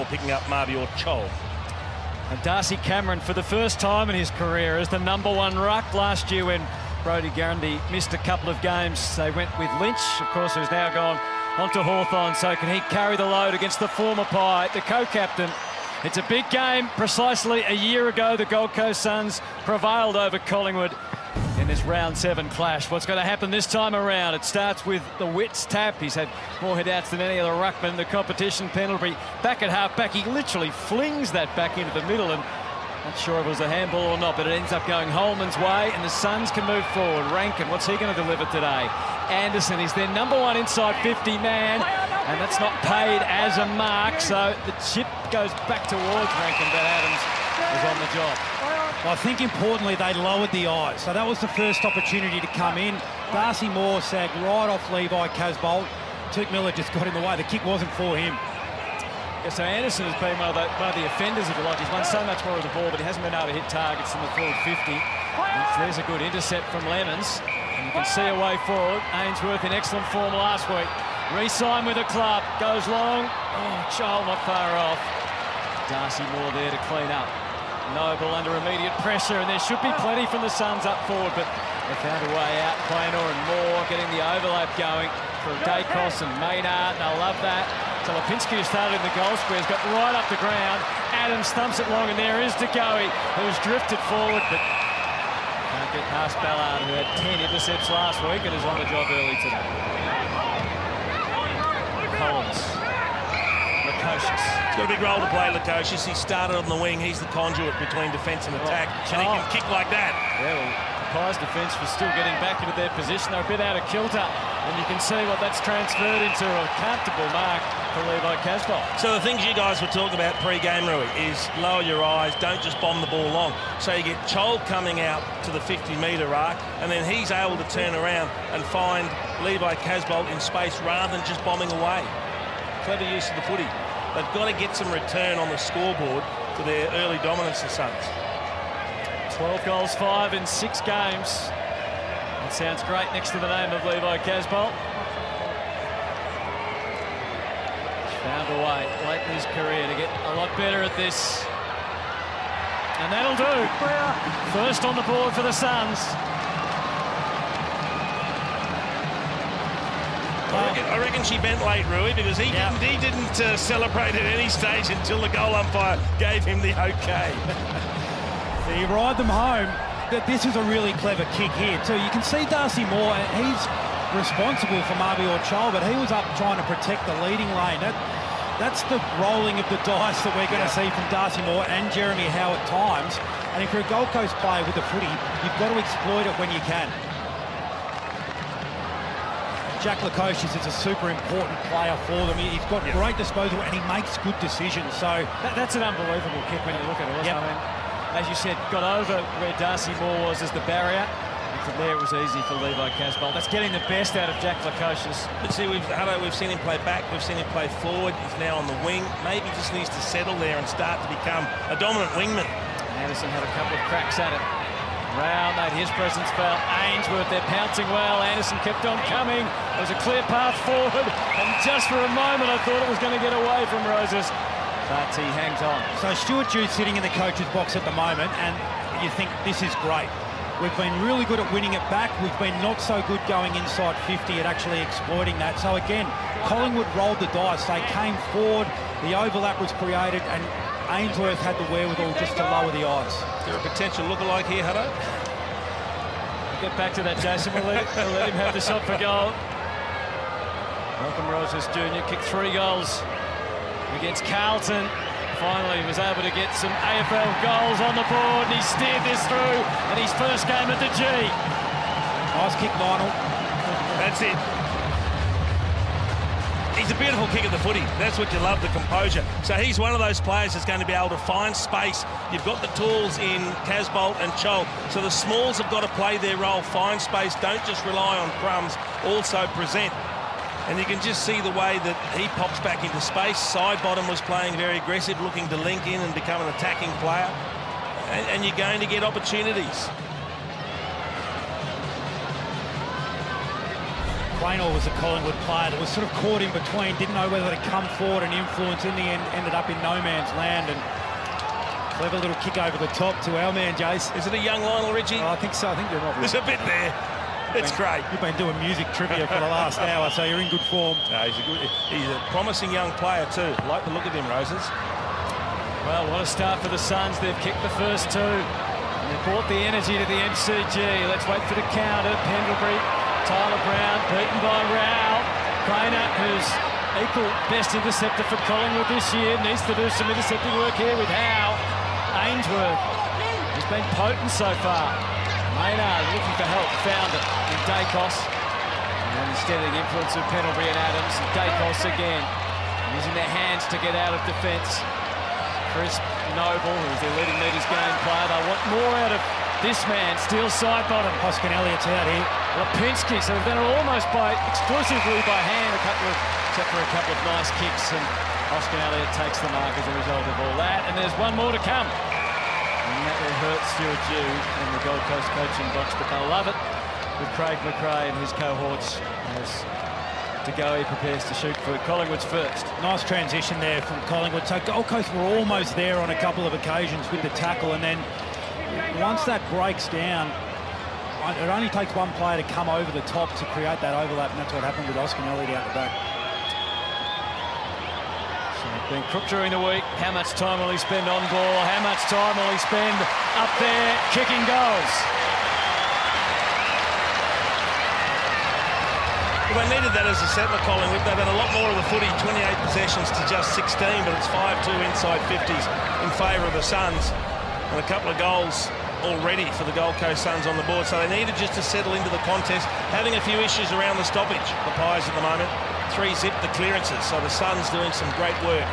ball, picking up Mabior Chol. And Darcy Cameron, for the first time in his career, as the #1 ruck. Last year when Brodie Grundy missed a couple of games, they went with Lynch, of course, who's now gone on to Hawthorn. So can he carry the load against the former Pie, the co-captain? It's a big game. Precisely a year ago, the Gold Coast Suns prevailed over Collingwood in this round 7 clash. What's going to happen this time around? It starts with the Wits tap. He's had more head-outs than any other ruckman in the competition. Pendlebury back at half-back. He literally flings that back into the middle, and not sure if it was a handball or not, but it ends up going Holman's way, and the Suns can move forward. Rankin, what's he going to deliver today? Anderson is their #1 inside 50 man, and that's not paid as a mark, so the chip goes back towards Rankin, but Adams is on the job. I think importantly they lowered the eyes, so that was the first opportunity to come in. Darcy Moore sagged right off Levi Casbolt. Tuke Miller just got in the way. The kick wasn't for him. Yeah, so Anderson has been one of the offenders, if you like. He's won so much more of the ball, but he hasn't been able to hit targets in the forward 50. There's a good intercept from Lemons, and you can see a way forward. Ainsworth in excellent form last week. Re-signed with the club, goes long. Oh, Child not far off. Darcy Moore there to clean up. Noble under immediate pressure, and there should be plenty from the Suns up forward, but they found a way out. Planer and Moore getting the overlap going for Dacos and Maynard, and I love that. So Lipinski, who started in the goal square, has got right up the ground. Adams thumps it long, and there is DeGoey, who's drifted forward, but can't get past Ballard, who had 10 intercepts last week and is on the job early today. Collins. Lukosius. He's got a big role to play, Lukosius. He started on the wing. He's the conduit between defence and attack, and he can kick like that. Yeah, well, the Pies' defence was still getting back into their position. They're a bit out of kilter, and you can see what that's transferred into a comfortable mark for Levi Casbolt. So the things you guys were talking about pre-game, Rui, is lower your eyes, don't just bomb the ball long. So you get Chol coming out to the 50-metre arc, and then he's able to turn around and find Levi Casbolt in space rather than just bombing away. Clever use of the footy. They've got to get some return on the scoreboard for their early dominance, the Suns. 12 goals, 5 in 6 games. That sounds great next to the name of Levi Casbolt. Found a way late in his career to get a lot better at this. And that'll do. First on the board for the Suns. I reckon she bent late, Rui, because he didn't celebrate at any stage until the goal umpire gave him the okay. You ride them home. This is a really clever kick here too. You can see Darcy Moore, he's responsible for Mabior Chol, but he was up trying to protect the leading lane. That's the rolling of the dice that we're going to see from Darcy Moore and Jeremy Howe at times. And if you're a Gold Coast player with the footy, you've got to exploit it when you can. Jack Lukosius is a super important player for them. He's got great disposal and he makes good decisions. So that's an unbelievable kick when you look at it, wasn't it? I mean, as you said, got over where Darcy Moore was as the barrier. And from there it was easy for Levi Casbolt. That's getting the best out of Jack Lukosius. But see, we've seen him play back, we've seen him play forward. He's now on the wing. Maybe just needs to settle there and start to become a dominant wingman. Anderson had a couple of cracks at it. Round made his presence felt. Ainsworth, they're pouncing well. Anderson kept on coming. There was a clear path forward, and just for a moment I thought it was going to get away from Roses, but he hangs on. So Stuart Jew's sitting in the coach's box at the moment, and you think this is great. We've been really good at winning it back. We've been not so good going inside 50 at actually exploiting that. So again, Collingwood rolled the dice. They came forward, the overlap was created, and Ainsworth had the wherewithal just to lower the eyes. Is there a potential lookalike here, Hutto? We'll get back to that, Jason. We'll let him have the shot for goal. Malcolm Roses Jr. kicked 3 goals against Carlton. Finally was able to get some AFL goals on the board, and he steered this through in his first game at the G. Nice kick, Lionel. That's it. He's a beautiful kick at the footy. That's what you love, the composure. So he's one of those players that's going to be able to find space. You've got the tools in Casbolt and Chol. So the smalls have got to play their role, find space, don't just rely on crumbs, also present. And you can just see the way that he pops back into space. Sidebottom was playing very aggressive, looking to link in and become an attacking player. And you're going to get opportunities. Plainall was a Collingwood player that was sort of caught in between, didn't know whether to come forward and influence. In the end, ended up in no man's land. And clever little kick over the top to our man, Jace. Is it a young Lionel Richie? Oh, I think so. I think you're right. There's a bit there. It's great. You've been doing music trivia for the last hour, so you're in good form. No, he's a promising young player too. Like the look of him, Roses. Well, what a start for the Suns. They've kicked the first two. And they've brought the energy to the MCG. Let's wait for the counter. Pendlebury, Tyler Brown, beaten by Rao. Crainer, who's equal best interceptor for Collingwood this year, needs to do some intercepting work here with Howe. Ainsworth has been potent so far. Maynard looking for help, found it in Dacos. And instead of the influence of Pendlebury and Adams, Dacos again, using their hands to get out of defence. Chris Noble, who's their leading meters game player, they want more out of this man. Steele side bottom. Hoskin Elliott's out here. Lipinski, so they've done it almost exclusively by hand, except for a couple of nice kicks, and Hoskin Elliott takes the mark as a result of all that. And there's one more to come. And that will hurt Stuart Dew and the Gold Coast coaching box, but they'll love it with Craig McRae and his cohorts as DeGoey prepares to shoot for Collingwood's first. Nice transition there from Collingwood. So Gold Coast were almost there on a couple of occasions with the tackle, and then once that breaks down, it only takes one player to come over the top to create that overlap, and that's what happened with Hoskin Elliott out the back. Been crook during the week. How much time will he spend on ball? How much time will he spend up there kicking goals? Well, they needed that as a settler, Collingwood. They've had a lot more of the footy, 28 possessions to just 16, but it's 5-2 inside 50s in favour of the Suns. And a couple of goals already for the Gold Coast Suns on the board. So they needed just to settle into the contest, having a few issues around the stoppage, the Pies at the moment. 3-zip the clearances, so the Suns doing some great work.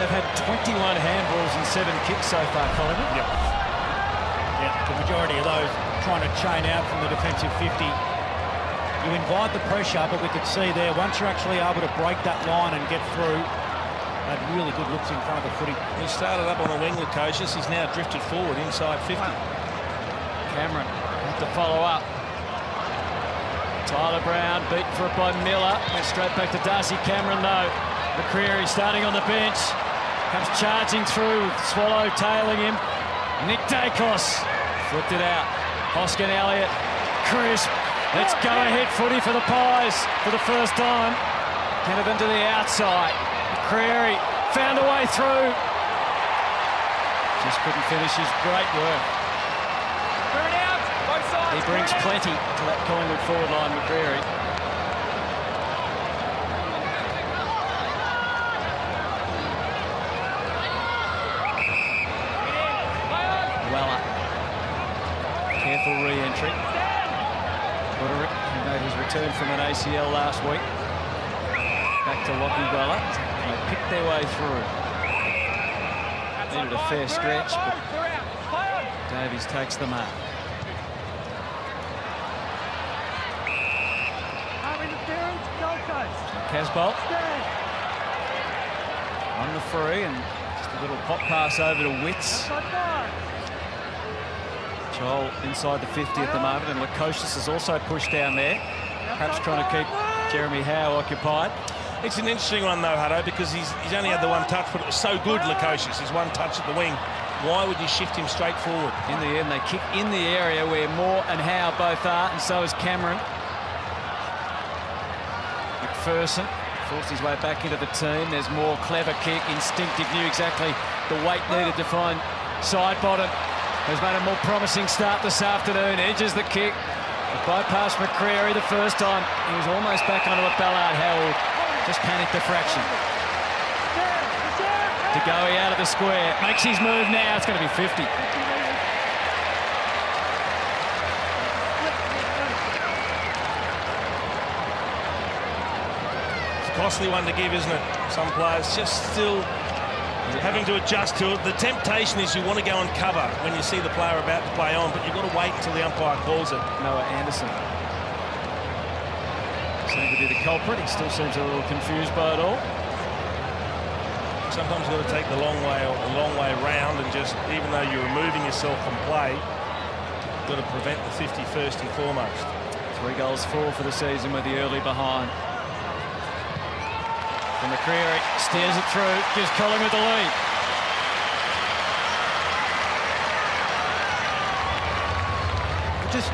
They've had 21 handballs and 7 kicks so far, Collingwood. Yep. Yeah, the majority of those trying to chain out from the defensive 50. You invite the pressure, but we could see there, once you're actually able to break that line and get through, had really good looks in front of the footy. He started up on the wing, Lukosius. He's now drifted forward inside 50. Cameron had to follow up. Tyler Brown beaten for it by Miller. Went straight back to Darcy Cameron though. McCreary starting on the bench. Comes charging through with Swallow tailing him. Nick Dacos flipped it out. Hoskin Elliott. Crisp. Let's go ahead footy for the Pies for the first time. Canavan to the outside. McCreary found a way through. Just couldn't finish his great work. He brings plenty to that Collingwood forward line, McCreary. Weller. Careful re-entry. Wooderick, who made his return from an ACL last week. Back to Lockie Weller. They picked their way through. Needed a fair stretch, but Davies takes the mark. Casbolt on the free, and just a little pop pass over to Witts. Joel inside the 50 at the moment, and Lukosius is also pushed down there, perhaps trying to keep Jeremy Howe occupied. It's an interesting one though, Hutto, because he's only had the one touch, but it was so good, Lukosius, his one touch at the wing. Why would you shift him straight forward? In the end, they kick in the area where Moore and Howe both are, and so is Cameron. McPherson forced his way back into the team. There's more clever kick, instinctive, knew exactly the weight needed to find side bottom. Has made a more promising start this afternoon. Edges the kick. Bypassed McCreary the first time. He was almost back onto it. Ballard Howell just panicked a fraction. DeGoey out of the square. Makes his move now. It's going to be 50. Costly one to give, isn't it? Some players just still having to adjust to it. The temptation is you want to go and cover when you see the player about to play on, but you've got to wait until the umpire calls it. Noah Anderson seemed to be the culprit. He still seems a little confused by it all. Sometimes you've got to take the long way round, and just, even though you're removing yourself from play, you've got to prevent the 50 first and foremost. 3 goals, 4 for the season with the early behind. From McCreary, steers it through, gives Collingwood the lead. Just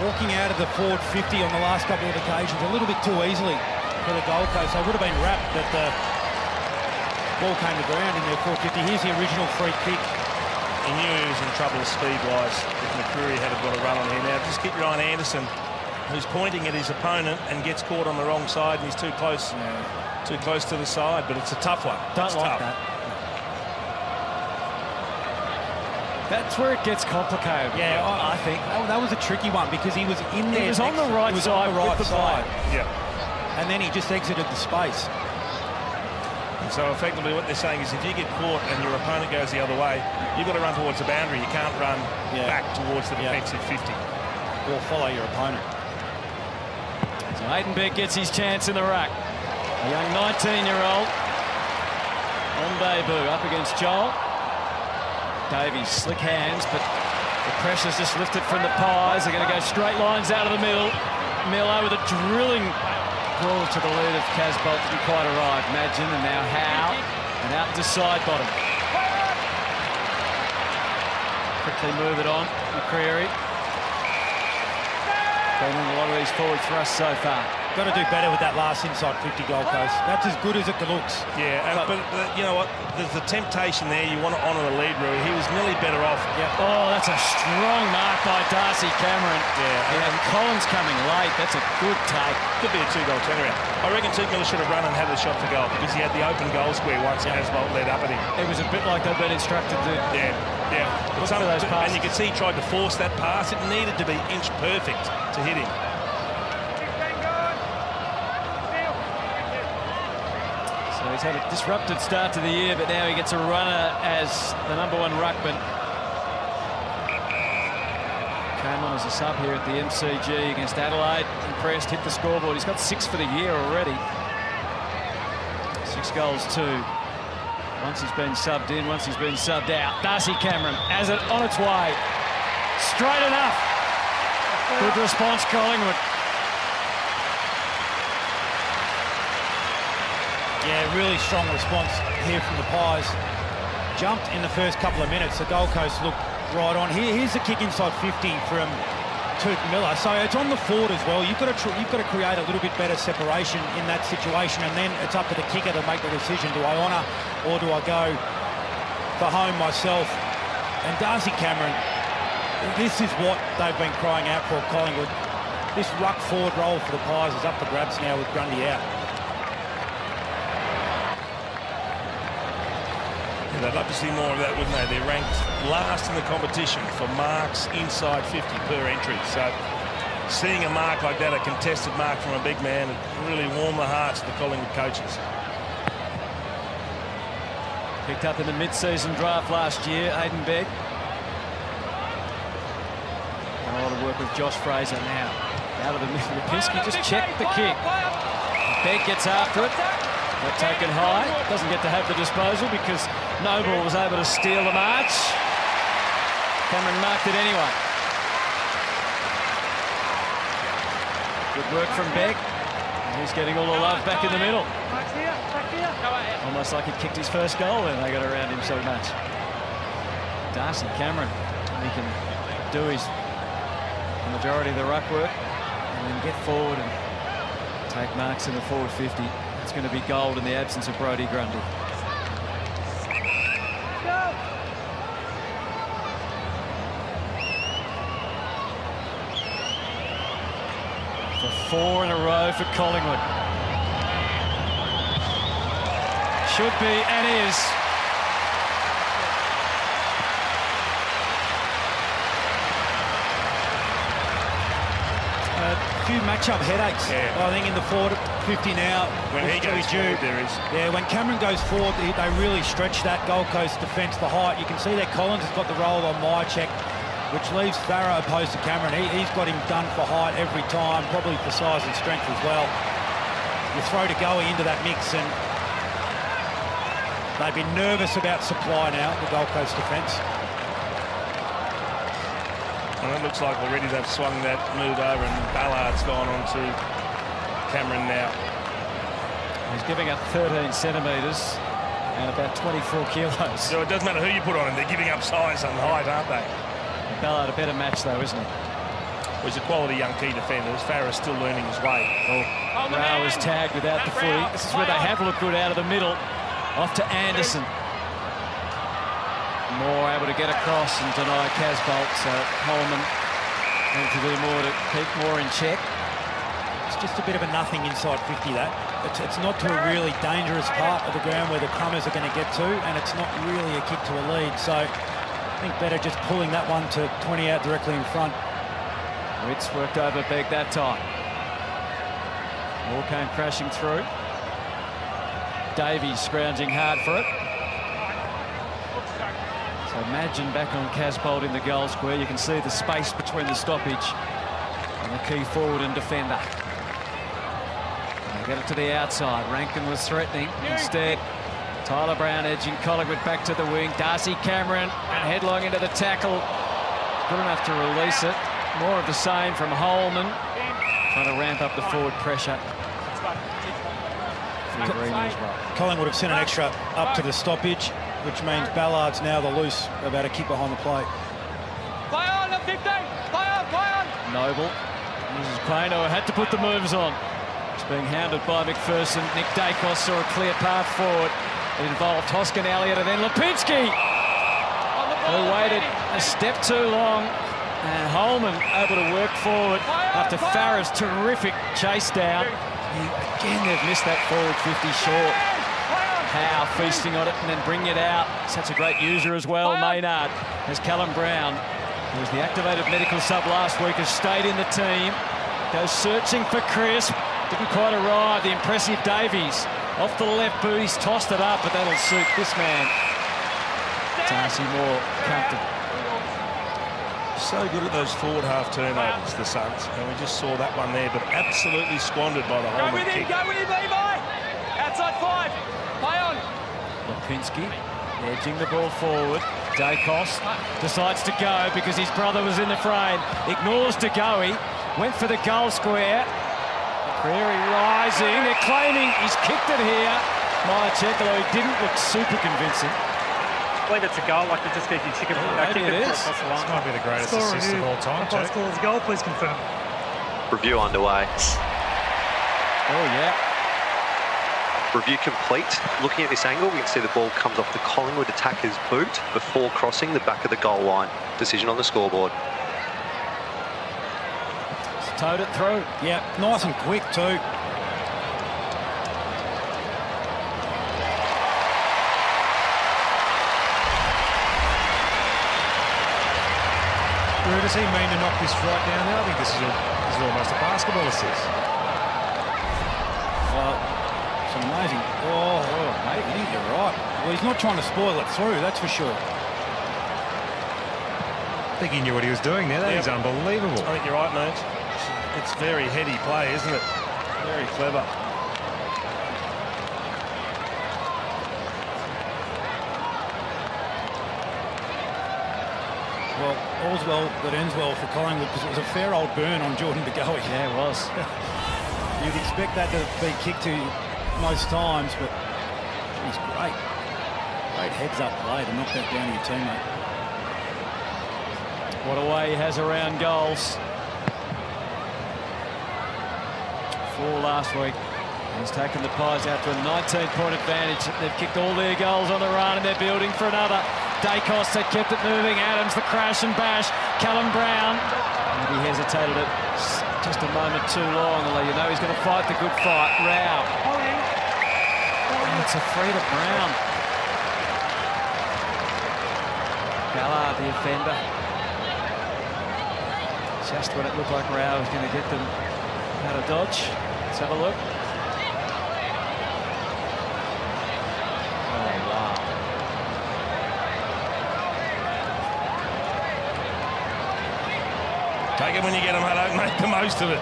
walking out of the forward 50 on the last couple of occasions a little bit too easily for the Gold Coast. They would have been wrapped, but the ball came to ground in their 450. Here's the original free kick. He knew he was in trouble speed-wise if McCreary had got a run on here. Now, just keep your eye on Anderson, who's pointing at his opponent and gets caught on the wrong side, and he's too close to the side, but it's a tough one. Don't like that. That's where it gets complicated. Yeah, I think that was a tricky one because he was in there. He was on the right side with the ball. Yeah. And then he just exited the space. And so effectively what they're saying is if you get caught and your opponent goes the other way, you've got to run towards the boundary. You can't run back towards the defensive 50. Or follow your opponent. So Aidenberg gets his chance in the ruck. A young 19-year-old on debut up against Joel. Davies, slick hands, but the pressure's just lifted from the Pies. They're going to go straight lines out of the middle. Miller with a drilling ball to the lead of Casbolt. Didn't quite arrive. Madgen, and now Howe, and out to side bottom. Quickly move it on. McCreary. Been on a lot of these forward thrusts so far. Got to do better with that last inside 50 Gold Coast. That's as good as it looks. Yeah, but you know what? There's the temptation there. You want to honour the lead, Rui. He was nearly better off. Yep. Oh, that's a strong mark by Darcy Cameron. Yeah, and Collins coming late. That's a good take. Could be a 2-goal turnaround. I reckon Teague Miller should have run and had a shot to goal because he had the open goal square once Casbolt led up at him. It was a bit like they've been instructed to. Yeah. Look for those passes. And you could see he tried to force that pass. It needed to be inch perfect to hit him. So he's had a disrupted start to the year, but now he gets a runner as the #1 ruckman. Came on as a sub here at the MCG against Adelaide. Impressed, hit the scoreboard. He's got 6 for the year already. 6 goals, 2. Once he's been subbed in, once he's been subbed out. Darcy Cameron has it on its way. Straight enough. Good response, Collingwood. Yeah, really strong response here from the Pies. Jumped in the first couple of minutes. The Gold Coast looked right on. Here's the kick inside 50 from Teague Miller. So it's on the forward as well. You've got to create a little bit better separation in that situation, and then it's up to the kicker to make the decision. Do I honour or do I go for home myself? And Darcy Cameron, this is what they've been crying out for, Collingwood. This ruck forward role for the Pies is up for grabs now with Grundy out. They'd love to see more of that, wouldn't they? They're ranked last in the competition for marks inside 50 per entry. So seeing a mark like that, a contested mark from a big man, it really warmed the hearts of the Collingwood coaches. Picked up in the mid-season draft last year, Aidenberg. A lot of work with Josh Fraser now. Out of the middle, Lipinski just checked the kick. Begg gets after it. Got taken high. Doesn't get to have the disposal because Noble was able to steal the march. Cameron marked it anyway. Good work from Begg. He's getting all the love back in the middle. Almost like he kicked his first goal and they got around him so much. Darcy Cameron, he can do his majority of the ruck work and then get forward and take marks in the forward 50. It's going to be gold in the absence of Brodie Grundy. For 4 in a row for Collingwood. Should be and is. A few matchup headaches, I think, in the forward 50 now. When he goes forward, there is. Yeah, when Cameron goes forward, they really stretch that Gold Coast defence for height. You can see that Collins has got the roll on Myercheck, which leaves Farrow opposed to Cameron. He's got him done for height every time, probably for size and strength as well. You throw De Goey into that mix, and They'd be nervous about supply now, the Gold Coast defence. And it looks like already they've swung that move over and Ballard's gone on to Cameron now. He's giving up 13 centimetres and about 24 kilos. So it doesn't matter who you put on him, they're giving up size and height, aren't they? Ballard a better match though, isn't he? Well, he's a quality young key defender. Farah's still learning his way. Oh, Rao was tagged without the footy. This is where they have looked good out of the middle. Off to Anderson. Moore able to get across and deny Casbolt, so Holman need to do more to keep Moore in check. It's just a bit of a nothing inside 50, that. It's not to a really dangerous part of the ground where the Crummers are going to get to, and it's not really a kick to a lead. So I think better just pulling that one to 20 out directly in front. Witts worked over Begg that time. Moore came crashing through. Davies scrounging hard for it. So imagine back on Casbolt in the goal square. You can see the space between the stoppage and the key forward and defender. They get it to the outside. Rankin was threatening. Instead, Tyler Brown edging Collingwood back to the wing. Darcy Cameron and headlong into the tackle. Good enough to release it. More of the same from Holman. Trying to ramp up the forward pressure. Collingwood have sent an extra up to the stoppage, which means Ballard's now the loose about a kick behind the plate. Play on, 15! Play on! Noble. This is Quaino had to put the moves on. It's being hounded by McPherson. Nick Dacos saw a clear path forward. It involved Hoskin Elliott and then Lipinski, who waited a step too long. And Holman able to work forward after Farah's terrific chase down. Again, they've missed that forward 50 short. Howe feasting on it and then bringing it out. Such a great user as well. Maynard has Callum Brown, who was the activated medical sub last week, has stayed in the team. Goes searching for Crisp. Didn't quite arrive. The impressive Davies off the left boot. He's tossed it up, but that'll suit this man. Darcy Moore comfortable. So good at those forward half turnovers, the Suns. And we just saw that one there, but absolutely squandered by the Holman kick. Go with him, Levi! Outside 5. Play on. Lipinski edging the ball forward. Dacos decides to go because his brother was in the frame. Ignores DeGoey. Went for the goal square. Prairie rising. They're claiming he's kicked it here. Myercheck, although he didn't look super convincing. I believe it's a goal, like to just keep your chicken. Maybe it is. This might be the greatest assist of all time. If I score as a goal, please confirm. Review underway. Oh, yeah. Review complete. Looking at this angle, we can see the ball comes off the Collingwood attacker's boot before crossing the back of the goal line. Decision on the scoreboard. Towed it through. Yeah, nice and quick too. Where does he mean to knock this right down there? I think this is almost a basketball assist. Well, it's amazing. Mate, I think you're right. Well, he's not trying to spoil it through, that's for sure. I think he knew what he was doing there. That is unbelievable. I think you're right, mate. It's very heady play, isn't it? Very clever. Well, all's well that ends well for Collingwood because it was a fair old burn on Jordan DeGoey. Yeah, it was. You'd expect that to be kicked to most times, but he's great. Great heads-up play to knock that down to your teammate. What a way he has around goals. 4 last week. He's taken the Pies out to a 19-point advantage. They've kicked all their goals on the run and they're building for another. Dacos, they kept it moving. Adams, the crash and bash. Callum Brown. And he hesitated it just a moment too long, although you know he's going to fight the good fight. Rao. And it's a free to Brown. Ballard, the offender. Just when it looked like Rao was going to get them out of dodge. Let's have a look. Oh, wow. Take it when you get them, Hutto. Make the most of it.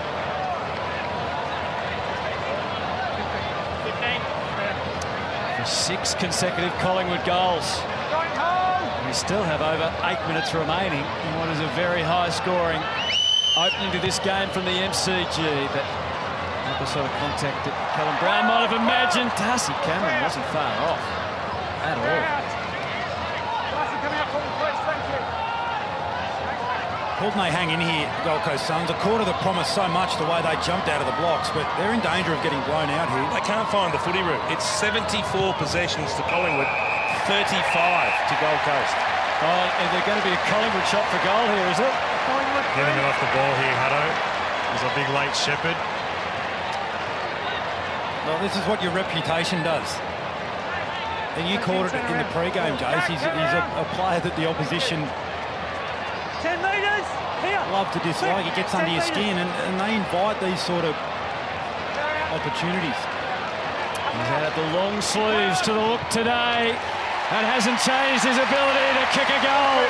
15. for 6 consecutive Collingwood goals. We still have over 8 minutes remaining in what is a very high-scoring opening to this game from the MCG. But not the sort of contact that Callum Brown might have imagined. Darcy Cameron wasn't far off at all. Couldn't they hang in here, Gold Coast Suns? A quarter that promised so much the way they jumped out of the blocks, but they're in danger of getting blown out here. They can't find the footy route. It's 74 possessions to Collingwood, 35 to Gold Coast. Oh, is there going to be a Collingwood shot for goal here, is it? Getting it off the ball here, Hutto. There's a big late shepherd. Well, this is what your reputation does. And you called it in the pre-game, Jace. He's a player that the opposition 10 metres, here. love to dislike. He gets under your skin, and they invite these sort of opportunities. He's had the long sleeves to the look today and hasn't changed his ability to kick a goal.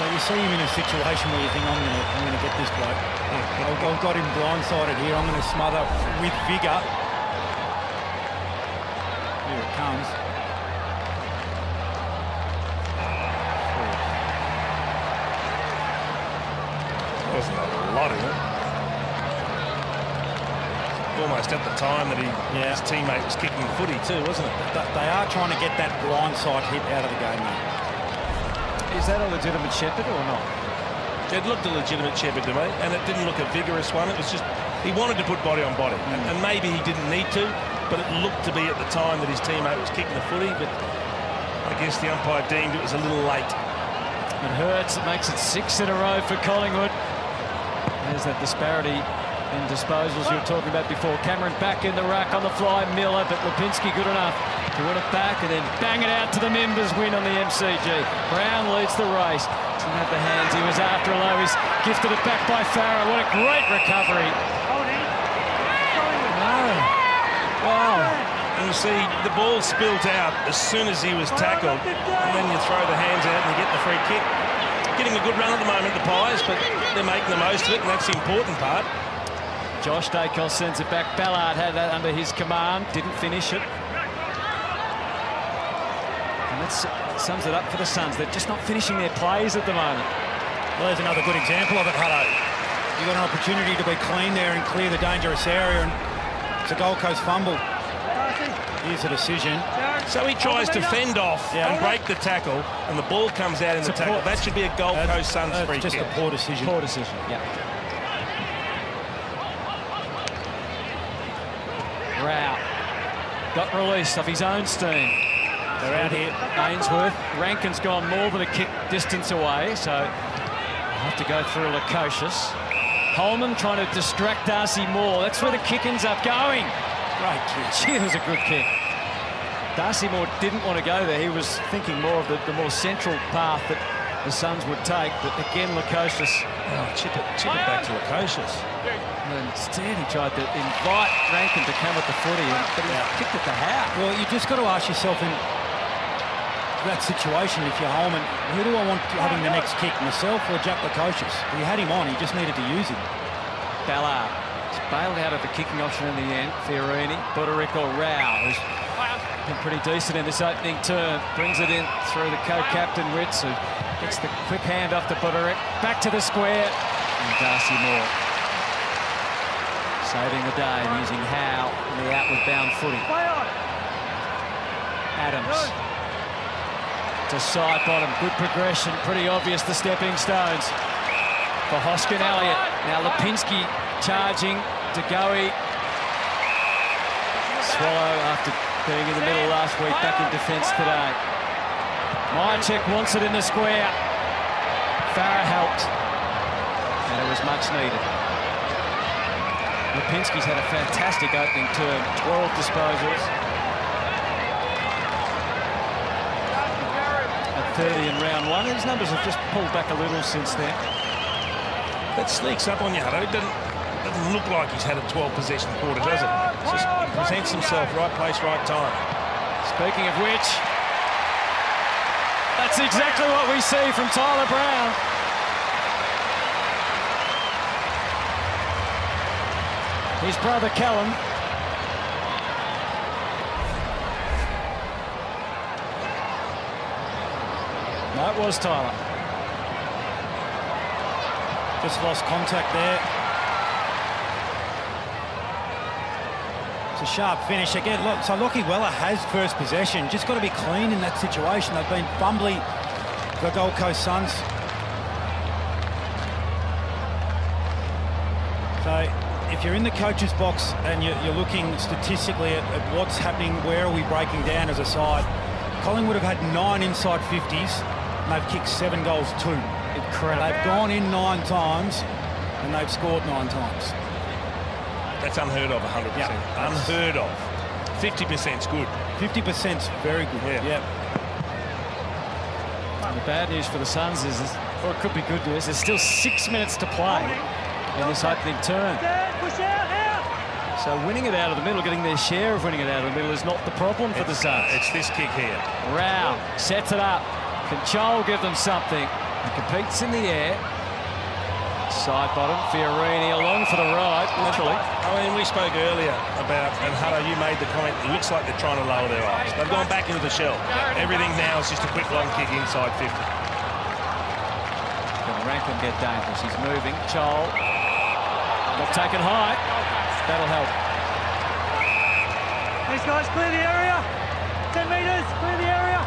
So you see him in a situation where you think, I'm going to get this bloke. I've got him blindsided here. I'm going to smother with vigour. Here it comes. Wasn't a lot of it. Almost at the time that his teammate was kicking the footy too, wasn't it? They are trying to get that blindside hit out of the game, though. Is that a legitimate shepherd or not? It looked a legitimate shepherd to me, and it didn't look a vigorous one. It was just, he wanted to put body on body, and maybe he didn't need to, but it looked to be at the time that his teammate was kicking the footy, but I guess the umpire deemed it was a little late. It hurts. It makes it 6 in a row for Collingwood. There's that disparity in disposals you were talking about before. Cameron back in the ruck on the fly. Miller, but Lipinski good enough to win it back and then bang it out to the members win on the MCG. Brown leads the race. Doesn't have the hands he was after, although he's gifted it back by Farah. What a great recovery. No. Wow. And you see the ball spilt out as soon as he was tackled, and then you throw the hands out and you get the free kick. Getting a good run at the moment, the Pies, but they're making the most of it, and that's the important part. Josh Dacos sends it back. Ballard had that under his command, didn't finish it. And that sums it up for the Suns. They're just not finishing their plays at the moment. Well, there's another good example of it, Hutto. You've got an opportunity to be clean there and clear the dangerous area, and it's a Gold Coast fumble. Here's a decision. So he tries to fend off and break the tackle, and the ball comes out in the tackle. That should be a Gold Coast Suns free kick. Just a poor decision. Poor decision, yeah. Rao got released off his own steam. They're out here. Ainsworth. Rankin's gone more than a kick distance away, so they'll have to go through Lukosius. Holman trying to distract Darcy Moore. That's where the kick ends up going. Great kick. Gee, it was a good kick. Darcy Moore didn't want to go there. He was thinking more of the more central path that the Suns would take. But again, Lukosius. Oh, chip it back to Lukosius. And instead, he tried to invite Rankin to come with the footy, but he kicked it to half. Well, you just got to ask yourself in that situation, if you're Holman, who do I want having the next kick, myself or Jack Lukosius? He had him on. He just needed to use him. Ballard bailed out of the kicking option in the end. Fiorini, Buderick or Rao, who's been pretty decent in this opening term, brings it in through the co-captain Witts, who gets the quick hand off to Buderick. Back to the square, and Darcy Moore saving the day and using Howe in the outward bound footy. Adams to side bottom, good progression, pretty obvious the stepping stones for Hoskin Elliott. Now Lipinski charging to Goey. Swallow after being in the middle last week, back in defence today. Myercheck wants it in the square. Farah helped, and it was much needed. Lipinski's had a fantastic opening term, 12 disposals. At 30 in round one, his numbers have just pulled back a little since then. That sneaks up on you, Hutto. It doesn't look like he's had a 12-possession quarter, does it? Just presents himself, right place, right time. Speaking of which, that's exactly what we see from Tyler Brown. his brother Callum. No, it was Tyler. Just lost contact there. It's a sharp finish again. Look, so Lockie Weller has first possession. Just got to be clean in that situation. They've been fumbly, the Gold Coast Suns. So if you're in the coach's box and you're looking statistically at what's happening, where are we breaking down as a side? Collingwood have had 9 inside 50s and they've kicked 7 goals, 2. Incredible. They've gone in 9 times and they've scored 9 times. That's unheard of, 100%. Yeah. Unheard of. 50%'s good. 50%'s very good. Yeah. And the bad news for the Suns is, or it could be good news, there's still 6 minutes to play in this opening turn. Push out, out. So winning it out of the middle, getting their share of winning it out of the middle is not the problem for the Suns. It's this kick here. Rao sets it up. Can Chol give them something? He competes in the air. Side bottom, Fiorini along for the ride, literally. I mean, we spoke earlier about, and Hutto, you made the comment, it looks like they're trying to lower their eyes. They've gone back into the shell. Everything now is just a quick long kick inside 50. Can Rankin get dangerous? He's moving. Chol. Not taken high. That'll help. These guys clear the area. 10 metres, clear the area.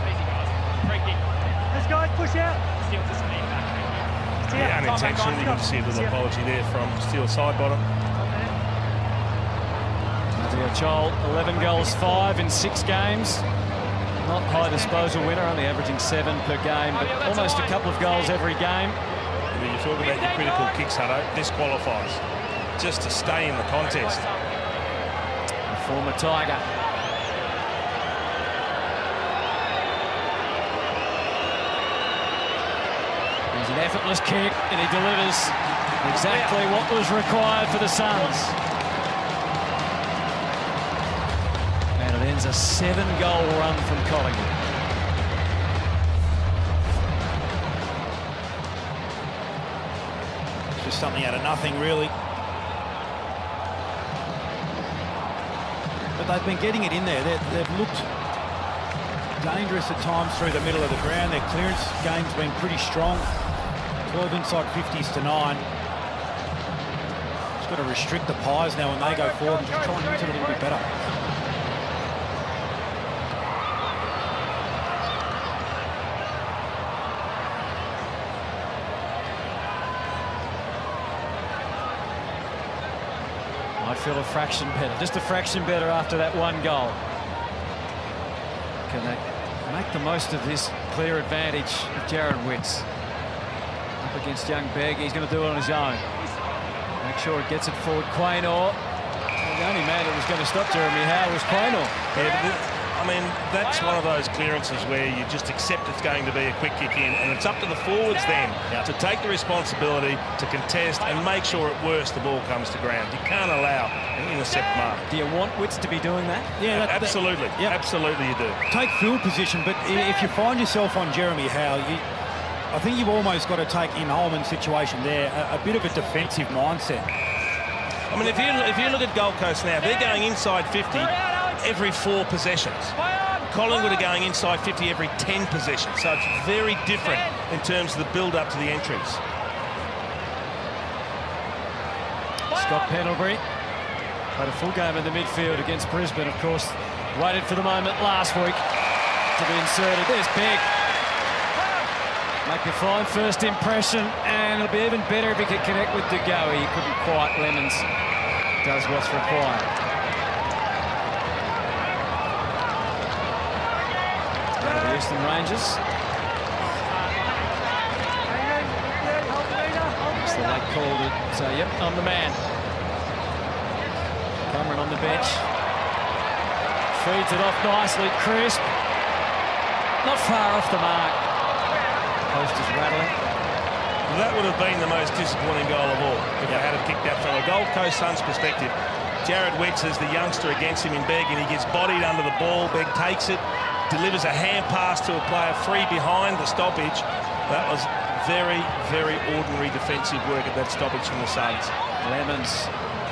Easy, guys. Free kick. These guys push out. Still just lean back. Yeah, unintentionally, good to see a little apology there from Steele side bottom. Chol, 11 goals, 5 in 6 games. Not high disposal winner, only averaging 7 per game, but almost a couple of goals every game. You're talking about your critical kicks, Hutto. This qualifies just to stay in the contest. A former Tiger. There's an effortless kick, and he delivers exactly what was required for the Suns. And it ends a 7-goal run from Collingwood. Just something out of nothing, really. But they've been getting it in there. They've looked dangerous at times through the middle of the ground. Their clearance game's been pretty strong. 12 inside 50s to 9. Just got to restrict the Pies now when they go forward and just try and use it a little bit better. Might feel a fraction better, just a fraction better after that 1 goal. Can they make the most of this clear advantage of Jared Witts? Up against young Begg, he's going to do it on his own. Make sure it gets it forward. Quaynor. The only man that was going to stop Jeremy Howe was Quaynor. Yeah, I mean, that's one of those clearances where you just accept it's going to be a quick kick in, and it's up to the forwards then to take the responsibility to contest and make sure at worst the ball comes to ground. You can't allow an intercept mark. Do you want Witts to be doing that? Yeah, absolutely. Absolutely you do. Take field position, but if you find yourself on Jeremy Howe, I think you've almost got to take, in Holman's situation there, a bit of a defensive mindset. I mean, if you look at Gold Coast now, they're going inside 50 every 4 possessions. Collingwood are going inside 50 every 10 possessions, so it's very different in terms of the build-up to the entries. Scott Pendlebury played a full game in the midfield against Brisbane, of course. Waited for the moment last week to be inserted. There's Begg. Make a fine first impression, and it'll be even better if he can connect with De Goey. He couldn't quite. Lemons does what's required. Out of the Eastern Rangers. So they called it. So, yep, I'm the man. Cameron on the bench. Feeds it off nicely. Crisp. Not far off the mark. Post is rattling. That would have been the most disappointing goal of all if they had kicked that from a Gold Coast Suns perspective. Jared Witts is the youngster against him in Begg, and he gets bodied under the ball. Begg takes it, delivers a hand pass to a player free behind the stoppage. That was very, very ordinary defensive work at that stoppage from the Suns. Lemons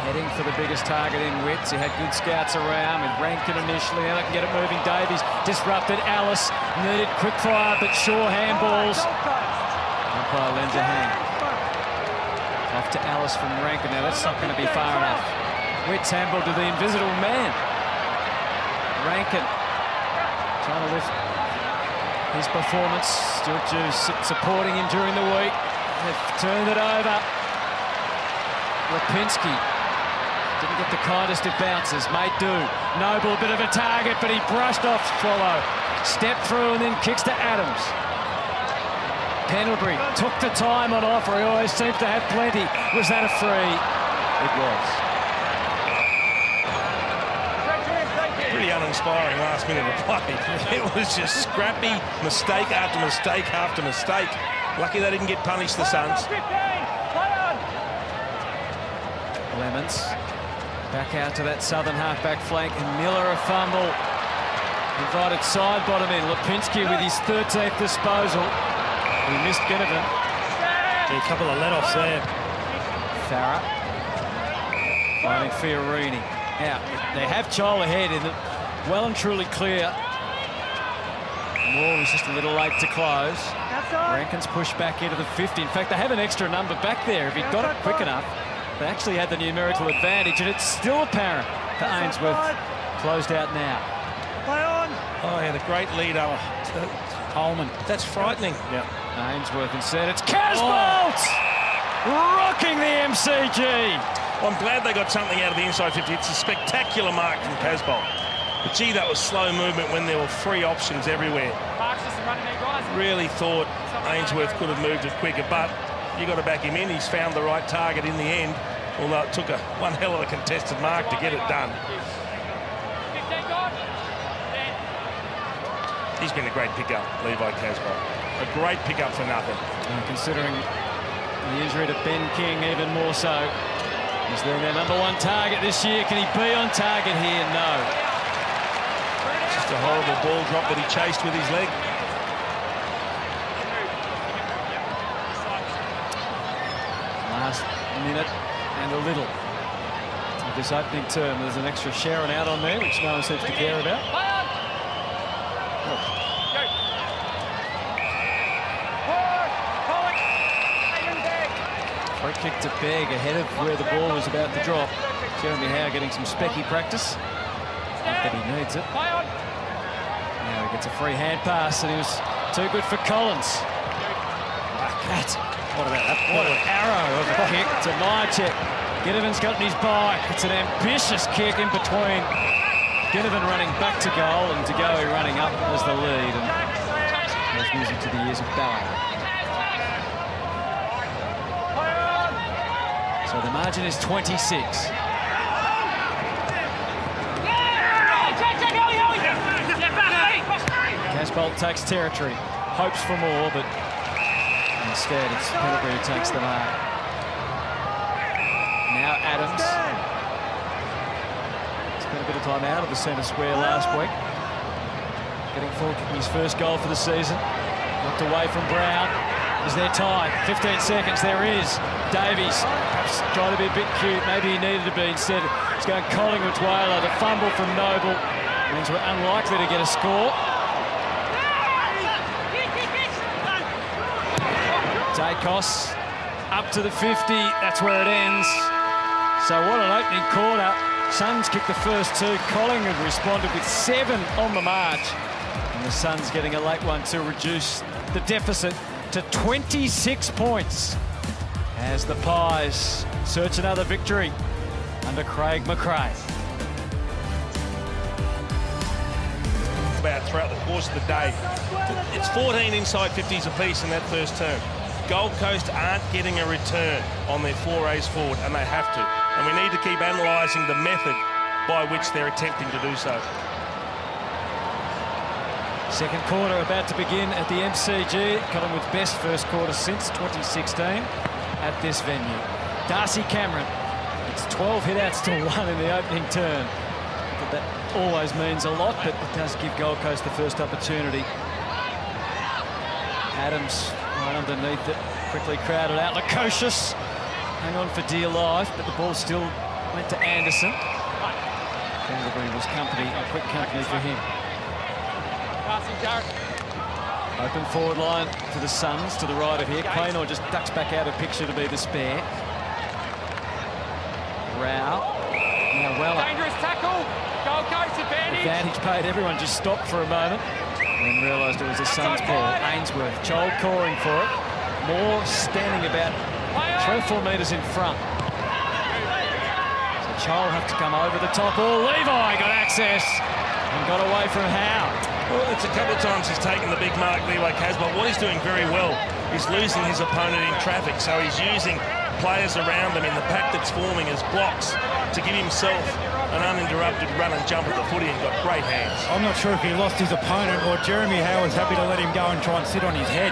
heading for the biggest target in Wits. He had good scouts around with Rankin initially. Now they can get it moving. Davies disrupted. Alice needed quick fire, but Shaw handballs. Umpire lends a hand. Off to Alice from Rankin. Now that's not going to be far enough. Wits handball to the invisible man. Rankin trying to lift his performance. Still supporting him during the week. They've turned it over. Lipinski didn't get the kindest of bounces. Made do. Noble, a bit of a target, but he brushed off Swallow. Stepped through and then kicks to Adams. Pendlebury took the time on offer. He always seems to have plenty. Was that a free? It was. Pretty uninspiring last minute of play. It was just scrappy, mistake after mistake after mistake. Lucky they didn't get punished, the Suns. Lemons back out to that southern half-back flank, and Miller a fumble. Invited side bottom in. Lipinski with his 13th disposal. He missed Ginnivan. A couple of let-offs there. Farah finding Fiorini. Now, they have Chol ahead in it, well and truly clear. Moore was just a little late to close. Rankin's pushed back into the 50. In fact, they have an extra number back there. If he'd got it quick enough, they actually had the numerical advantage, and it's still apparent to Ainsworth. Closed out now. Play on. Oh, he had a great lead up to Holman. That's frightening. Yeah. Ainsworth instead. It's Casbolt! Rocking the MCG. Well, I'm glad they got something out of the inside 50. It's a spectacular mark from Casbolt. But gee, that was slow movement when there were free options everywhere. Really thought Ainsworth could have moved it quicker, but you got to back him in. He's found the right target in the end, although it took one hell of a contested mark to get it done. He's been a great pickup, Levi Casbolt. A great pickup for nothing. And considering the injury to Ben King, even more so. He's been their #1 target this year. Can he be on target here? No. Just a horrible ball drop that he chased with his leg. Last minute and a little of this opening term. There's an extra Sharon out on there, which no one seems to care about. Free kick to Begg ahead of where the ball was about to drop. Jeremy Howe getting some specky practice. Not that he needs it. Now he gets a free hand pass, and he was too good for Collins. What about that? What an arrow of a kick to Mychek. Ginnivan's got in his bike. It's an ambitious kick in between. Ginnivan running back to goal, and Tagoe running up as the lead. And there's music to the ears of Ballard. So the margin is 26. Casbolt takes territory, hopes for more, but instead it's Pendlebury who takes the mark. Now Adams. Spent a bit of time out of the centre square last week. Getting forward, kicking his first goal for the season. Knocked away from Brown. Is there time? 15 seconds, there is. Davies, perhaps trying to be a bit cute. Maybe he needed to be. Instead, it's going Collingwood's way. The fumble from Noble means we're unlikely to get a score. Dacos up to the 50. That's where it ends. So what an opening quarter. Suns kicked the first two. Collingwood responded with 7 on the march. And the Suns getting a late one to reduce the deficit to 26 points as the Pies search another victory under Craig McRae. About throughout the course of the day, it's 14 inside 50s apiece in that first term. Gold Coast aren't getting a return on their forays forward, and they have to. And we need to keep analysing the method by which they're attempting to do so. Second quarter about to begin at the MCG. Collingwood's best first quarter since 2016 at this venue. Darcy Cameron, it's 12 hit-outs to 1 in the opening turn. But that always means a lot, but it does give Gold Coast the first opportunity. Adams right underneath it, quickly crowded out. Lukosius hang on for dear life, but the ball still went to Anderson. Pendlebury was quick company for him. Open forward line to the Suns, to the right of here. Quaynor just ducks back out of picture to be the spare. Rao. Now Weller. Dangerous tackle. Gold Coast advantage. Advantage paid. Everyone just stopped for a moment and then realised it was a Suns ball. Ainsworth. Chol coring for it. Moore standing about 3 or 4 metres in front. So Chol have to come over the top. Oh, Levi got access and got away from Howe. Well, it's a couple of times he's taken the big mark, Levi Casbolt. What he's doing very well is losing his opponent in traffic. So he's using players around him in the pack that's forming as blocks to give himself an uninterrupted run and jump at the footy, and got great hands. I'm not sure if he lost his opponent or Jeremy Howe was happy to let him go and try and sit on his head.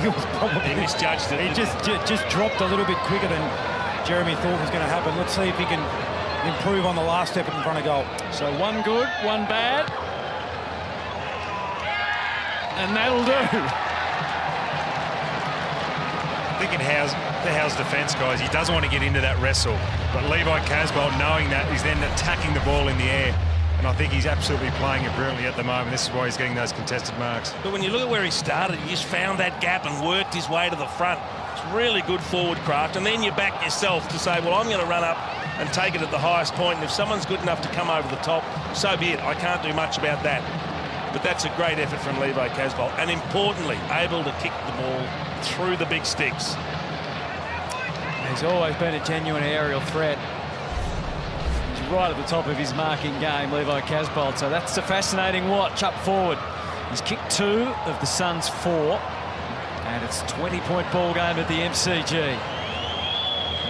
He was probably... He misjudged it. He just dropped a little bit quicker than Jeremy thought was going to happen. Let's see if he can improve on the last step in front of goal. So 1 good, 1 bad. And that'll do. Thinking Howe's defence, guys, he doesn't want to get into that wrestle. But Levi Casbolt, knowing that, is then attacking the ball in the air. And I think he's absolutely playing it brilliantly at the moment. This is why he's getting those contested marks. But when you look at where he started, he just found that gap and worked his way to the front. It's really good forward craft. And then you back yourself to say, well, I'm going to run up and take it at the highest point. And if someone's good enough to come over the top, so be it. I can't do much about that. But that's a great effort from Levi Casbolt. And importantly, able to kick the ball through the big sticks. He's always been a genuine aerial threat. He's right at the top of his marking game, Levi Casbolt. So that's a fascinating watch up forward. He's kicked 2 of the Suns' 4. And it's a 20-point ball game at the MCG.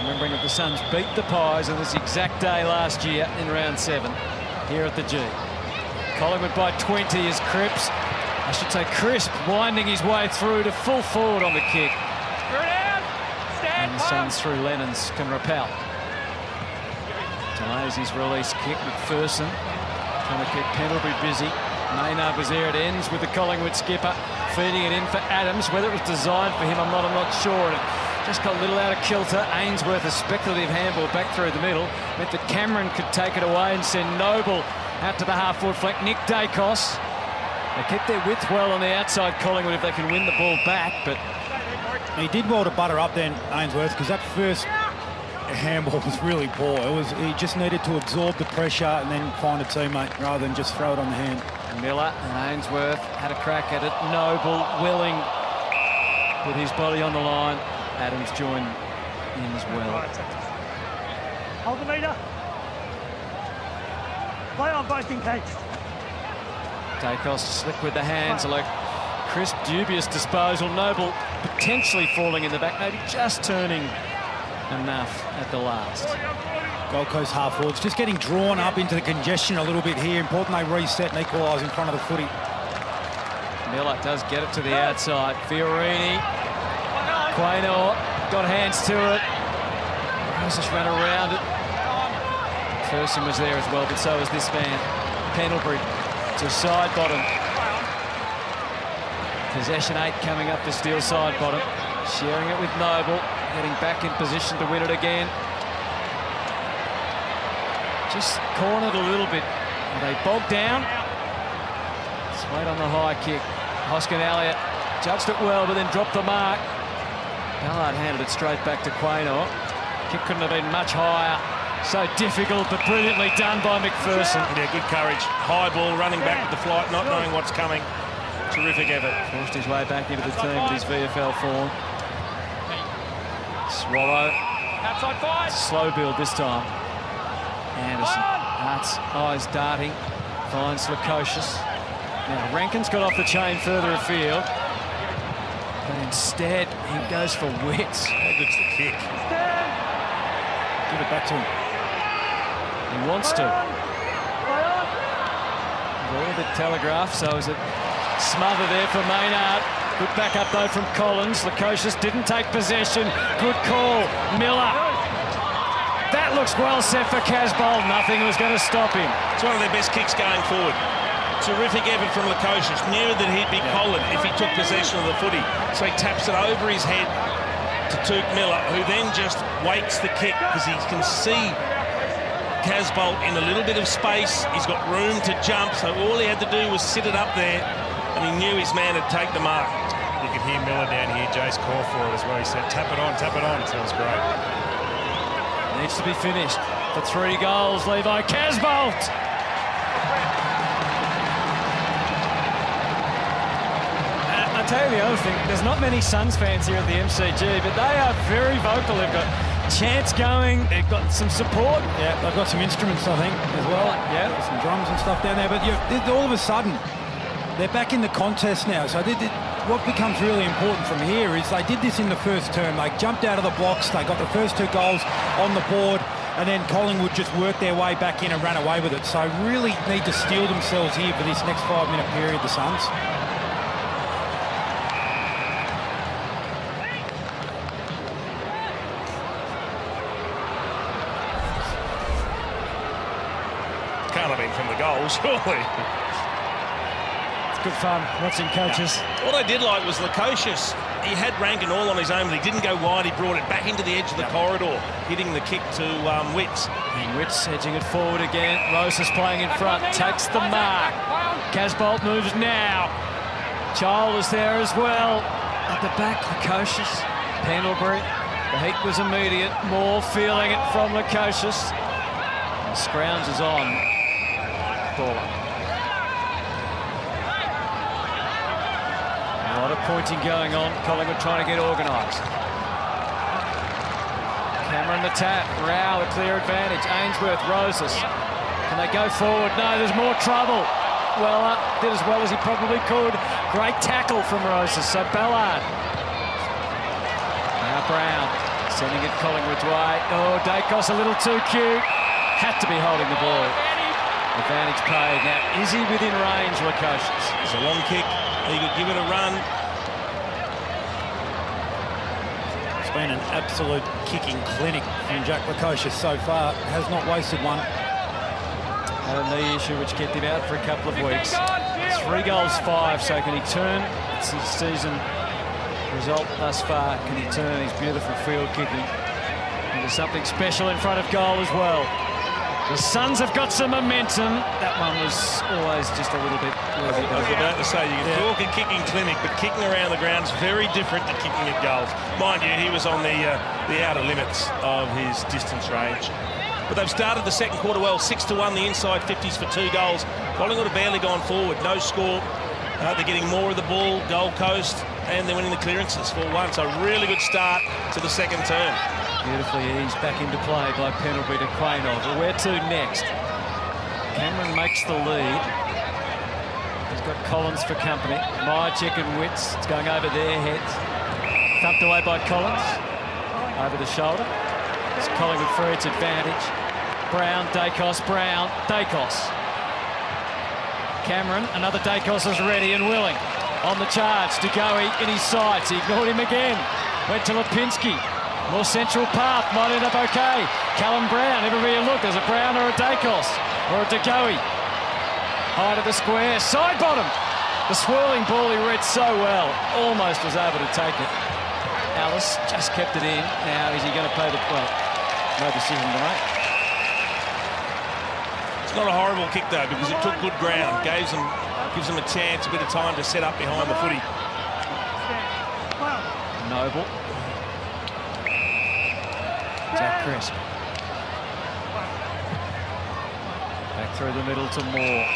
Remembering that the Suns beat the Pies on this exact day last year in round 7 here at the G. Collingwood by 20 is Cripps. I should say Crisp winding his way through to full forward on the kick. And the Suns through Lennons can repel. Delays his release kick. McPherson trying to keep Pendlebury busy. Maynard was there. It ends with the Collingwood skipper feeding it in for Adams. Whether it was designed for him, I'm not sure. And it just got a little out of kilter. Ainsworth, a speculative handball back through the middle, meant that Cameron could take it away and send Noble out to the half-forward flank. Nick Dacos. They keep their width well on the outside, Collingwood, if they can win the ball back, but he did well to butter up then, Ainsworth, because that first handball was really poor. He just needed to absorb the pressure and then find a teammate rather than just throw it on the hand. Miller and Ainsworth had a crack at it. Noble, willing, put his body on the line. Adams joined in as well. Hold the meter. Play on both engaged. Dacos slick with the hands, like crisp, dubious disposal. Noble potentially falling in the back, maybe just turning enough at the last. Gold Coast half forwards just getting drawn up into the congestion a little bit here. Important they reset and equalise in front of the footy. Miller does get it to the outside. Fiorini, Quaynor got hands to it. Moses ran around it. Ferguson was there as well, but so was this man. Pendlebury to side bottom. Possession 8 coming up for Steele side bottom. Sharing it with Noble. Getting back in position to win it again. Just cornered a little bit. Are they bogged down? Slate on the high kick. Hoskin Elliott judged it well, but then dropped the mark. Ballard handed it straight back to Quaynor. Kick couldn't have been much higher. So difficult, but brilliantly done by McPherson. Yeah, good courage. High ball, running back with the flight, not knowing what's coming. Terrific effort. Forced his way back into the team with his VFL form. Swallow. Outside 5. Slow build this time. Anderson. Hart's eyes darting. Finds Lukosius. Now Rankin's got off the chain further afield. But instead, he goes for Wicks. How good's the kick? Give it back to him. He wants to. A little bit telegraphed, so is it smother there for Maynard. Good back up though from Collins. Lukosius didn't take possession. Good call. Miller. That looks well set for Casbolt. Nothing was going to stop him. It's one of their best kicks going forward. Terrific effort from Lukosius. Knew that he'd be collared if he took possession of the footy. So he taps it over his head to Tuke Miller, who then just waits the kick because he can see Casbolt in a little bit of space. He's got room to jump, so all he had to do was sit it up there, and he knew his man would take the mark. You can hear Miller down here, Jace call for it as well. He said, tap it on, tap it on. Sounds great. Needs to be finished for 3 goals, Levi Casbolt. I'll tell you the other thing, there's not many Suns fans here at the MCG, but they are very vocal. They've got chants going, they've got some support. Yeah, they've got some instruments, I think, as well. Yeah. Some drums and stuff down there. But all of a sudden, they're back in the contest now. So what becomes really important from here is they did this in the first term. They jumped out of the blocks, they got the first 2 goals on the board, and then Collingwood just worked their way back in and ran away with it. So really need to steel themselves here for this next 5-minute period, the Suns. Can't have been from the goal, surely. It's good fun watching coaches. What I did like was Lukosius. He had Rankin all on his own, but he didn't go wide. He brought it back into the edge of the corridor, hitting the kick to Witts. And Witts edging it forward again. Rose is playing in front, takes the mark. Casbolt moves now. Child is there as well. At the back, Lukosius. Pendlebury. The heat was immediate. Moore feeling it from Lukosius. And Scrounge is on. Baller. A lot of pointing going on. Collingwood trying to get organised. Cameron the tap. Rao, the clear advantage. Ainsworth, Roses. Can they go forward? No, there's more trouble. Well, did as well as he probably could. Great tackle from Roses. So Ballard. Now Brown sending it Collingwood's way. Oh, Dacos a little too cute. Had to be holding the ball. Advantage played. Now, is he within range, Lukosius? It's a long kick. He could give it a run. It's been an absolute kicking clinic from Jack Lukosius so far. Has not wasted one. Had a knee issue which kept him out for a couple of weeks. 3 goals, 5. So can he turn? It's his season result thus far. Can he turn his beautiful field kicking into something special in front of goal as well? The Suns have got some momentum. That one was always just a little bit... I was about to say, you can talk a kicking clinic, but kicking around the ground is very different to kicking at goals. Mind you, he was on the outer limits of his distance range. But they've started the second quarter well, 6-1, the inside 50s for 2 goals. Collingwood have barely gone forward, no score. They're getting more of the ball, Gold Coast, and they're winning the clearances 4-1. So a really good start to the second term. Beautifully eased back into play by Pendlebury to Quaynor. But where to next? Cameron makes the lead. He's got Collins for company. Myercheck and Witts. It's going over their heads. Thumped away by Collins. Over the shoulder. It's Collingwood for its advantage. Brown, Dacos, Brown, Dacos. Cameron, another Dacos is ready and willing. On the charge, DeGoey in his sights. He ignored him again. Went to Lipinski. More central path, might end up okay. Callum Brown, everybody look, there's a Brown or a Dacos or a DeGoey. High to the square, side bottom. The swirling ball he read so well, almost was able to take it. Ellis just kept it in. Now is he going to play the... Well, no decision to make. It's not a horrible kick though, because it took good ground, gives them a chance, a bit of time to set up behind the footy. Noble. Jack Crisp. Back through the middle to Moore.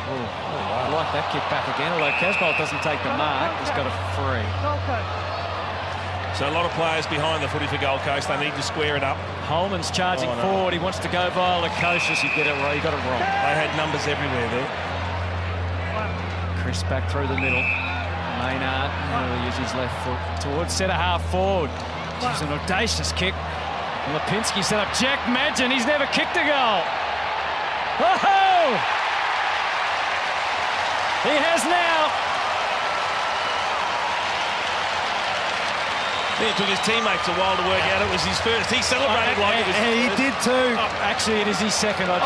I like that kick back again, although Casbolt doesn't take the mark. He's got a free. So a lot of players behind the footy for Gold Coast. They need to square it up. Holman's charging forward. He wants to go via Lukosius. You got it wrong. They had numbers everywhere there. Crisp back through the middle. Maynard really uses his left foot towards centre half forward. It's an audacious kick. Lipinski set up Jack Madgen. He's never kicked a goal. Oh! He has now. It took his teammates a while to work out it was his first. He celebrated like it was his He first. did too. Actually, it is his second. Hutto.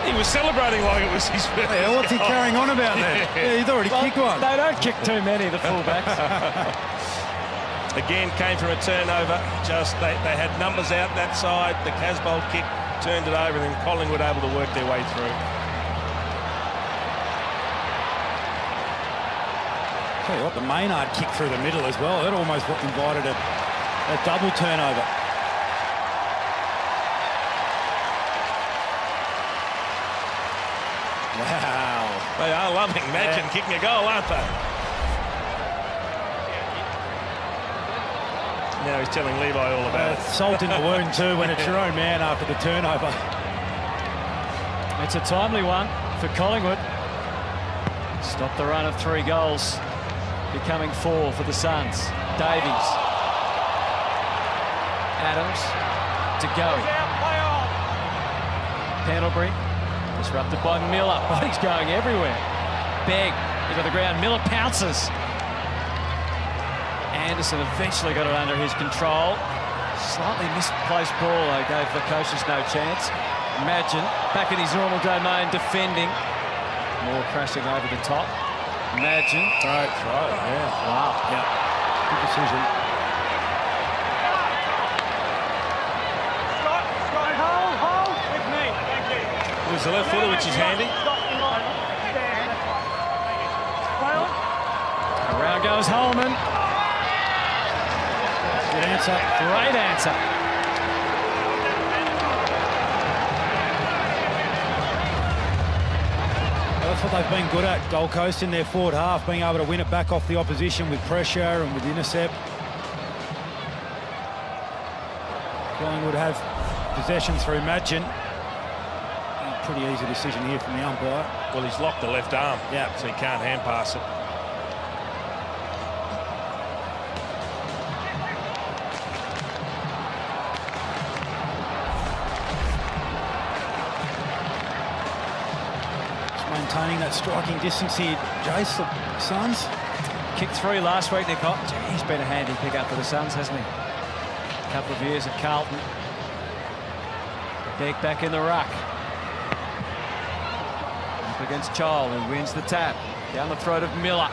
He was celebrating like it was his first. Yeah, what's he carrying on about then? Yeah, he's already kicked one. They don't kick too many, the fullbacks. Again, came from a turnover. Just they had numbers out that side. The Casbolt kick turned it over, and then Collingwood able to work their way through. Tell you what, the Maynard kick through the middle as well. That almost invited a double turnover. Wow. They are loving Madgen kicking a goal, aren't they? Now he's telling Levi all about it. Salt in the wound too when it's your own man after the turnover. It's a timely one for Collingwood. Stop the run of 3 goals, becoming 4 for the Suns. Davies. Adams to go. Pendlebury disrupted by Miller. Body's going everywhere. Begg into the ground. Miller pounces. Anderson eventually got it under his control. Slightly misplaced ball, though, gave Lukosius no chance. Madgen back in his normal domain, defending. More crashing over the top. Madgen. Throw, yeah. Wow. Yeah. Good decision. Hold with me. Thank you. It was the left footer, which is handy. Around goes Holman. Good answer. Great answer. That's what they've been good at, Gold Coast, in their forward half, being able to win it back off the opposition with pressure and with intercept. Collingwood have possession through Madgen. Pretty easy decision here from the umpire. Well, he's locked the left arm, yeah, so he can't hand pass it. Maintaining that striking distance here, Jace, the Suns. Kicked 3 last week, Nick. He's been a handy pick-up for the Suns, hasn't he? A couple of years at Carlton. Beck back in the ruck. Up against Child, who wins the tap. Down the throat of Miller.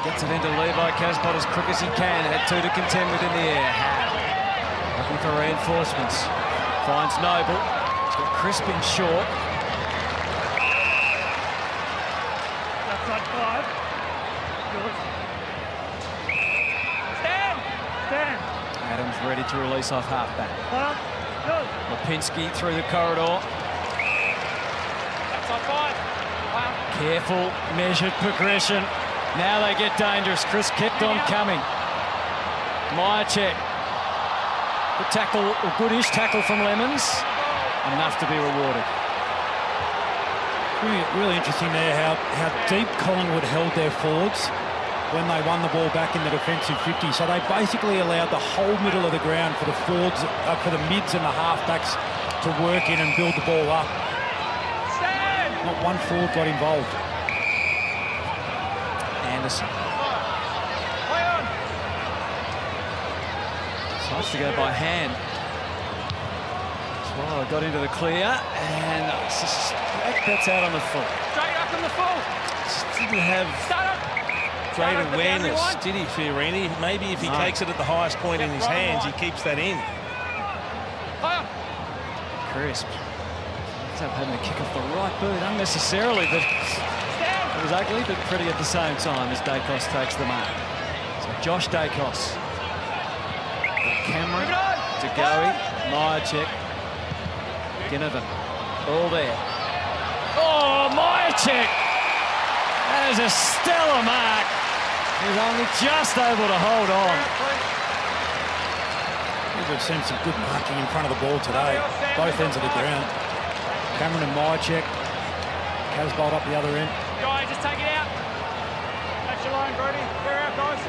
Gets it into Levi Casbolt as quick as he can. Had 2 to contend with in the air. Looking for reinforcements. Finds Noble. He's got Crispin short. Outside 5. Yours. Stand! Stand! Adams ready to release off halfback. Good. Lipinski through the corridor. Outside 5. Careful, measured progression. Now they get dangerous. Chris kept on coming. Myercheck. Good tackle, or goodish tackle from Lemons. Enough to be rewarded. Really interesting there how deep Collingwood held their forwards when they won the ball back in the defensive 50. So they basically allowed the whole middle of the ground for the forwards, for the mids and the halfbacks to work in and build the ball up. Stand! Not one forward got involved. Anderson. Play on! Decides to go by hand. Swallow got into the clear, and I suspect that's out on the foot. Straight up on the full! Just didn't have great awareness, did he, Fiorini? Maybe if he takes it at the highest point in his hands, he keeps that in. Crisp. Ends up having to kick off the right boot unnecessarily, but it was ugly, but pretty at the same time as Dacos takes the mark. So Josh Dacos. Cameron, Degoe, Myercheck, Ginnivan, all there. Oh, Myercheck! That is a stellar mark. He's only just able to hold on. We've seen some good marking in front of the ball today, both ends of the ground. Cameron and Myercheck. Casbolt up the other end. Guy, just take it out. That's your line, Brody. Clear out, guys.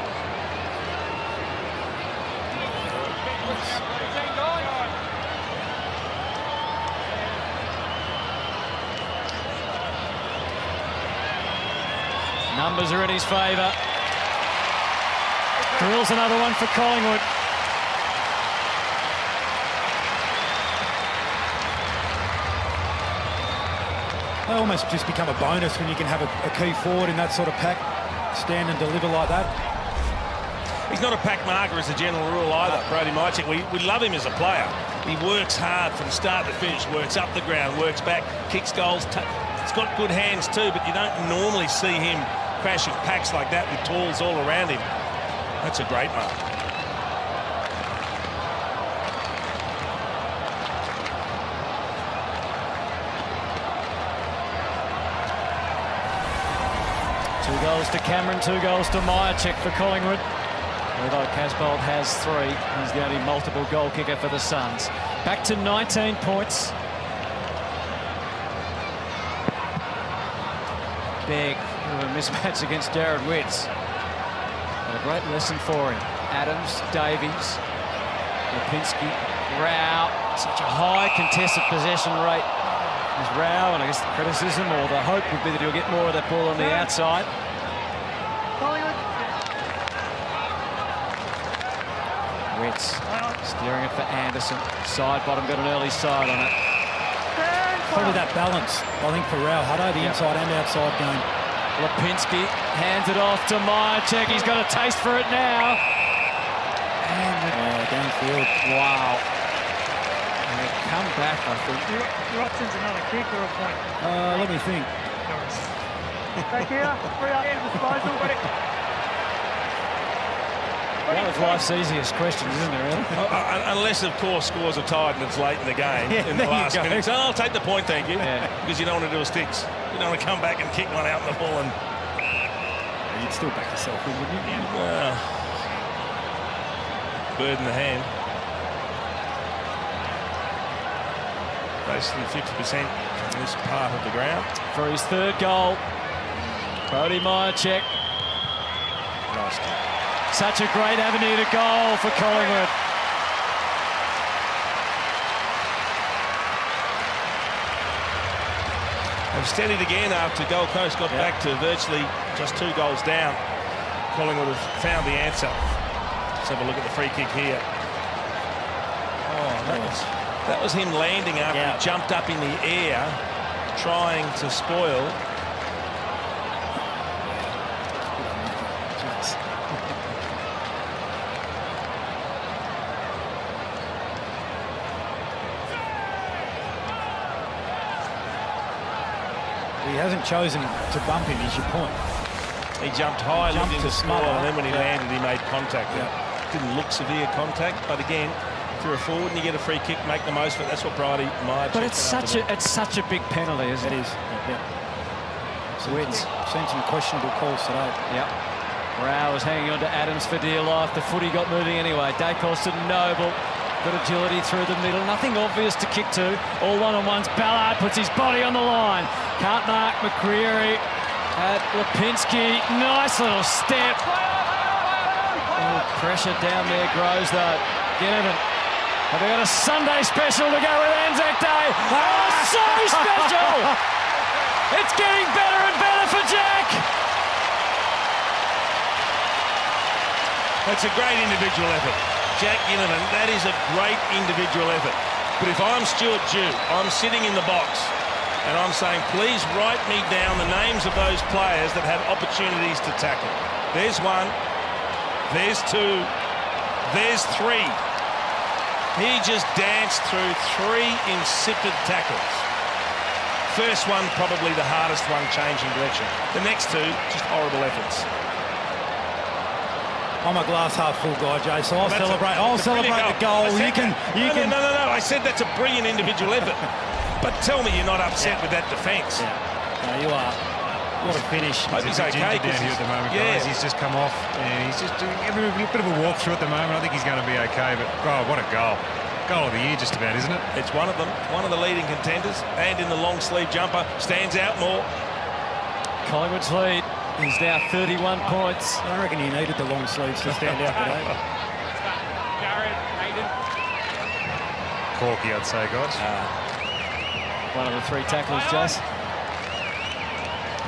Numbers are in his favour. Drills another one for Collingwood. almost just become a bonus when you can have a key forward in that sort of pack, stand and deliver like that. He's not a pack marker as a general rule either, Brody Mychek. We love him as a player. He works hard from start to finish, works up the ground, works back, kicks goals. He's got good hands too, but you don't normally see him crashing packs like that with tools all around him. That's a great mark. Two goals to Cameron, 2 goals to Mychek for Collingwood. Although Casbolt has 3, he's the only multiple goal kicker for the Suns. Back to 19 points. Big a mismatch against Jared Witts. But a great lesson for him. Adams, Davies, Lipinski, Rao. Such a high contested possession rate. Is Rao, and I guess the criticism or the hope would be that he'll get more of that ball on the outside. Witts steering it for Anderson. Side bottom, got an early side on it. Probably that balance, I think, for Rao Hutto, the inside and outside game. Lipinski hands it off to Mychek. He's got a taste for it now. And downfield. Wow. And they come back, I think. Your option's another kick or a point? Let me think. Back here, free up disposal. One of life's easiest questions, isn't it, really? Unless, of course, scores are tied and it's late in the game in the last minute. So I'll take the point, thank you. Yeah. Because you don't want to do a sticks. You don't want to come back and kick one out in the ball and... You'd still back yourself in, wouldn't you? Well, bird in the hand. Basically 50% from this part of the ground. For his 3rd goal, Brody Mychek. Nice kick. Such a great avenue to goal for Collingwood. They've steadied again after Gold Coast got back to virtually just 2 goals down. Collingwood have found the answer. Let's have a look at the free kick here. Oh, that was him landing after he jumped up in the air, trying to spoil. He hasn't chosen to bump him, is your point. He jumped high, looked into small, and then when he landed, he made contact. Didn't look severe contact, but again, if you're a forward and you get a free kick, make the most of it. That's what Brody Mychek. But it's such a big penalty, isn't it? It is. Seen some questionable calls today. Yep. Rao was hanging on to Adams for dear life. The footy got moving anyway. Dacos to Noble. Good agility through the middle. Nothing obvious to kick to. All one-on-ones. Ballard puts his body on the line. Can't mark McCreary at Lipinski. Nice little step. Oh, pressure down there grows though. Ginnivan. Have they got a Sunday special to go with Anzac Day? Oh, so special! It's getting better and better for Jack. That's a great individual effort. Jack Ginnivan, that is a great individual effort. But if I'm Stuart Dew, I'm sitting in the box and I'm saying, please write me down the names of those players that have opportunities to tackle. There's 1, there's 2, there's 3. He just danced through 3 insipid tackles. First one, probably the hardest one, changing direction. The next 2, just horrible efforts. I'm a glass half full guy, Jay, so I'll celebrate the goal. No. I said that's a brilliant individual effort. But tell me you're not upset with that defence. Yeah. No, you are. What a finish. He's okay down here at the moment, guys. He's just come off and he's just doing a bit of a walkthrough at the moment. I think he's going to be okay, but oh, what a goal. Goal of the year just about, isn't it? It's one of them, one of the leading contenders, and in the long sleeve jumper, stands out more. Collingwood's lead is now 31 points. I reckon he needed the long sleeves to stand out today. Garrett, Hayden. Corky, I'd say, guys. One of the 3 tackles, Jace.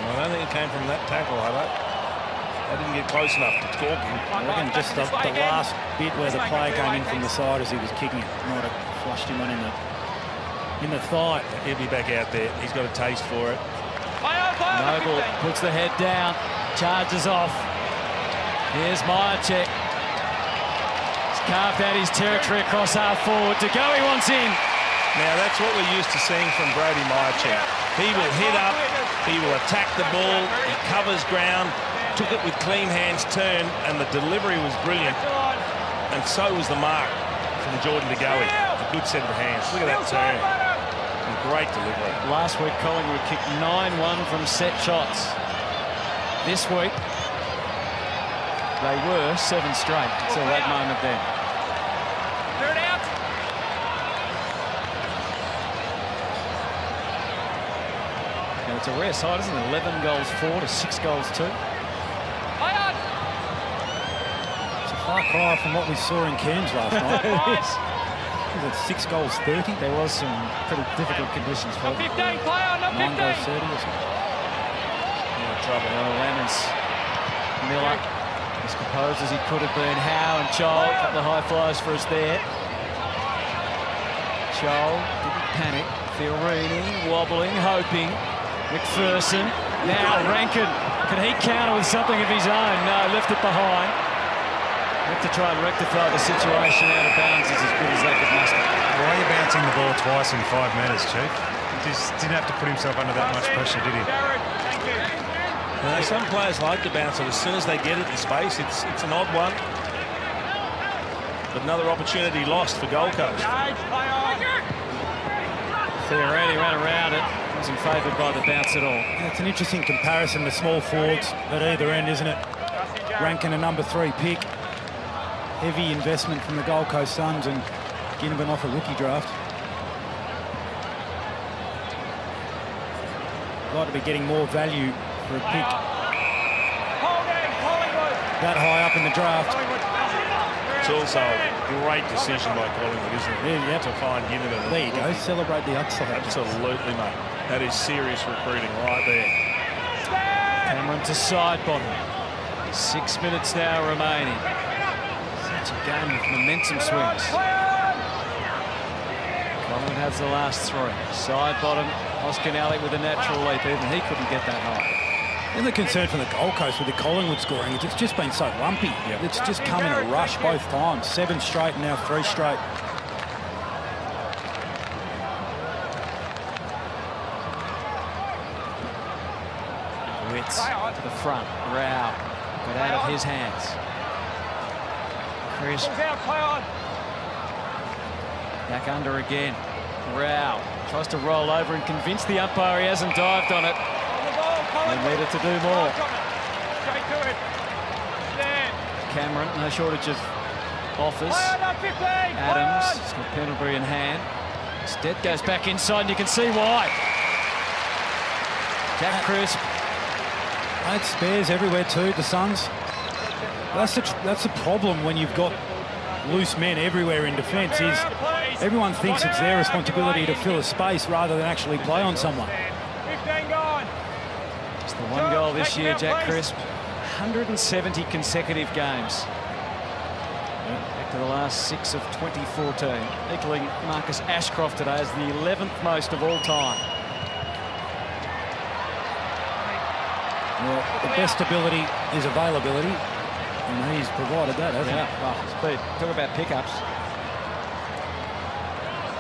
Well, I don't think it came from that tackle, I didn't get close enough to Corky. I reckon just the last bit where the player came in from the side as he was kicking it might have flushed him on in the thigh. He'll be back out there. He's got a taste for it. Puts the head down, charges off. Here's Myercheck. He's carved out his territory across half forward. To go, he wants in. Now, that's what we're used to seeing from Brody Myercheck. He will hit up, he will attack the ball, he covers ground, took it with clean hands, turn, and the delivery was brilliant. And so was the mark from Jordan De Goey. A good set of hands. Look at that turn. And great delivery. Last week, Collingwood kicked 9-1 from set shots. This week, they were 7 straight until that moment then. Third out. And it's a rare side, isn't it? 11 goals 4 to 6 goals 2. It's a far cry from what we saw in Cairns last night. Was it 6 goals 30? There was some pretty difficult conditions for Not it. 15, play on, not 9 goals 15. 30 or something. Trouble. Lemons. Miller as composed as he could have been. Howe and Chol, a couple of high flyers for us there. Chol didn't panic. Fiorini wobbling, hoping. McPherson. Now Rankin. Can he counter with something of his own? No, left it behind. Have to try and rectify the situation. Out of bounds is as good as they could muster. Why are you bouncing the ball twice in 5 metres, Chief? He just didn't have to put himself under that much pressure, did he? Jared, thank you. Some players like to bounce it as soon as they get it in space. It's an odd one. But another opportunity lost for Gold Coast. Gage, play on. Fiorini ran around it. Wasn't favoured by the bounce at all. Yeah, it's an interesting comparison to small forwards at either end, isn't it? Rankin a number 3 pick. Heavy investment from the Gold Coast Suns and Ginnivan off a rookie draft. Like to be getting more value for a pick Holding, Collingwood. that high up in the draft. It's also a great decision by Collingwood, isn't it? Yeah, To find Ginnivan. There you go. Celebrate the upside. Absolutely, mate. That is serious recruiting right there. Cameron to side bottom. 6 minutes now remaining. Such a game of momentum swings. Collingwood has the last 3. Side bottom. Oscar Nally with a natural leap. Even he couldn't get that high. And the concern from the Gold Coast with the Collingwood scoring is it's just been so lumpy. It's just come in a rush both times. 7 straight and now 3 straight. Wits to the front. Rao got out of his hands. Chris Balls out, play on. back under again. Rao tries to roll over and convince the umpire he hasn't dived on it. On the ball, They Collingwood. needed to do more. Straight to it. Stand. Cameron, no shortage of offers. Play on, up 15. Play Adams, on. he's got Pendlebury in hand. Stead goes back inside, and you can see why. Jack Crisp. Mate, spares everywhere too, the Suns. That's the problem when you've got loose men everywhere in defence, is everyone thinks it's their responsibility to fill a space rather than actually play on someone. 15 gone. It's the 1 goal this year, Jack Crisp. 170 consecutive games. Back to the last 6 of 2014. Equaling Marcus Ashcroft today as the 11th most of all time. Well, the best ability is availability, and he's provided that, hasn't he? Well, speed. Talk about pickups.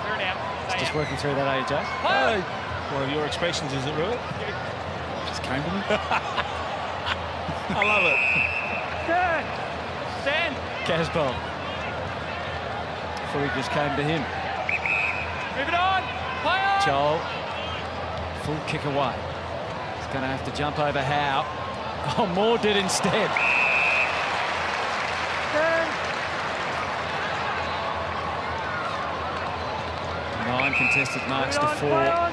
Third out. Stay Just out. working through that, AJ. Oh, one of your expressions, is it really? Just came to me. I love it. Stand. Stand. Casbolt. Before he just came to him. Move it on. Play on. Joel. Full kick away. He's going to have to jump over Howe. Oh, Moore did instead. Turn. 9 contested marks to 4. Play on.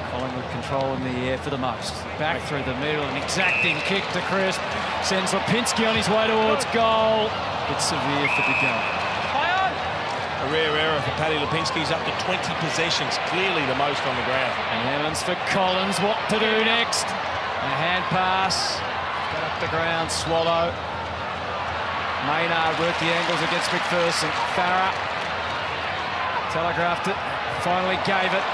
Collingwood controlling the air for the most. Back through the middle, an exacting kick to Crisp. Sends Lipinski on his way towards goal. It's severe for De Goey. Play on. A rare error for Paddy Lipinski's up to 20 possessions, clearly the most on the ground. And Evans for Collins, what to do next? A hand pass, got up the ground, Swallow. Maynard worked the angles against McPherson. Farah telegraphed it, finally gave it.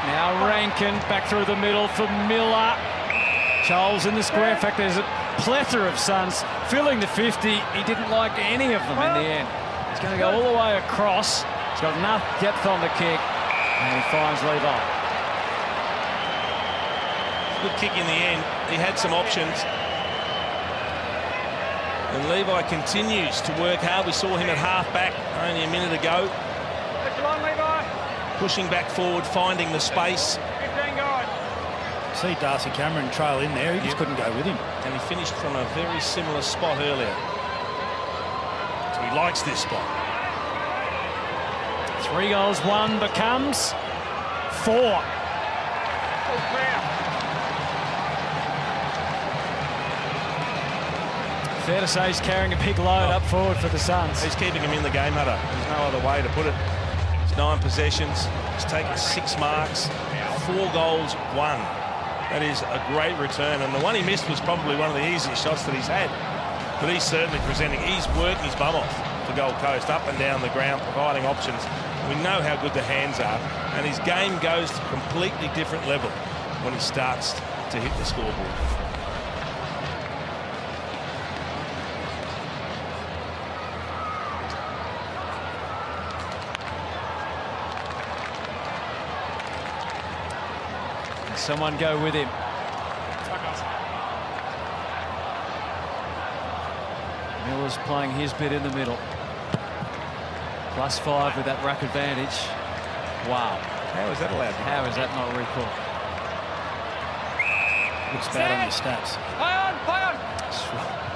Now Rankin back through the middle for Miller. Charles in the square. In fact, there's a plethora of Suns filling the 50. He didn't like any of them in the end. He's going to go all the way across. He's got enough depth on the kick, and he finds Levi. Good kick in the end. He had some options. And Levi continues to work hard. We saw him at half-back only a minute ago. Pushing back forward, finding the space. See Darcy Cameron trail in there. He just couldn't go with him. And he finished from a very similar spot earlier. So he likes this spot. 3 goals, 1 becomes 4. Fair to say he's carrying a big load up forward for the Suns. He's keeping him in the game, Hunter. There's no other way to put it. It's 9 possessions. He's taken 6 marks, 4 goals, 1. That is a great return. And the one he missed was probably one of the easiest shots that he's had. But he's certainly presenting. He's working his bum off for Gold Coast, up and down the ground, providing options. We know how good the hands are. And his game goes to a completely different level when he starts to hit the scoreboard. Someone go with him. Miller's playing his bit in the middle. +5 with that ruck advantage. Wow. How is that allowed? How is that not recall? Looks bad on the stats.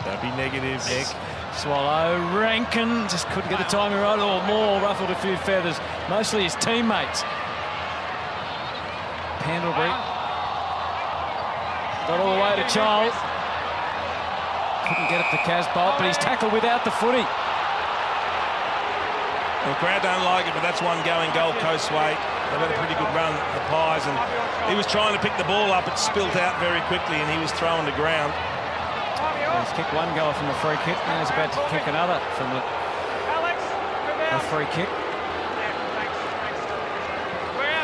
Don't be negative, Nick. Swallow. Rankin just couldn't get the timing right, or more, ruffled a few feathers. Mostly his teammates. Pendlebury. Got all the way to Child. Couldn't get it to Casbolt, but he's tackled without the footy. The crowd don't like it, but that's one going Gold Coast way. They've had a pretty good run, the Pies, and he was trying to pick the ball up. It spilt out very quickly, and he was thrown to ground. He's kicked 1 goal from a free kick. Now he's about to kick another from a free kick.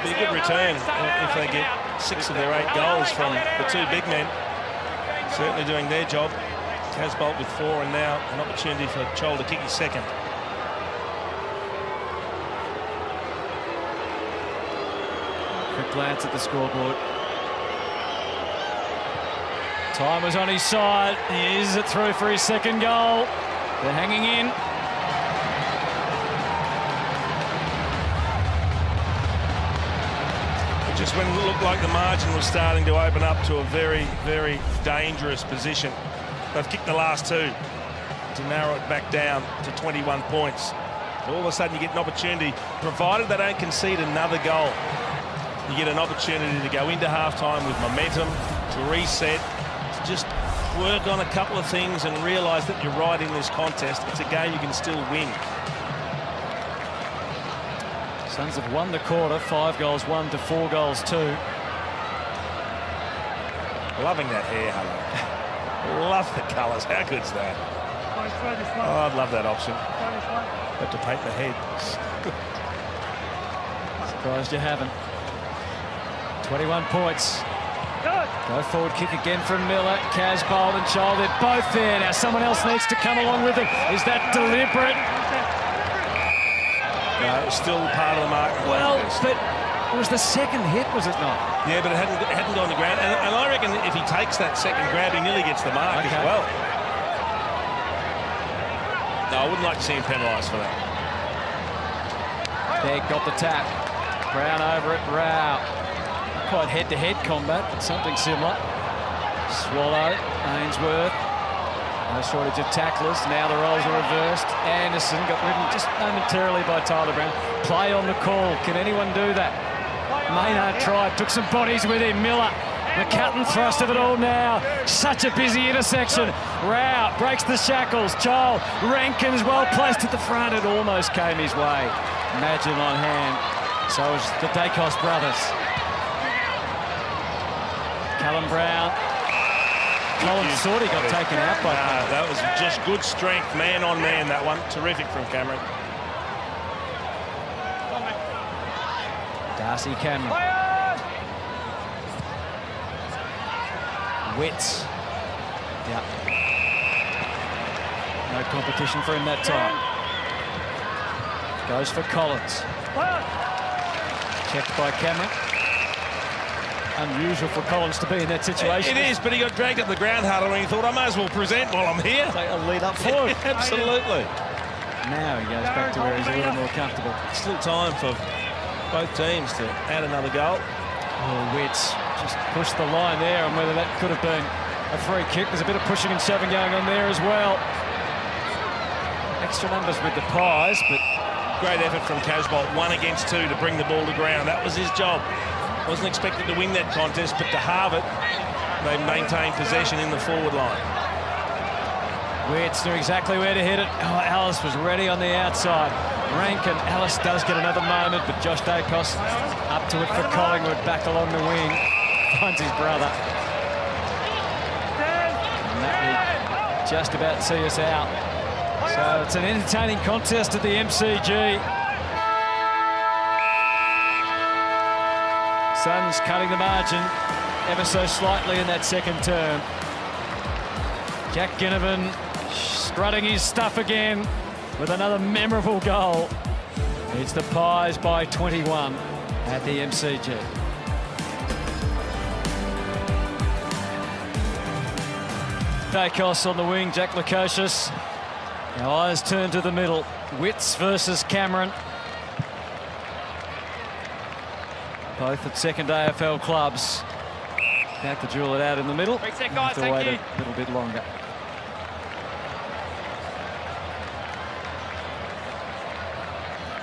Be a good return if they get 6 of their 8 goals from the 2 big men. Certainly doing their job. Casbolt with 4, and now an opportunity for Chol to kick his second. Quick glance at the scoreboard. Time was on his side. He is it through for his second goal. They're hanging in. Just when it looked like the margin was starting to open up to a very, very dangerous position. They've kicked the last 2 to narrow it back down to 21 points. All of a sudden you get an opportunity, provided they don't concede another goal. You get an opportunity to go into halftime with momentum, to reset, to just work on a couple of things and realise that you're right in this contest. It's a game you can still win. Suns have won the quarter, 5 goals, 1 to 4 goals, 2. Loving that hair, Hunter. Love the colours. How good's that? Oh, I'd love that option. Have to paint the head. Surprised you haven't. 21 points. Go forward kick again from Miller. Casbolt and Child, they're both there. Now someone else needs to come along with them. Is that deliberate? No, it's still part of the mark. Well, but it was the second hit, was it not? Yeah, but it hadn't gone to ground. And I reckon if he takes that second grab, he nearly gets the mark as well. No, I wouldn't like to see him penalised for that. Begg got the tap. Brown over it. Rao. Not quite head-to-head combat, but something similar. Swallow. Ainsworth. No shortage of tacklers. Now the roles are reversed. Anderson got ridden just momentarily by Tyler Brown. Play on the call. Can anyone do that? Maynard tried. Took some bodies with him. Miller. The cut and thrust of it all now. Such a busy intersection. Rao breaks the shackles. Child. Rankin's well placed at the front. It almost came his way. Imagine on hand. So was the Dacos brothers. Callum Brown. Collins thought he got taken out by that was just good strength, man on man, that one. Terrific from Cameron. Darcy Cameron. Wits. Yeah. No competition for him that time. Goes for Collins. Checked by Cameron. Unusual for Collins to be in that situation. It is, but he got dragged at the ground huddle and he thought, I may as well present while I'm here. Take a lead up forward. Absolutely. Now he goes back to where he's a little more comfortable. Still time for both teams to add another goal. Oh, Wits just pushed the line there, and whether that could have been a free kick. There's a bit of pushing and shoving going on there as well. Extra numbers with the Pies, but great effort from Casbolt, 1 against 2 to bring the ball to ground. That was his job. Wasn't expected to win that contest, but to halve it, they maintained possession in the forward line. Wits knew exactly where to hit it. Oh, Ellis was ready on the outside. Rankin, Ellis does get another moment, but Josh Dacos up to it for Collingwood, back along the wing. Finds his brother. And that will just about see us out. So it's an entertaining contest at the MCG. Suns cutting the margin ever so slightly in that second term. Jack Ginnivan strutting his stuff again with another memorable goal. It's the Pies by 21 at the MCG. Dacos on the wing, Jack Lukosius. Now eyes turn to the middle. Wits versus Cameron. Both at second AFL clubs. Have to drill it out in the middle. Great set, guys, Have to wait thank a little bit longer.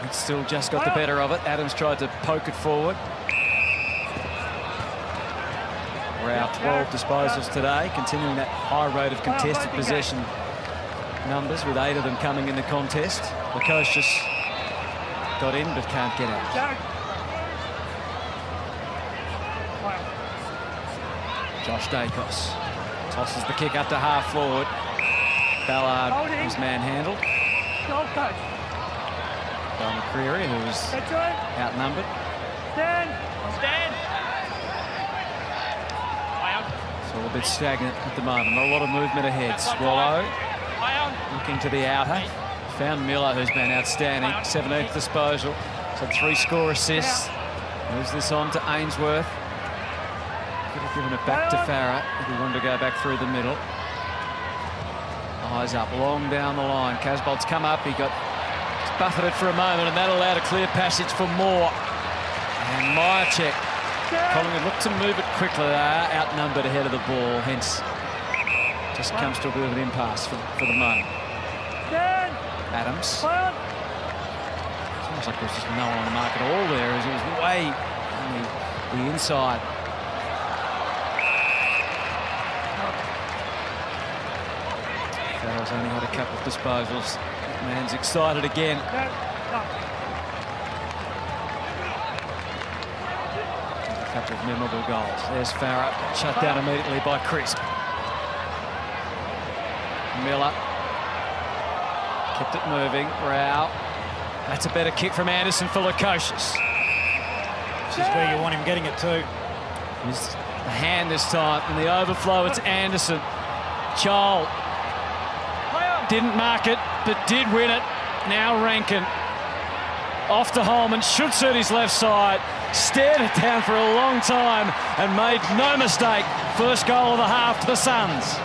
It's still just got the better of it. Adams tried to poke it forward. Rao 12 disposals today, continuing that high rate of contested possession numbers, with 8 of them coming in the contest. Lukosius got in but can't get out. Josh Dacos tosses the kick up to half forward. Ballard is manhandled. By McCreary, who was outnumbered. Stand. It's all a bit stagnant at the moment. Not a lot of movement ahead. Swallow looking to the outer. Found Miller, who's been outstanding. 17th disposal. So 3 score assists. Moves this on to Ainsworth. Could have given it back to Farah if he wanted to go back through the middle. Eyes up, long down the line. Casbolt's come up. He got buffeted for a moment, and that allowed a clear passage for Moore. And Myercheck. Collingwood looked to move it quickly. They are outnumbered ahead of the ball, hence just comes to a bit of an impasse for the moment. Adams. It's almost like there's just no one on the mark at all there, as it was way on the inside. Farrell's only had a couple of disposals. That man's excited again. A couple of memorable goals. There's Farrell, shut down immediately by Crisp. Miller kept it moving. Rao. That's a better kick from Anderson for Lukosius. This is where you want him getting it to. Here's the hand this time. In the overflow, it's Anderson. Chol didn't mark it, but did win it. Now Rankin. Off to Holman. Should suit his left side. Stared it down for a long time and made no mistake. First goal of the half to the Suns.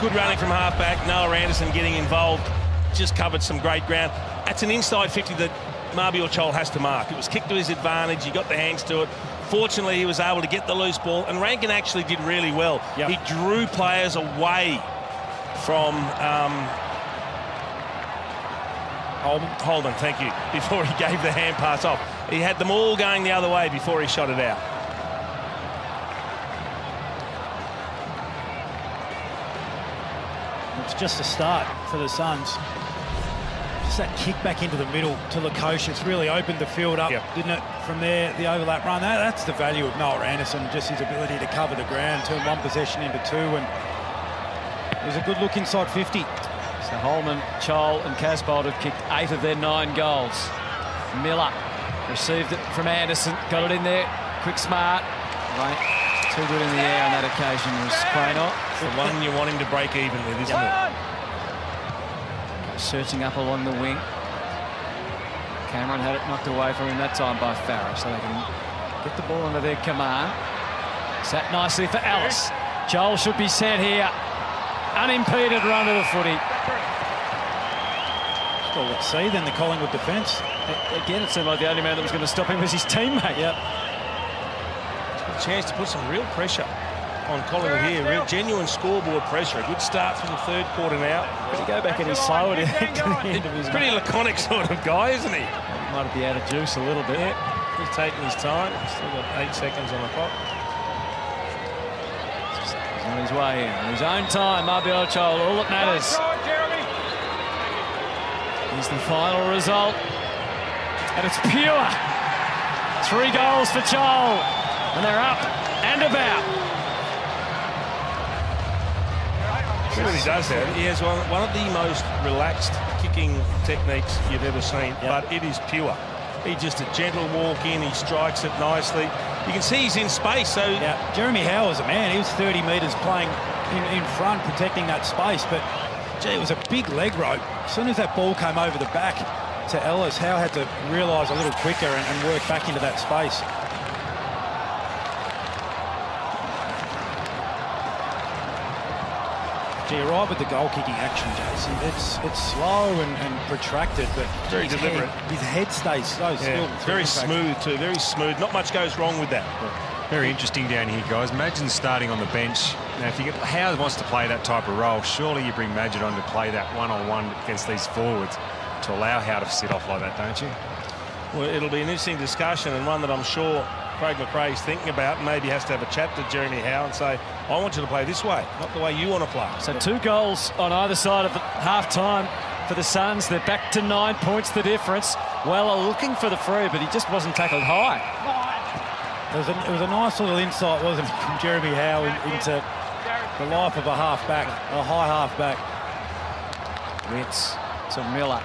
Good running from half-back. Noah Anderson getting involved. Just covered some great ground. That's an inside 50 that Mabior Chol has to mark. It was kicked to his advantage. He got the hands to it. Fortunately, he was able to get the loose ball, and Rankin actually did really well. Yep. He drew players away from Holden, thank you, before he gave the hand pass off. He had them all going the other way before he shot it out. It's just a start for the Suns. Just that kick back into the middle to Lukosius really opened the field up, didn't it? From there, the overlap run. That's the value of Noah Anderson, just his ability to cover the ground, turn one possession into 2, and it was a good look inside 50. So Holman, Chol and Casbolt have kicked 8 of their 9 goals. Miller received it from Anderson, got it in there, quick, smart. Right. Too good in the air on that occasion was Quaynor. It's the one you want him to break even with, isn't it? Searching up along the wing. Cameron had it knocked away from him that time by Farah, so they can get the ball under their command. Sat nicely for Alice. Joel should be set here. Unimpeded run to the footy. Well, let's see then the Collingwood defence. Again, it seemed like the only man that was going to stop him was his teammate. Yep. A chance to put some real pressure on Collingwood here. Real genuine scoreboard pressure. A good start from the third quarter now. But he go back any slower to the end of his Pretty laconic sort of guy, isn't he? Might be out of juice a little bit. Yeah, he's taking his time. Still got 8 seconds on the clock. He's on his way in. On his own time, Mabior Chol, all that matters. Here's the final result. And it's pure. 3 goals for Chol. And they're up and about. See what he does there. He has one of the most relaxed kicking techniques you've ever seen, but it is pure. He just a gentle walk in, he strikes it nicely. You can see he's in space, so... Yeah, Jeremy Howe was a man. He was 30 metres playing in front, protecting that space, but, gee, it was a big leg rope. As soon as that ball came over the back to Ellis, Howe had to realise a little quicker and work back into that space. Gee, you're right with the goal-kicking action, Jason. It's slow and protracted, but very deliberate. His head stays so still. Very smooth too, very smooth. Not much goes wrong with that. Very interesting down here, guys. Imagine starting on the bench. Now, if you get Howe wants to play that type of role, surely you bring Madgett on to play that one-on-one against these forwards to allow Howe to sit off like that, don't you? Well, it'll be an interesting discussion and one that I'm sure Craig McRae's thinking about, and maybe has to have a chat to Jeremy Howe and say, I want you to play this way, not the way you want to play. So 2 goals on either side of the half-time for the Suns. They're back to 9 points the difference. Weller looking for the free, but he just wasn't tackled high. It was a nice little insight, wasn't it, from Jeremy Howe into the life of a half-back, a high half-back. Ritz to Miller.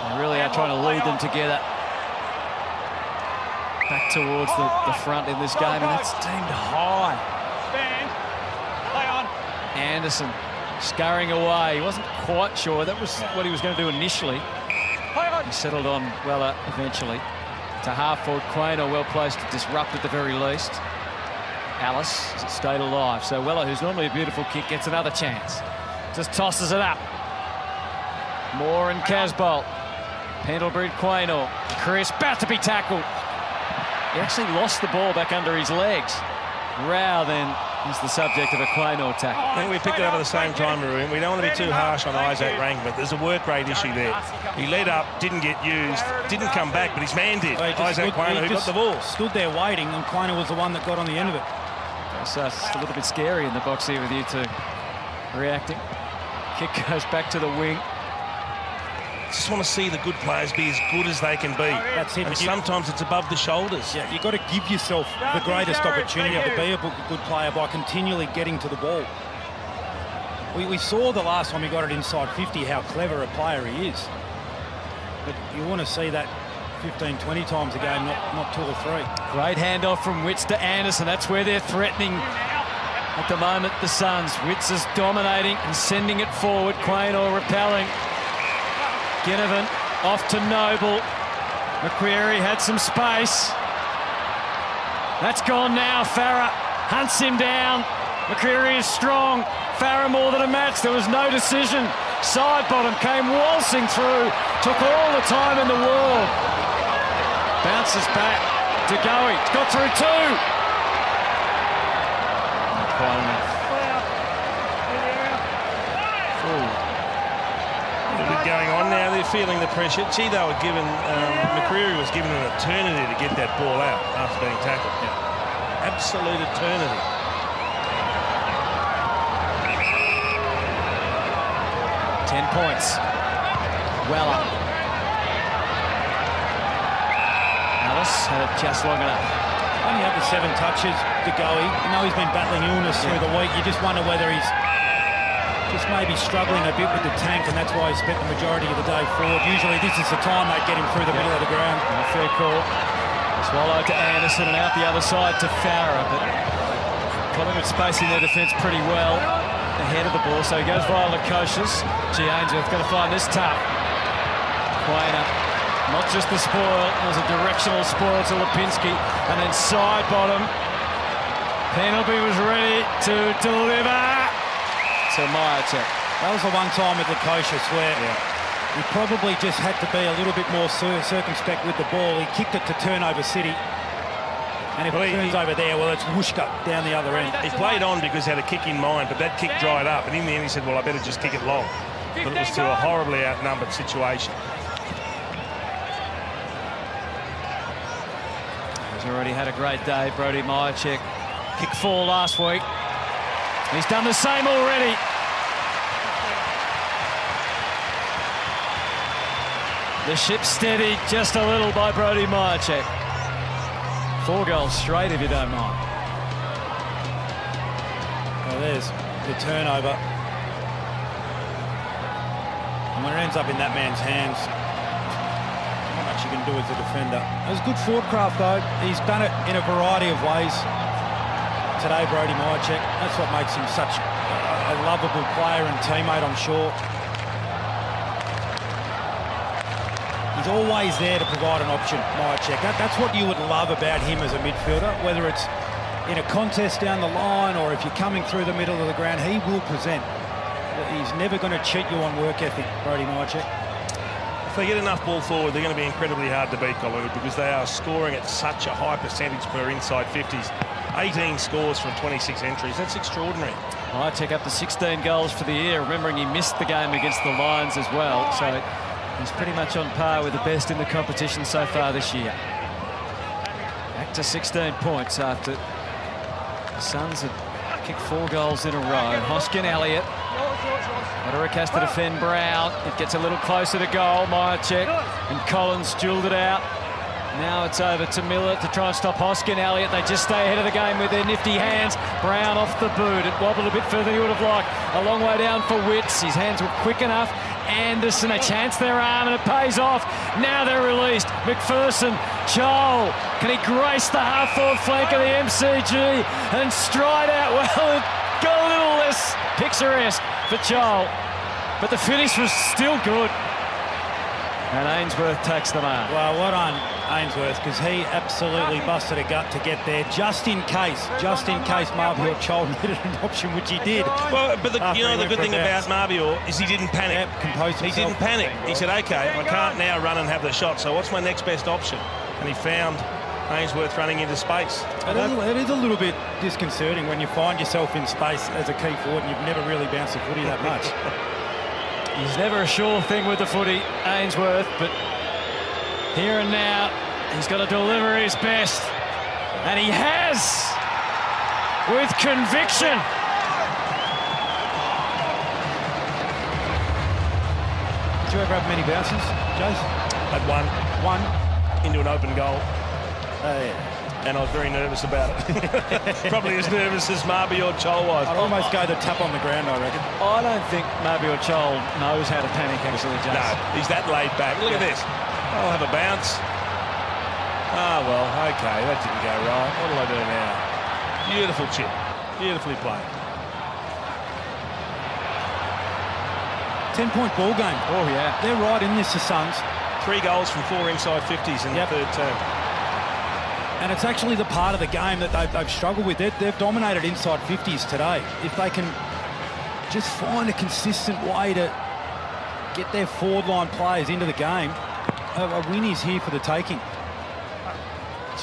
They really are trying to lead them together. Back towards the front in this game, and that's deemed high. Play on. Anderson scurrying away. He wasn't quite sure. That was what he was going to do initially. He settled on Weller eventually. To half-forward Quaynor, well placed to disrupt at the very least. Alice stayed alive. So Weller, who's normally a beautiful kick, gets another chance. Just tosses it up. Moore and Casbolt. Pendlebury, Quaynor. Chris about to be tackled. He actually lost the ball back under his legs. Rao then is the subject of a Quaynor tackle. I think we picked it up at the same time, Maroon. We don't want to be too harsh on Isaac Rang, but there's a work rate issue there. He led up, didn't get used, didn't come back, but his man did. Isaac Quaynor, who got the ball. Stood there waiting, and Quaynor was the one that got on the end of it. So it's a little bit scary in the box here with you two reacting. Kick goes back to the wing. Just want to see the good players be as good as they can be. That's it. And sometimes it's above the shoulders. Yeah, you've got to give yourself the greatest opportunity to be a good player by continually getting to the ball. We saw the last time he got it inside 50 how clever a player he is. But you want to see that 15, 20 times a game, not 2 or 3. Great handoff from Witts to Anderson. That's where they're threatening at the moment, the Suns. Witts is dominating and sending it forward. Quaynor repelling. Ginnivan off to Noble. Macquarie had some space. That's gone now. Farah hunts him down. Macquarie is strong. Farah more than a match. There was no decision. Side bottom came waltzing through. Took all the time in the world. Bounces back to Goey. It's got through 2. Not quite enough. Going on now, they're feeling the pressure. Gee, they were given, McCreary was given an eternity to get that ball out after being tackled. Yeah. Absolute eternity. Ten points. Weller. Alice had it just long enough. Only had the 7 touches to go. You know he's been battling illness through the week. You just wonder whether he's just maybe struggling a bit with the tank, and that's why he spent the majority of the day forward. Usually this is the time they get him through the middle of the ground. Fair call. Swallow to Anderson and out the other side to Farah, but Collingwood spacing their defence pretty well ahead of the ball, so he goes via Lukosius. Ainsworth going to find this tough. Quainer, not just the spoil, there's a directional spoil to Lipinski, and then side bottom. Penalty was ready to deliver to Myercheck. That was the one time with Lukosius where he probably just had to be a little bit more circumspect with the ball. He kicked it to turnover city. And if it turns over there, well, it's whooshka down the other end. He played on because he had a kick in mind, but that kick dried up. And in the end, he said, well, I better just kick it long. But it was to a horribly outnumbered situation. He's already had a great day, Brody Myercheck. Kick 4 last week. He's done the same already. The ship steadied just a little by Brody Myercheck. 4 goals straight, if you don't mind. Well, there's the turnover. And when it ends up in that man's hands, not much you can do as a defender. It was good forward craft, though. He's done it in a variety of ways today, Brody Myercheck. That's what makes him such a lovable player and teammate, I'm sure. He's always there to provide an option, Myercheck. That's what you would love about him as a midfielder, whether it's in a contest down the line or if you're coming through the middle of the ground, he will present. He's never going to cheat you on work ethic, Brody Myercheck. If they get enough ball forward, they're going to be incredibly hard to beat, Collingwood, because they are scoring at such a high percentage per inside 50s. 18 scores from 26 entries. That's extraordinary. Myercheck up to 16 goals for the year. Remembering he missed the game against the Lions as well, so he's pretty much on par with the best in the competition so far this year. Back to 16 points after the Suns have kicked 4 goals in a row. Hoskin Elliott. Roderick has to defend Brown. It gets a little closer to goal. Myercheck and Collins duelled it out. Now it's over to Miller to try and stop Hoskin Elliott. They just stay ahead of the game with their nifty hands. Brown off the boot. It wobbled a bit further than he would have liked. A long way down for Witts. His hands were quick enough. Anderson, a chance their arm, and it pays off. Now they're released. McPherson, Joel. Can he grace the half-forward flank of the MCG and stride out well? It got a little less picturesque for Joel, but the finish was still good. And Ainsworth takes the mark. Well, well done, Ainsworth, because he absolutely busted a gut to get there, just in case Marbior Chol needed an option, which he did. Well, but the good thing about Marbior is he didn't panic. Yep, composed himself. He didn't panic. He said, OK, I can't now run and have the shot, so what's my next best option? And he found Ainsworth running into space. It is a little bit disconcerting when you find yourself in space as a key forward and you've never really bounced the footy that much. He's never a sure thing with the footy, Ainsworth, but here and now, he's got to deliver his best. And he has, with conviction. Did you ever have many bounces, Jace? Had one. One? Into an open goal. Oh, yeah. And I was very nervous about it. Probably as nervous as Marbior Chol was. I'd almost go the tap on the ground, I reckon. I don't think Marbior Chol knows how to panic, actually, Jason. No, he's that laid back. Look at this. I'll have a bounce. Ah, well, OK, that didn't go right. What will I do now? Beautiful chip. Beautifully played. 10-point ball game. Oh, yeah. They're right in this, the Suns. 3 goals from 4 inside 50s in the third term. And it's actually the part of the game that they've struggled with. They've dominated inside 50s today. If they can just find a consistent way to get their forward line players into the game, a win is here for the taking.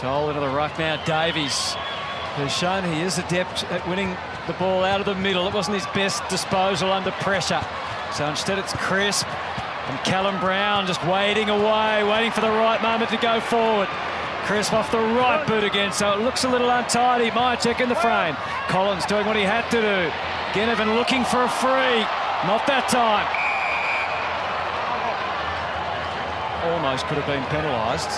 Joel into the ruck now. Davies, who's shown he is adept at winning the ball out of the middle. It wasn't his best disposal under pressure. So instead it's Crisp and Callum Brown just waiting away, waiting for the right moment to go forward. Crisp off the right boot again, so it looks a little untidy. Myercheck in the frame. Collins doing what he had to do. Ginnivan looking for a free. Not that time. Almost could have been penalised.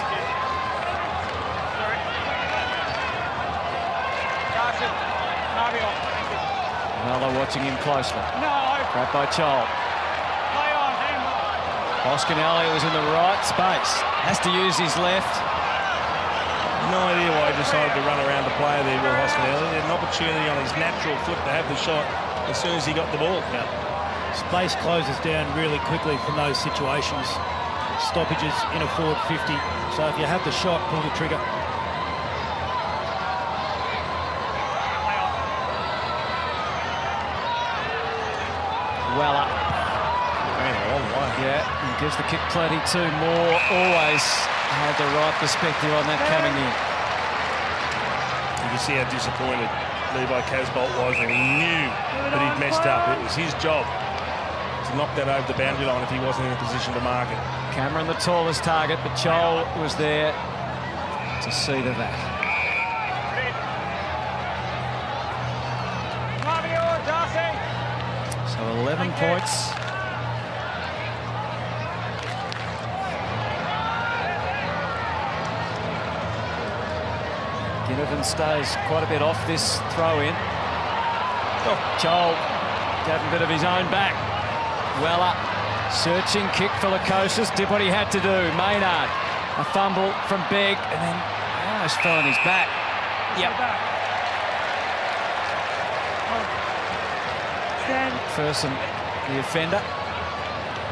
Well, Hoskinello watching him closely. No. Grabbed by Chol. Play on. Hang on. Hoskinello was in the right space. Has to use his left. No idea why he decided to run around the player there, Will Hoskinello. He had an opportunity on his natural foot to have the shot as soon as he got the ball. Yeah. Space closes down really quickly from those situations. Stoppages in a forward 50. So if you have the shot, pull the trigger. Well up. Yeah, and gives the kick plenty too. Moore always had the right perspective on that coming in. You can see how disappointed Levi Casbolt was, and he knew that he'd messed up. It was his job to knock that over the boundary line if he wasn't in a position to mark it. Cameron the tallest target, but Chol was there to see to that. So 11 points. Ginnivan stays quite a bit off this throw-in. Chol getting a bit of his own back. Well up. Searching kick for Lukosius. Did what he had to do. Maynard. A fumble from Begg, and then almost fell on his back. Yep. Ferguson, the offender.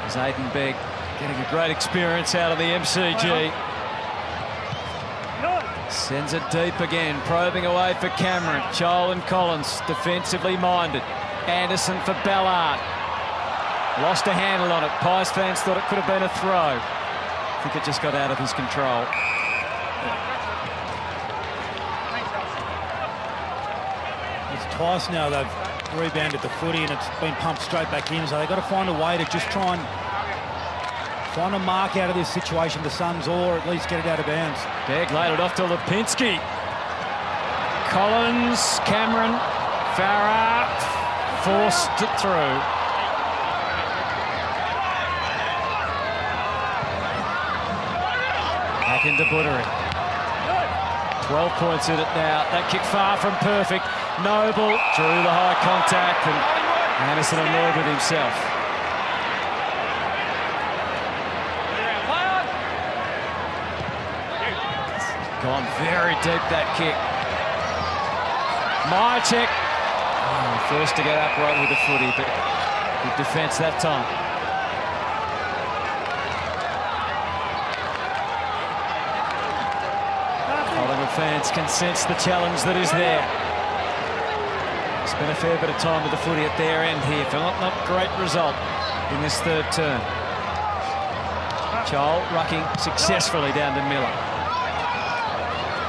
As Aiden Begg getting a great experience out of the MCG. Sends it deep again, probing away for Cameron. Chol and Collins, defensively minded. Anderson for Ballard. Lost a handle on it. Pies fans thought it could have been a throw. I think it just got out of his control. It's twice now they've rebounded the footy and it's been pumped straight back in, so they've got to find a way to just try and find a mark out of this situation, the Suns, or at least get it out of bounds. Begg laid it off to Lipinski. Collins, Cameron, Farah forced it through. Back into Buttering. 12 points in it now. That kick far from perfect. Noble drew the high contact, and Anderson annoyed with himself. Gone very deep, that kick. Myercheck. First to get upright with the footy, but good defence that time. Collingwood fans can sense the challenge that is there. Spent a fair bit of time with the footy at their end here for not great result in this third term. Chol rucking successfully down to Miller.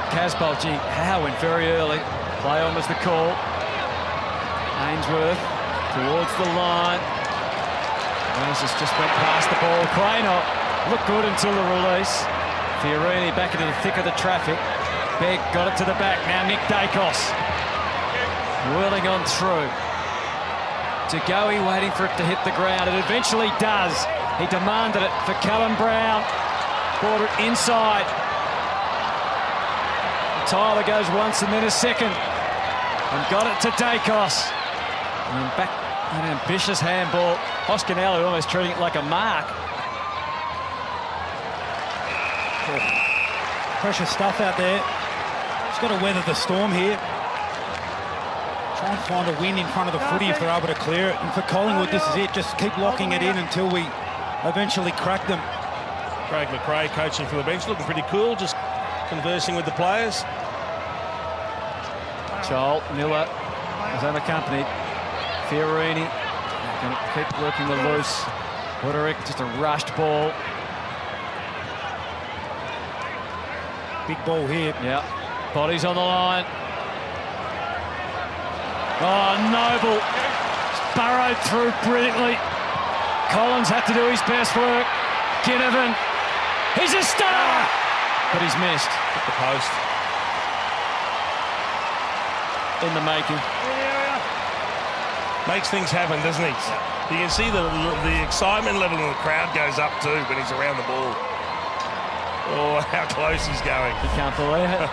Casbolt, Howe went very early. Play on was the call. Ainsworth towards the line. Moses just went past the ball. Crainer looked good until the release. Fiorini back into the thick of the traffic. Begg got it to the back. Now Nick Dacos whirling on through. Tagoe waiting for it to hit the ground. It eventually does. He demanded it for Callum Brown. Brought it inside. Tyler goes once and then a second. And got it to Dacos. And then back, an ambitious handball. Hoskinello almost treating it like a mark. Precious stuff out there. Just got to weather the storm here. Try and find a win in front of the footy if they're able to clear it. And for Collingwood, this is it. Just keep locking it in until we eventually crack them. Craig McRae coaching from the bench, looking pretty cool, just conversing with the players. Chol, Miller was unaccompanied. Fiorini going to keep working the loose. Wooderick, just a rushed ball. Big ball here. Yeah, bodies on the line. Oh, Noble burrowed through brilliantly. Collins had to do his best work. Ginnivan, he's a star! But he's missed. Hit the post. In the making. Makes things happen, doesn't he? You can see the excitement level in the crowd goes up too when he's around the ball. Oh, how close he's going. You can't believe it.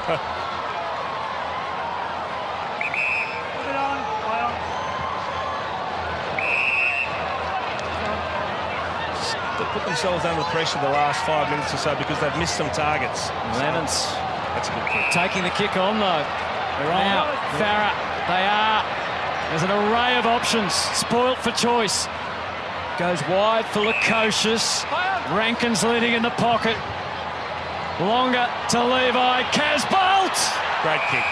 put themselves under pressure the last 5 minutes or so because they've missed some targets. Lennon's That's a good kick. taking the kick on, though. They're out. Farah, they are. There's an array of options. Spoilt for choice. Goes wide for Lukosius. Rankin's leading in the pocket. Longer to Levi Casbolt. Great kick.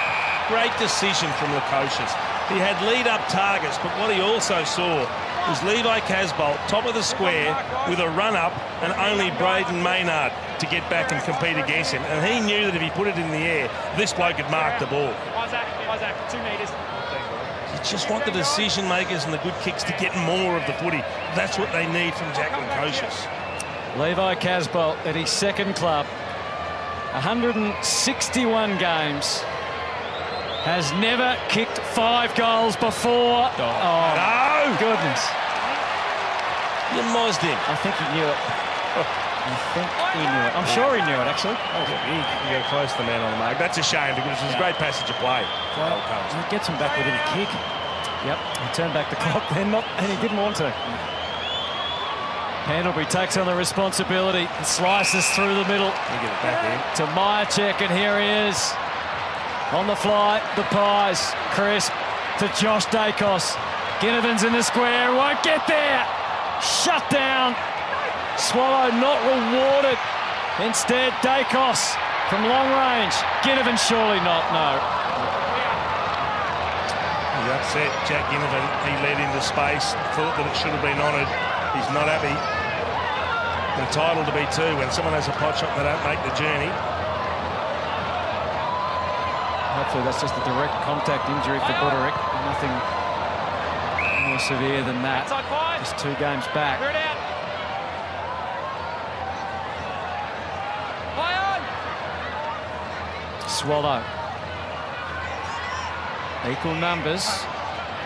Great decision from Lukosius. He had lead-up targets, but what he also saw was Levi Casbolt, top of the square, with a run-up and only Braden Maynard to get back and compete against him. And he knew that if he put it in the air, this bloke had marked the ball. Isaac, 2 metres. You just want the decision makers and the good kicks to get more of the footy. That's what they need from Jack Lukosius. Levi Casbolt at his second club. 161 games. Has never kicked 5 goals before. Oh, No! goodness. You mozzed him. I think he knew it. I think he knew it. I'm sure he knew it, actually. You go close to the man on the mark. That's a shame because it was a great passage of play. Well, he gets him back within a kick. Yep, he turned back the clock then, and he didn't want to. Pendlebury takes on the responsibility and slices through the middle. You get it back in. To Myercheck, and here he is. On the fly, the Pies. Crisp to Josh Dacos. Ginnivan's in the square, won't get there. Shut down. Swallow not rewarded. Instead, Dacos from long range. Ginnivan surely not, no. He's upset, Jack Ginnivan. He led into space, thought that it should have been honoured. He's not happy. Entitled to be too when someone has a pot shot and they don't make the journey. Hopefully that's just a direct contact injury for Buderick. Nothing more severe than that. Outside 5. Just 2 games back. Clear it out. High on. Swallow. Equal numbers.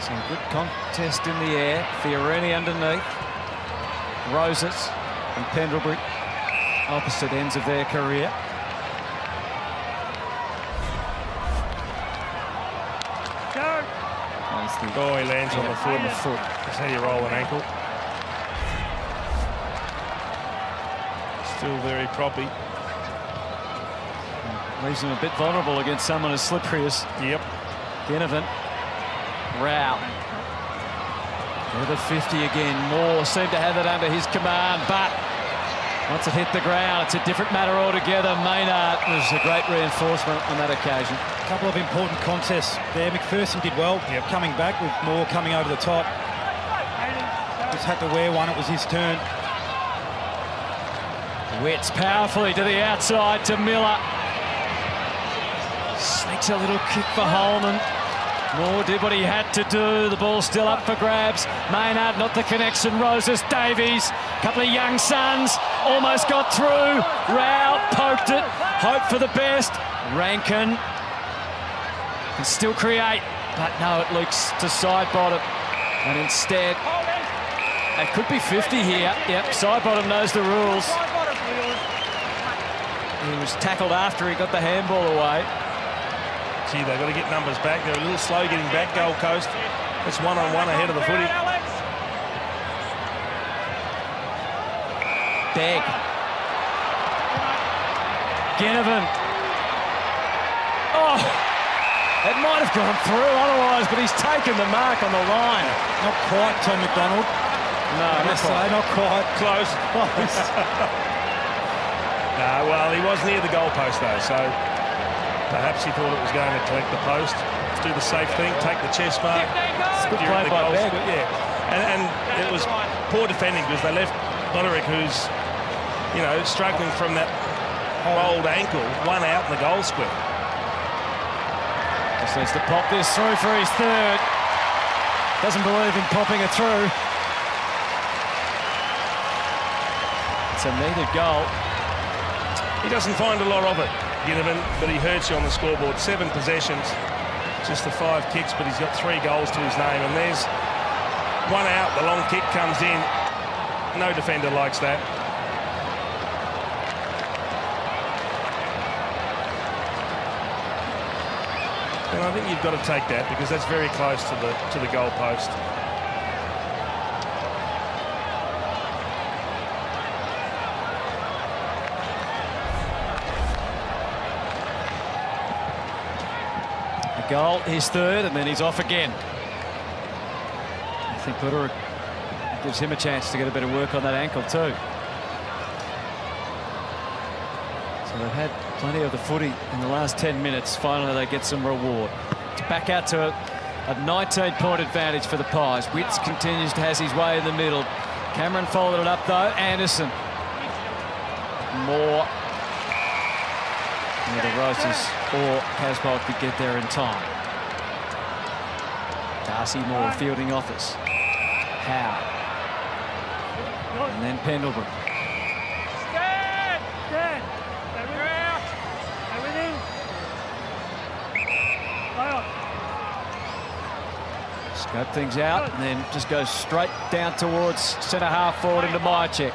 Some good contest in the air. Fiorini underneath. Roses and Pendlebury, opposite ends of their career. Oh, he lands on the foot. That's how you roll an ankle. Still very proppy. Leaves him a bit vulnerable against someone as slippery as Ginnivan. Rao. Over 50 again. Moore seemed to have it under his command, but once it hit the ground, it's a different matter altogether. Maynard was a great reinforcement on that occasion. A couple of important contests there. McPherson did well coming back with Moore coming over the top. Just had to wear one. It was his turn. Wits powerfully to the outside to Miller. Sneaks a little kick for Holman. Moore did what he had to do. The ball's still up for grabs. Maynard, not the connection. Roses, Davies, a couple of young sons. Almost got through. Rao poked it. Hope for the best. Rankin can still create, but no, it leaks to side bottom. And instead, it could be 50 here. Yep, side bottom knows the rules. He was tackled after he got the handball away. Gee, they've got to get numbers back. They're a little slow getting back, Gold Coast. It's one-on-one ahead of the footy. Begg. Ginnivan. Oh! It might have gone through otherwise, but he's taken the mark on the line. Not quite, Tom McDonald. No, Not quite. Close. Well, he was near the goalpost though, so perhaps he thought it was going to collect the post, do the safe thing, take the chest mark. Good play by Begg. And it was poor defending because they left Buderick, who's, you know, struggling from that rolled ankle, one out in the goal square. Just needs to pop this through for his third. Doesn't believe in popping it through. It's a needed goal. He doesn't find a lot of it, Ginnivan, but he hurts you on the scoreboard. 7 possessions, just the 5 kicks, but he's got 3 goals to his name. And there's one out, the long kick comes in. No defender likes that. And I think you've got to take that because that's very close to the goal post. goal, his third, and then he's off again. I think Butter gives him a chance to get a bit of work on that ankle too. So they've had plenty of the footy in the last 10 minutes. Finally, they get some reward. It's back out to a 19-point advantage for the Pies. Witts continues to have his way in the middle. Cameron followed it up though. Anderson. Moore. Either Roses or Casbolt could get there in time. Darcy Moore fielding offers. Howe. And then Pendlebury. Scope things out and then just goes straight down towards centre half forward into Myercheck.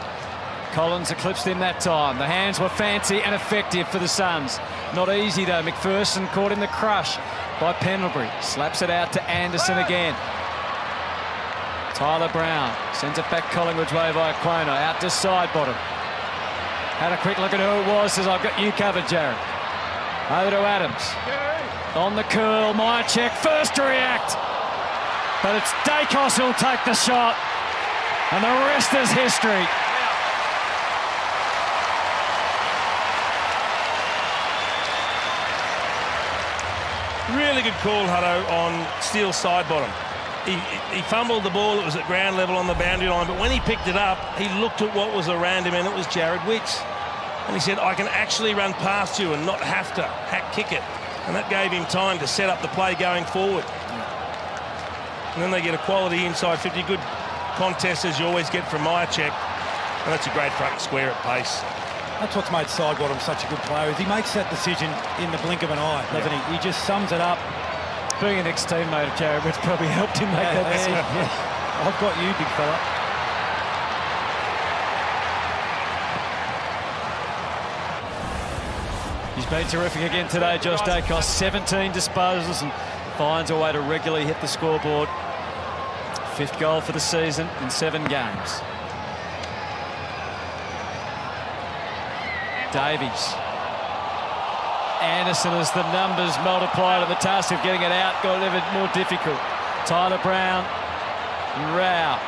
Collins eclipsed him that time. The hands were fancy and effective for the Suns. Not easy though. McPherson caught in the crush by Pendlebury. Slaps it out to Anderson again. Tyler Brown sends it back Collingwood's way by Aquino. Out to side bottom. Had a quick look at who it was. Says, I've got you covered, Jared. Over to Adams. On the curl. Myercheck first to react. But it's Dacos who'll take the shot. And the rest is history. Really good call, Hutto, on Steele's side bottom. He fumbled the ball. It was at ground level on the boundary line. But when he picked it up, he looked at what was around him, and it was Jared Witts. And he said, I can actually run past you and not have to hack kick it. And that gave him time to set up the play going forward. And then they get a quality inside 50. Good contest as you always get from Myercheck. And that's a great front square at pace. That's what's made Sidebottom such a good player, is he makes that decision in the blink of an eye, doesn't he? He just sums it up. Being an ex-teammate of Jared Witts probably helped him make that decision. Yeah. I've got you, big fella. He's been terrific again today, Josh Dacos. 17 disposals and finds a way to regularly hit the scoreboard. 5th goal for the season in 7 games. Davies. Anderson, as the numbers multiplied and the task of getting it out got a bit more difficult. Tyler Brown and Rao.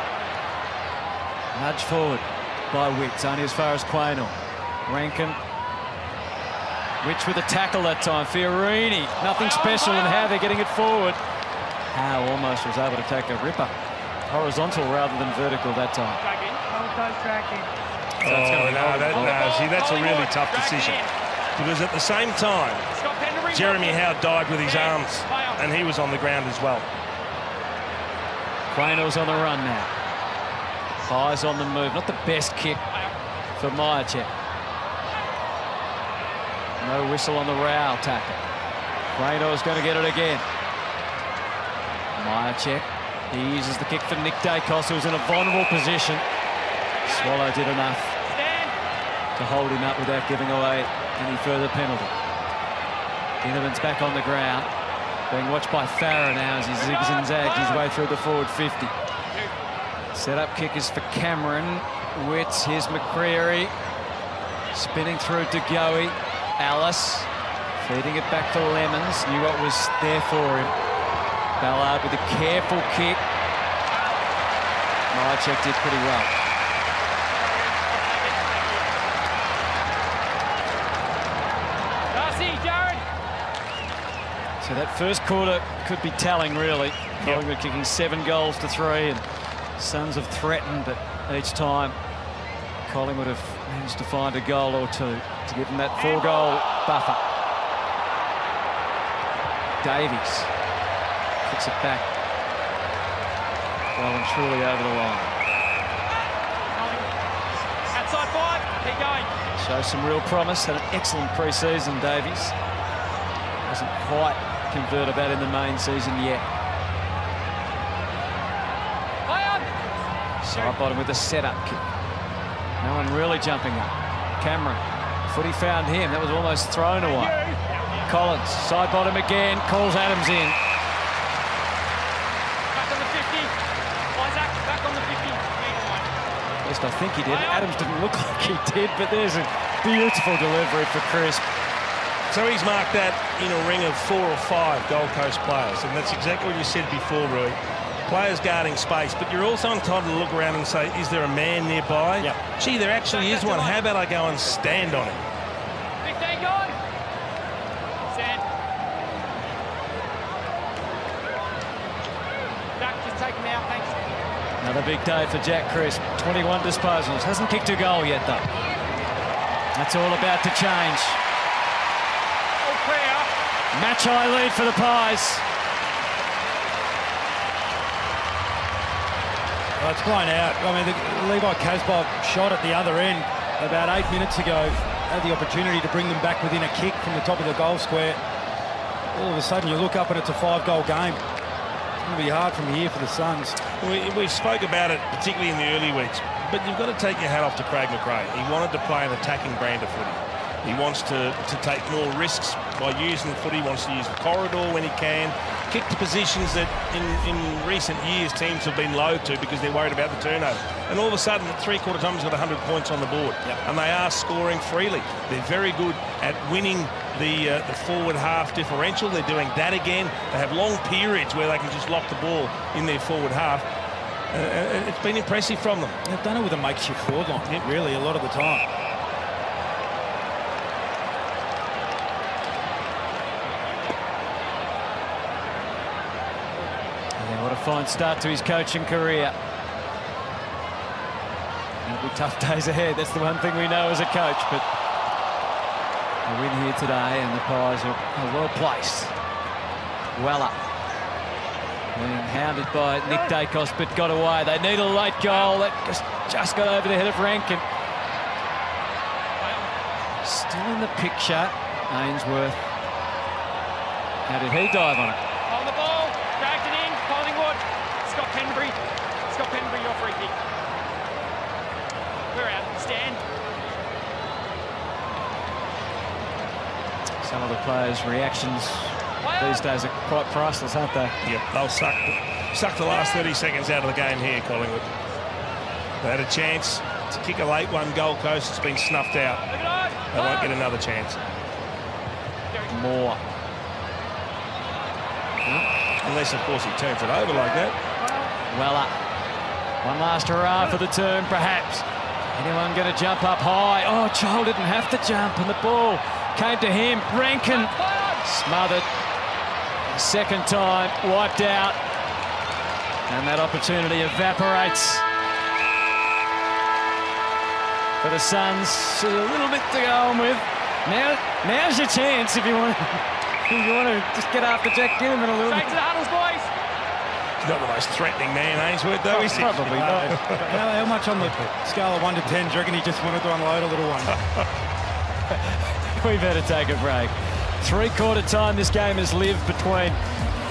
Nudge forward by Witts, only as far as Quaynor. Rankin. Witts with a tackle that time. Fiorini, nothing special in how they're getting it forward. Howe almost was able to take a ripper. Horizontal rather than vertical that time. So see, that's a really tough decision. Because at the same time, Jeremy Howe died with his arms, and he was on the ground as well. Quaynor's on the run now. Pies on the move. Not the best kick for Myercheck. No whistle on the Rao tackle. Quaynor's going to get it again. Myercheck. He uses the kick for Nick Dacos, who was in a vulnerable position. Swallow did enough to hold him up without giving away any further penalty. Ginnivan's back on the ground, being watched by Farah now as he zigs and zags his way through the forward 50. Set-up kick is for Cameron. Witts, here's McCreary. Spinning through to Goey. Alice feeding it back for Lemons. Knew what was there for him. Ballard with a careful kick. Myercheck did pretty well. So that first quarter could be telling, really. Collingwood kicking 7 goals to 3, and Suns have threatened, but each time Collingwood have managed to find a goal or two to give them that 4-goal buffer. Davies kicks it back well and truly over the line. Outside 5, keep going. Shows some real promise. Had an excellent pre-season, Davies. Hasn't quite converted that in the main season yet. Side bottom with a set-up kick. No one really jumping up. Cameron, footy found him. That was almost thrown away. Collins, side bottom again, calls Adams in. Back on the 50. Isaac, back on the 50. At least I think he did. Adams didn't look like he did, but there's a beautiful delivery for Crisp. So he's marked that in a ring of 4 or 5 Gold Coast players, and that's exactly what you said before, Rui. Players guarding space, but you're also entitled to look around and say, is there a man nearby? Yep. Gee, there actually is one. How about I go and stand on him? 15 gone. Stand. Jack, just take him out, thanks. Another big day for Jack Crisp. 21 disposals. Hasn't kicked a goal yet, though. That's all about to change. All clear. Match-high lead for the Pies. Well, it's blown out. I mean, Levi Casbolt shot at the other end about 8 minutes ago. Had the opportunity to bring them back within a kick from the top of the goal square. All of a sudden, you look up and it's a 5-goal game. It's going to be hard from here for the Suns. We spoke about it, particularly in the early weeks, but you've got to take your hat off to Craig McRae. He wanted to play an attacking brand of footy. He wants to take more risks by using the footy. He wants to use the corridor when he can. Kick to positions that in recent years teams have been low to because they're worried about the turnover. And all of a sudden, at three-quarter time, he's got 100 points on the board. Yep. And they are scoring freely. They're very good at winning the forward half differential. They're doing that again. They have long periods where they can just lock the ball in their forward half. It's been impressive from them. They've done it with a makeshift forward line, really, a lot of the time. What a fine start to his coaching career. It'll be tough days ahead. That's the one thing we know as a coach. But a win here today, and the Pies are well placed. Well up. Being hounded by Nick Dacos, but got away. They need a late goal. That just got over the head of Rankin. Still in the picture, Ainsworth. How did he dive on it? On the ball. Dragged it in. Collingwood. Scott Penbury, your free kick. We're out. Stand. Some of the players' reactions these days are quite priceless, aren't they? Yep, they'll suck the last 30 seconds out of the game here, Collingwood. They had a chance to kick a late one. Gold Coast has been snuffed out. They won't get another chance. More. Unless, of course, he turns it over like that. Weller. One last hurrah for the turn, perhaps. Anyone going to jump up high? Oh, Chol didn't have to jump, and the ball came to him. Rankin smothered. Second time, wiped out. And that opportunity evaporates. For the Suns, a little bit to go on with. Now's your chance if you want to just get after Jack Ginnivan a little bit. Straight to the huddles, boys. He's not the most threatening man, Ainsworth, though, is he? Probably not. How much on the scale of 1 to 10 do you reckon he just wanted to unload a little one? We better take a break. Three-quarter time, this game has lived between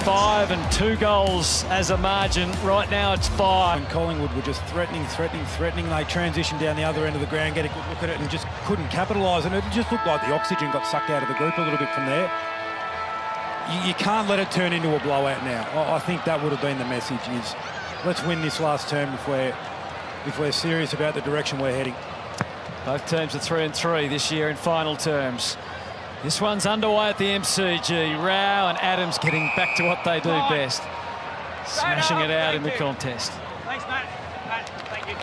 5 and 2 goals as a margin. Right now it's 5. And Collingwood were just threatening. They transitioned down the other end of the ground, get a good look at it, and just couldn't capitalise. And it just looked like the oxygen got sucked out of the group a little bit from there. You can't let it turn into a blowout now. I think that would have been the message, is let's win this last term if we're serious about the direction we're heading. Both teams are 3-3 this year in final terms. This one's underway at the MCG. Rao and Adams getting back to what they do best. Smashing it out in the contest. Thanks, Matt. Thank you.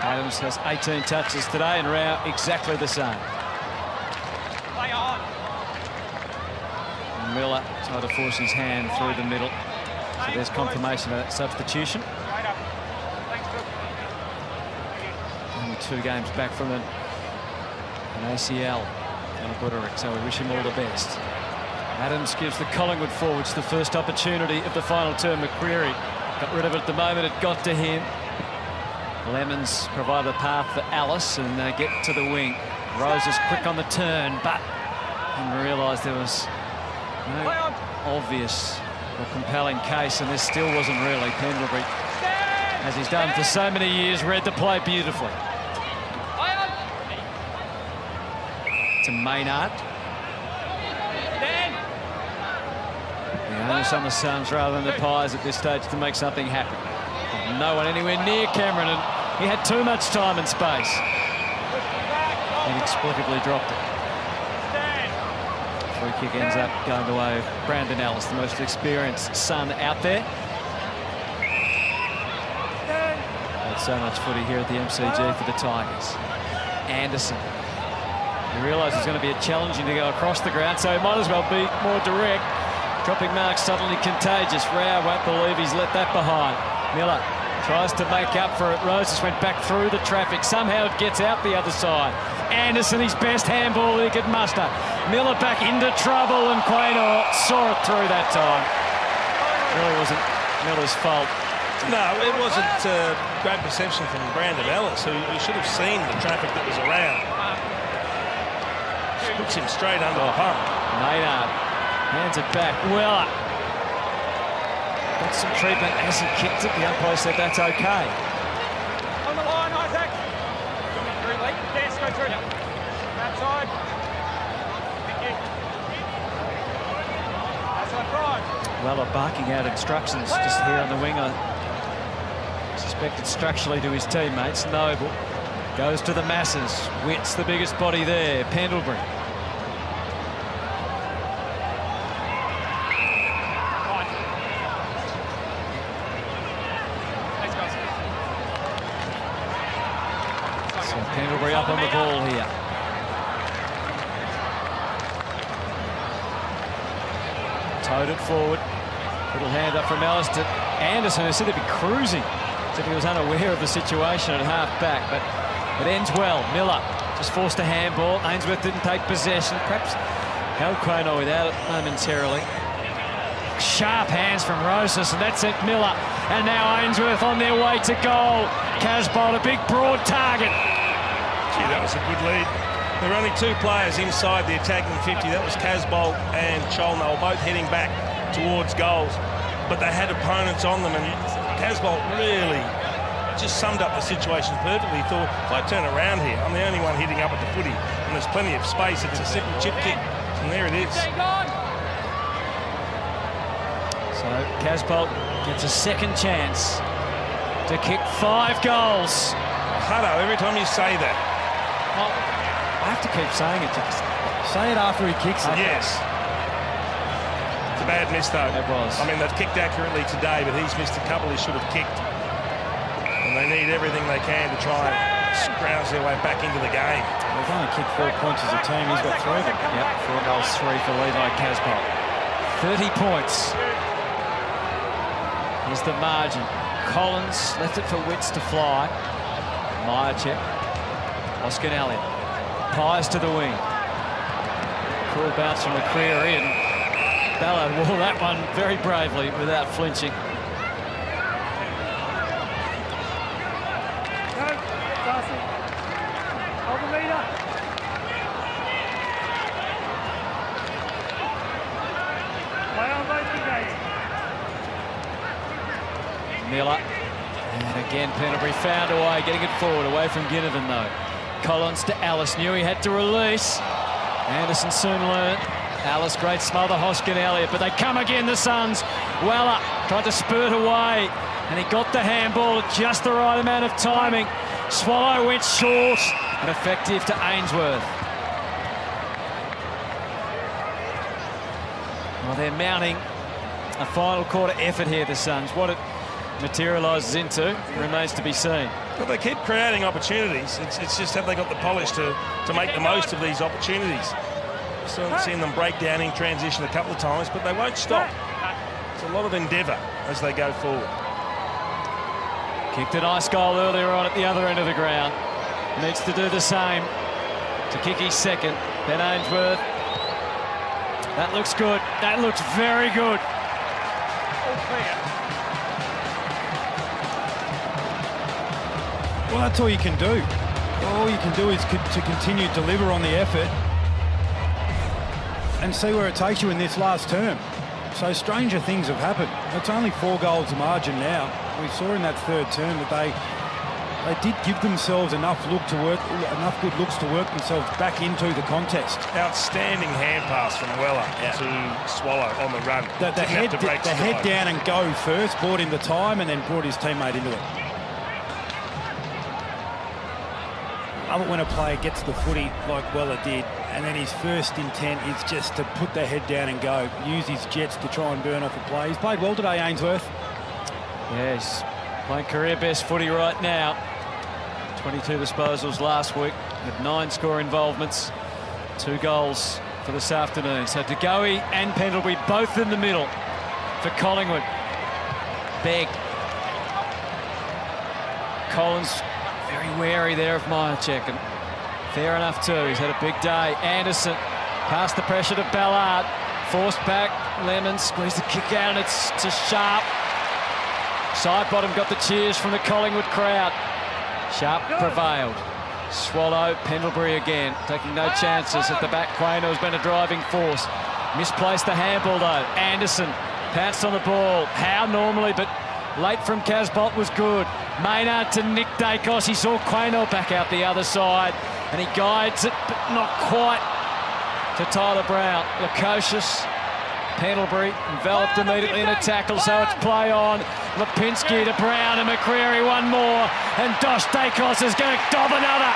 Adams has 18 touches today, and Rao exactly the same. Play on. Miller tried to force his hand through the middle. So there's confirmation of that substitution. Right up. Thanks, Brooke. Only 2 games back from an ACL. So we wish him all the best. Adams gives the Collingwood forwards the first opportunity of the final term. McCreary got rid of it at the moment. It got to him. Lemons provide the path for Alice, and they get to the wing. Rose is quick on the turn, but didn't realise there was no obvious or compelling case, and there still wasn't really. Pendlebury, as he's done for so many years, read the play beautifully. To Maynard. The onus on the Suns rather than the Pies at this stage to make something happen. No one anywhere near Cameron, and he had too much time and space. Inexplicably dropped it. Free kick ends up going the way of Brandon Ellis, the most experienced son out there. Had so much footy here at the MCG for the Tigers. Anderson. He realises it's going to be challenging to go across the ground, so he might as well be more direct. Dropping mark suddenly contagious. Rao won't believe he's let that behind. Miller tries to make up for it. Roses went back through the traffic. Somehow it gets out the other side. Anderson, his best handball he could muster. Miller back into trouble, and Quaynor saw it through that time. Really wasn't Miller's fault. No, it wasn't great perception from Brandon Ellis, who should have seen the traffic that was around. Puts him straight under the pump. Maynard hands it back. Weller got some treatment as he kicked it. The umpire said that's okay. On the line, Isaac. Coming through late. Yes, go through. Outside. Thank you. Outside drive. Weller barking out instructions just here on the wing. I suspected structurally to his teammates. Noble goes to the masses. Witt's the biggest body there. Pendlebury. So Pendlebury up on the ball here. Towed it forward. Little hand up from Ellis to Anderson, who said he'd be cruising. Said he was unaware of the situation at half back, but it ends well. Miller just forced a handball. Ainsworth didn't take possession. Perhaps held Quaynor without it momentarily. Sharp hands from Rosas, and that sent Miller. And now Ainsworth on their way to goal. Casbolt, a big broad target. Gee, that was a good lead. There were only two players inside the attacking 50. That was Casbolt and Chol. They were both heading back towards goals, but they had opponents on them, and Casbolt really just summed up the situation perfectly. He thought, if I turn around here, I'm the only one hitting up at the footy, and there's plenty of space. It's a simple chip kick, and there it is. So Casbolt gets a second chance to kick 5 goals. Hutto, every time you say that. Well, I have to keep saying it, Jason. Say it after he kicks it. Yes. It's a bad miss, though. It was. I mean, they've kicked accurately today, but he's missed a couple he should have kicked. And they need everything they can to try and scrounge their way back into the game. They've only kicked 4 points as a team. He's got 3 of them. Yep, 4 goals, 3 for Levi Casbolt. 30 points is the margin. Collins left it for Witts to fly. Myercheck. Oscar Elliott. Pies to the wing. Cool bounce from the career in. Ballard wore that one very bravely without flinching. Go, Darcy. Hold the meter. Play on both gates. Miller. And again, Pendlebury found a way, getting it forward, away from Ginnivan though. Collins to Ellis, knew he had to release. Anderson soon learnt. Ellis, great smother, Hoskin Elliott, but they come again, the Suns. Weller tried to spurt away, and he got the handball at just the right amount of timing. Swallow went short, and effective to Ainsworth. Well, they're mounting a final quarter effort here, the Suns. What it materialises into remains to be seen. But they keep creating opportunities. It's just have they got the polish to make the most of these opportunities. So I've seen them break down in transition a couple of times, but they won't stop. It's a lot of endeavour as they go forward. Kicked a nice goal earlier on at the other end of the ground. Needs to do the same to kick his second. Ben Ainsworth. That looks good. That looks very good. All clear. Well, that's all you can do. All you can do is to continue to deliver on the effort and see where it takes you in this last term. So stranger things have happened. It's only 4 goals margin now. We saw in that third term that they did give themselves enough good looks to work themselves back into the contest. Outstanding hand pass from Weller to Swallow on the run. The head down and go first, bought him the time and then brought his teammate into it. love it when a player gets the footy like Weller did, and then his first intent is just to put their head down and go, use his jets to try and burn off a play. He's played well today, Ainsworth. Yeah, he's playing career best footy right now. 22 disposals last week, had 9 score involvements, 2 goals for this afternoon. So De Goey and Pendlebury both in the middle for Collingwood. Begg. Collins very wary there of Myercheck, and fair enough too. He's had a big day. Anderson past the pressure to Ballard. Forced back. Lemon squeezed the kick out, and it's to Sharp. Side bottom got the cheers from the Collingwood crowd. Sharp prevailed. Swallow, Pendlebury again, taking no chances at the back. Quainer has been a driving force. Misplaced the handball though. Anderson pounced on the ball. Howe normally, but late from Casbolt was good. Maynard to Nick Dacos. He saw Quainer back out the other side, and he guides it, but not quite, to Tyler Brown. Lukosius, Pendlebury enveloped immediately in a tackle, so it's play on. Lipinski to Brown and McCreary, one more, and Josh Dacos is going to dob another.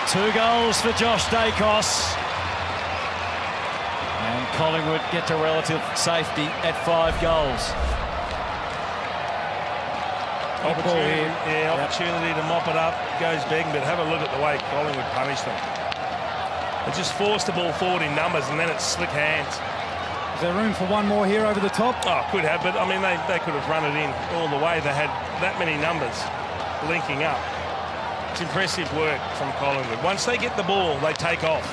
Two goals for Josh Dacos. And Collingwood get to relative safety at 5 goals. Opportunity to mop it up. Goes begging, but have a look at the way Collingwood punished them. They just forced the ball forward in numbers, and then it's slick hands. Is there room for one more here over the top? Oh, could have, but I mean, they could have run it in all the way. They had that many numbers linking up. It's impressive work from Collingwood. Once they get the ball, they take off.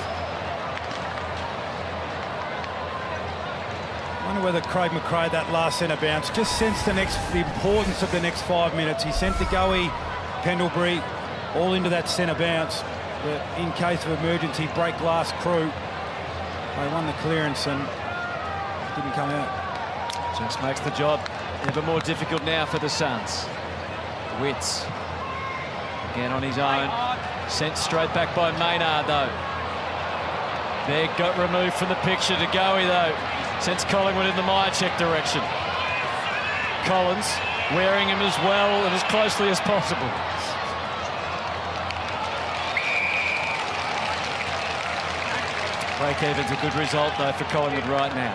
I wonder whether Craig McRae, that last centre bounce, just sensed the importance of the next 5 minutes. He sent De Goey, Pendlebury, all into that centre bounce. But in case of emergency, break glass crew. They won the clearance and didn't come out. Just makes the job ever more difficult now for the Suns. Witts again on his own. Sent straight back by Maynard though. There got removed from the picture. De Goey though sends Collingwood in the Myercheck direction. Collins wearing him as well and as closely as possible. Break-even's a good result though for Collingwood right now.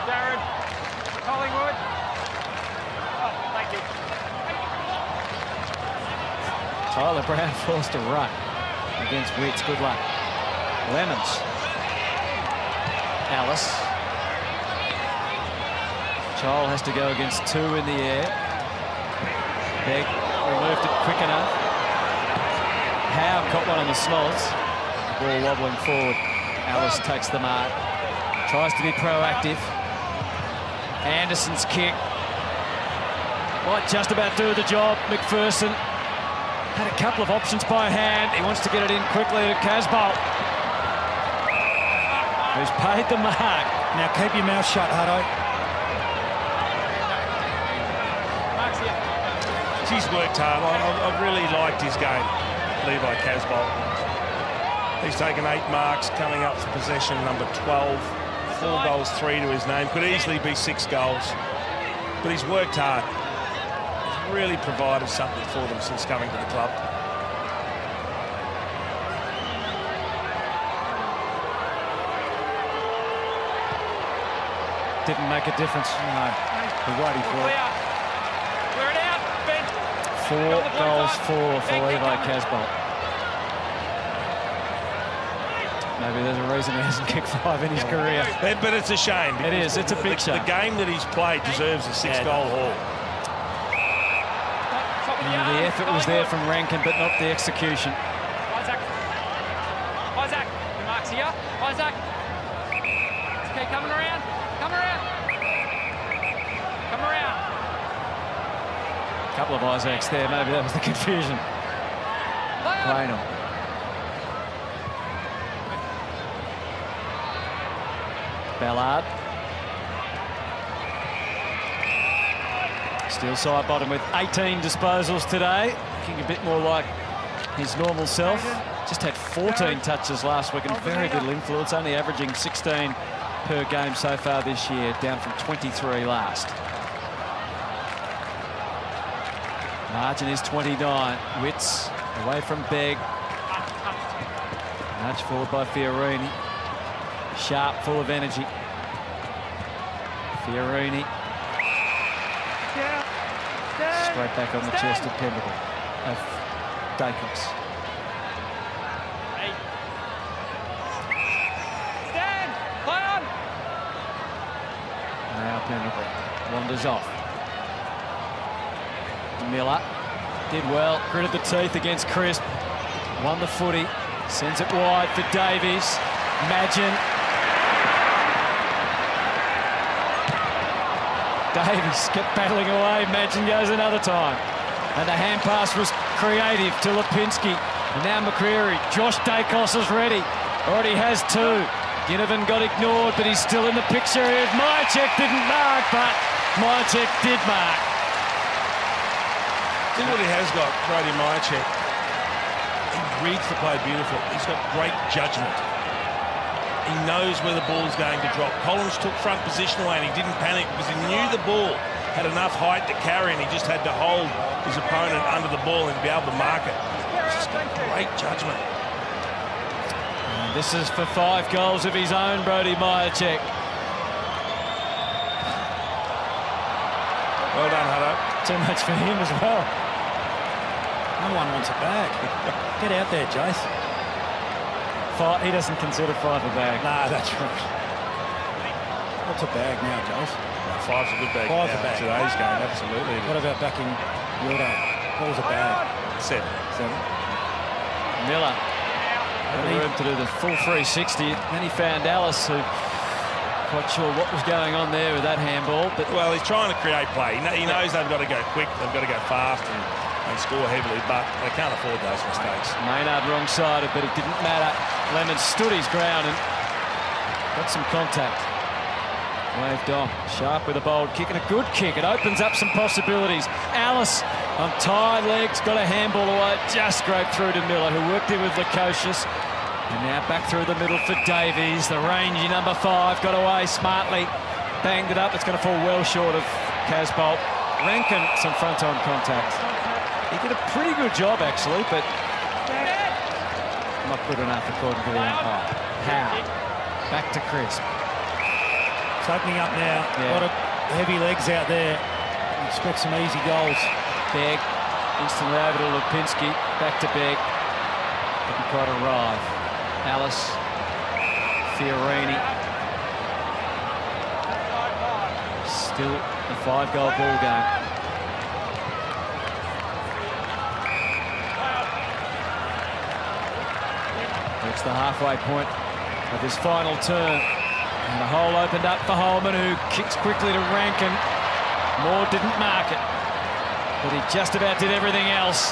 Darren, Collingwood. Oh, thank you. Tyler Brown forced a run against Witts. Good luck. Lemons. Alice. Chol has to go against 2 in the air. Begg removed it quick enough. Howe caught one on the snods. Ball wobbling forward. Alice takes the mark. Tries to be proactive. Anderson's kick might just about do the job. McPherson had a couple of options by hand. He wants to get it in quickly to Casbolt, who's paid the mark. Now keep your mouth shut, Hutto. He's worked hard. I've really liked his game, Levi Casbolt. He's taken 8 marks, coming up for possession number 12. 4 goals, 3 to his name. Could easily be 6 goals. But he's worked hard. He's really provided something for them since coming to the club. Didn't make a difference. No, we're waiting for it. Clear it out, Ben. 4 goals, 4 for Levi Casbolt. Maybe there's a reason he hasn't kicked 5 in his career. But it's a shame. It is. It's a big shame. The game that he's played deserves a 6-goal haul. The effort was there from Rankin, but not the execution. Isaac. The mark's here. Isaac. Okay, coming around. Come around. A couple of Isaacs there. Maybe that was the confusion. Quainer. Ballard. Still side bottom with 18 disposals today. Looking a bit more like his normal self. Just had 14 touches last week and very little influence, only averaging 16 per game so far this year, down from 23 last. Margin is 29. Witts away from Begg. Nudge forward by Fiorini. Sharp, full of energy. Fiorini. Straight back on the chest of Pendleton. Of Dacos. Now Pendleton wanders off. Miller did well, gritted the teeth against Crisp. Won the footy. Sends it wide for Davies. Madgen. Davies kept battling away. Madgen goes another time. And the hand pass was creative to Lipinski. And now McCreary. Josh Dacos is ready. Already has two. Ginnivan got ignored, but he's still in the picture. Myercheck didn't mark, but Myercheck did mark. See what he has got, Brody Myercheck. He reads the play beautiful. He's got great judgment. He knows where the ball's going to drop. Collins took front position away and he didn't panic because he knew the ball had enough height to carry and he just had to hold his opponent under the ball and be able to mark it. He's just got great judgment. And this is for 5 goals of his own, Brody Myercheck. Well done, Hutto. Too much for him as well. No one wants it back. Get out there, Jace. He doesn't consider 5 a bag. Nah, that's right. What's a bag now, Jace? 5's a good bag. 5's a bag. Today's game, absolutely. What about back in your day? What was a bag? 7. Miller had the room to do the full 360. Then he found Alice, who quite sure what was going on there with that handball. But well, he's trying to create play. He knows they've got to go quick, they've got to go fast and score heavily, but they can't afford those mistakes. Maynard wrong-sided, but it didn't matter. Lemon stood his ground and got some contact. Waved on. Sharp with a bold kick and a good kick. It opens up some possibilities. Alice on tired legs, got a handball away, just scraped through to Miller, who worked in with Lukosius. And now back through the middle for Davies. The rangy number 5 got away smartly. Banged it up. It's going to fall well short of Casbolt. Rankin, some front-on contact. He did a pretty good job, actually, but not good enough according to the umpire. Howe. Back to Crisp. It's opening up now. A lot of heavy legs out there. Expect some easy goals. Begg instantly over to Lipinski. Back to Begg. Didn't quite arrive. Alice. Fiorini. Still a 5-goal ball game. It's the halfway point of this final turn. And the hole opened up for Holman, who kicks quickly to Rankin. Moore didn't mark it, but he just about did everything else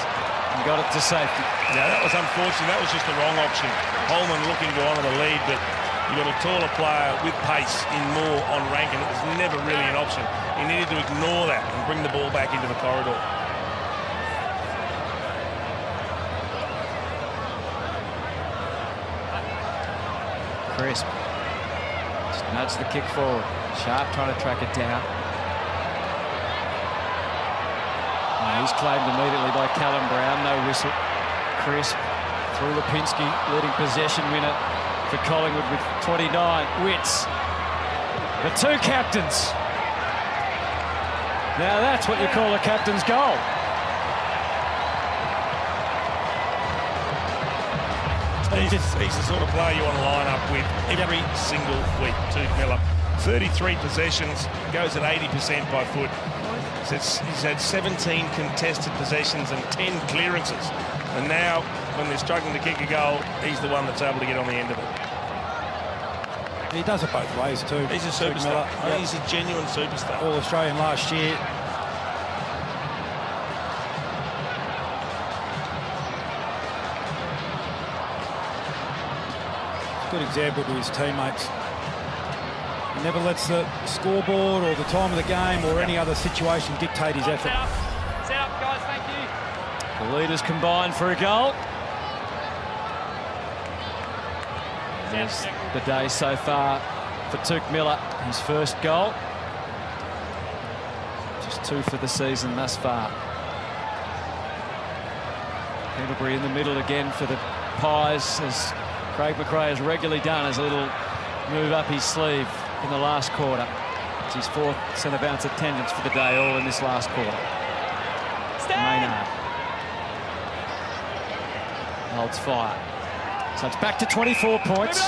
and got it to safety. Yeah, that was unfortunate. That was just the wrong option. Holman looking to honour the lead, but you've got a taller player with pace in Moore on Rankin. It was never really an option. He needed to ignore that and bring the ball back into the corridor. Crisp. Just nudged the kick forward. Sharp trying to track it down. He's claimed immediately by Callum Brown. No whistle. Crisp through Lipinski, leading possession winner for Collingwood with 29. Witts. The 2 captains. Now that's what you call a captain's goal. He's the sort of player you want to line up with every single week. Toot Miller, 33 possessions, goes at 80% by foot. He's had 17 contested possessions and 10 clearances. And now, when they're struggling to kick a goal, he's the one that's able to get on the end of it. He does it both ways too. He's a superstar. Yep. He's a genuine superstar. All-Australian last year. Good example to his teammates. He never lets the scoreboard or the time of the game or any other situation dictate his effort. Set up, guys, thank you. The leaders combined for a goal. There's the day so far for Tuke Miller, his first goal. Just 2 for the season thus far. Pendlebury in the middle again for the Pies, as Craig McRae has regularly done as a little move up his sleeve in the last quarter. It's his 4th centre bounce attendance for the day, all in this last quarter. Maynard holds fire. So it's back to 24 points.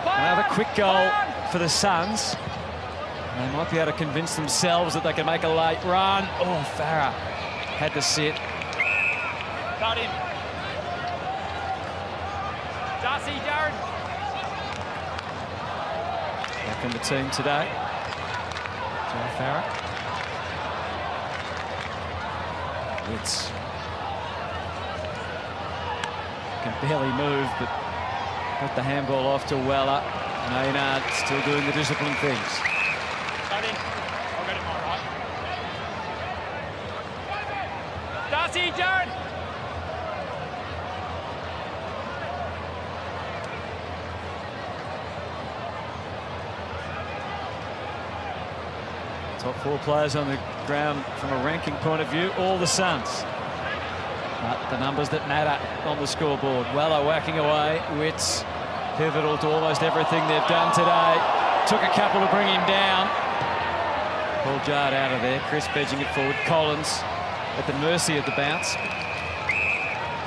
Another quick goal for the Suns. They might be able to convince themselves that they can make a late run. Oh, Farah had to sit. Got him. Darcy, Jared. Back in the team today. Joe Farah. It's can barely move, but got the handball off to Weller. Maynard still doing the disciplined things. Got him. I'll get him all right. Darcy, Jared. Top 4 players on the ground from a ranking point of view, all the Suns. But the numbers that matter on the scoreboard. Weller whacking away. Witts pivotal to almost everything they've done today. Took a couple to bring him down. Paul Jard out of there. Chris edging it forward. Collins at the mercy of the bounce.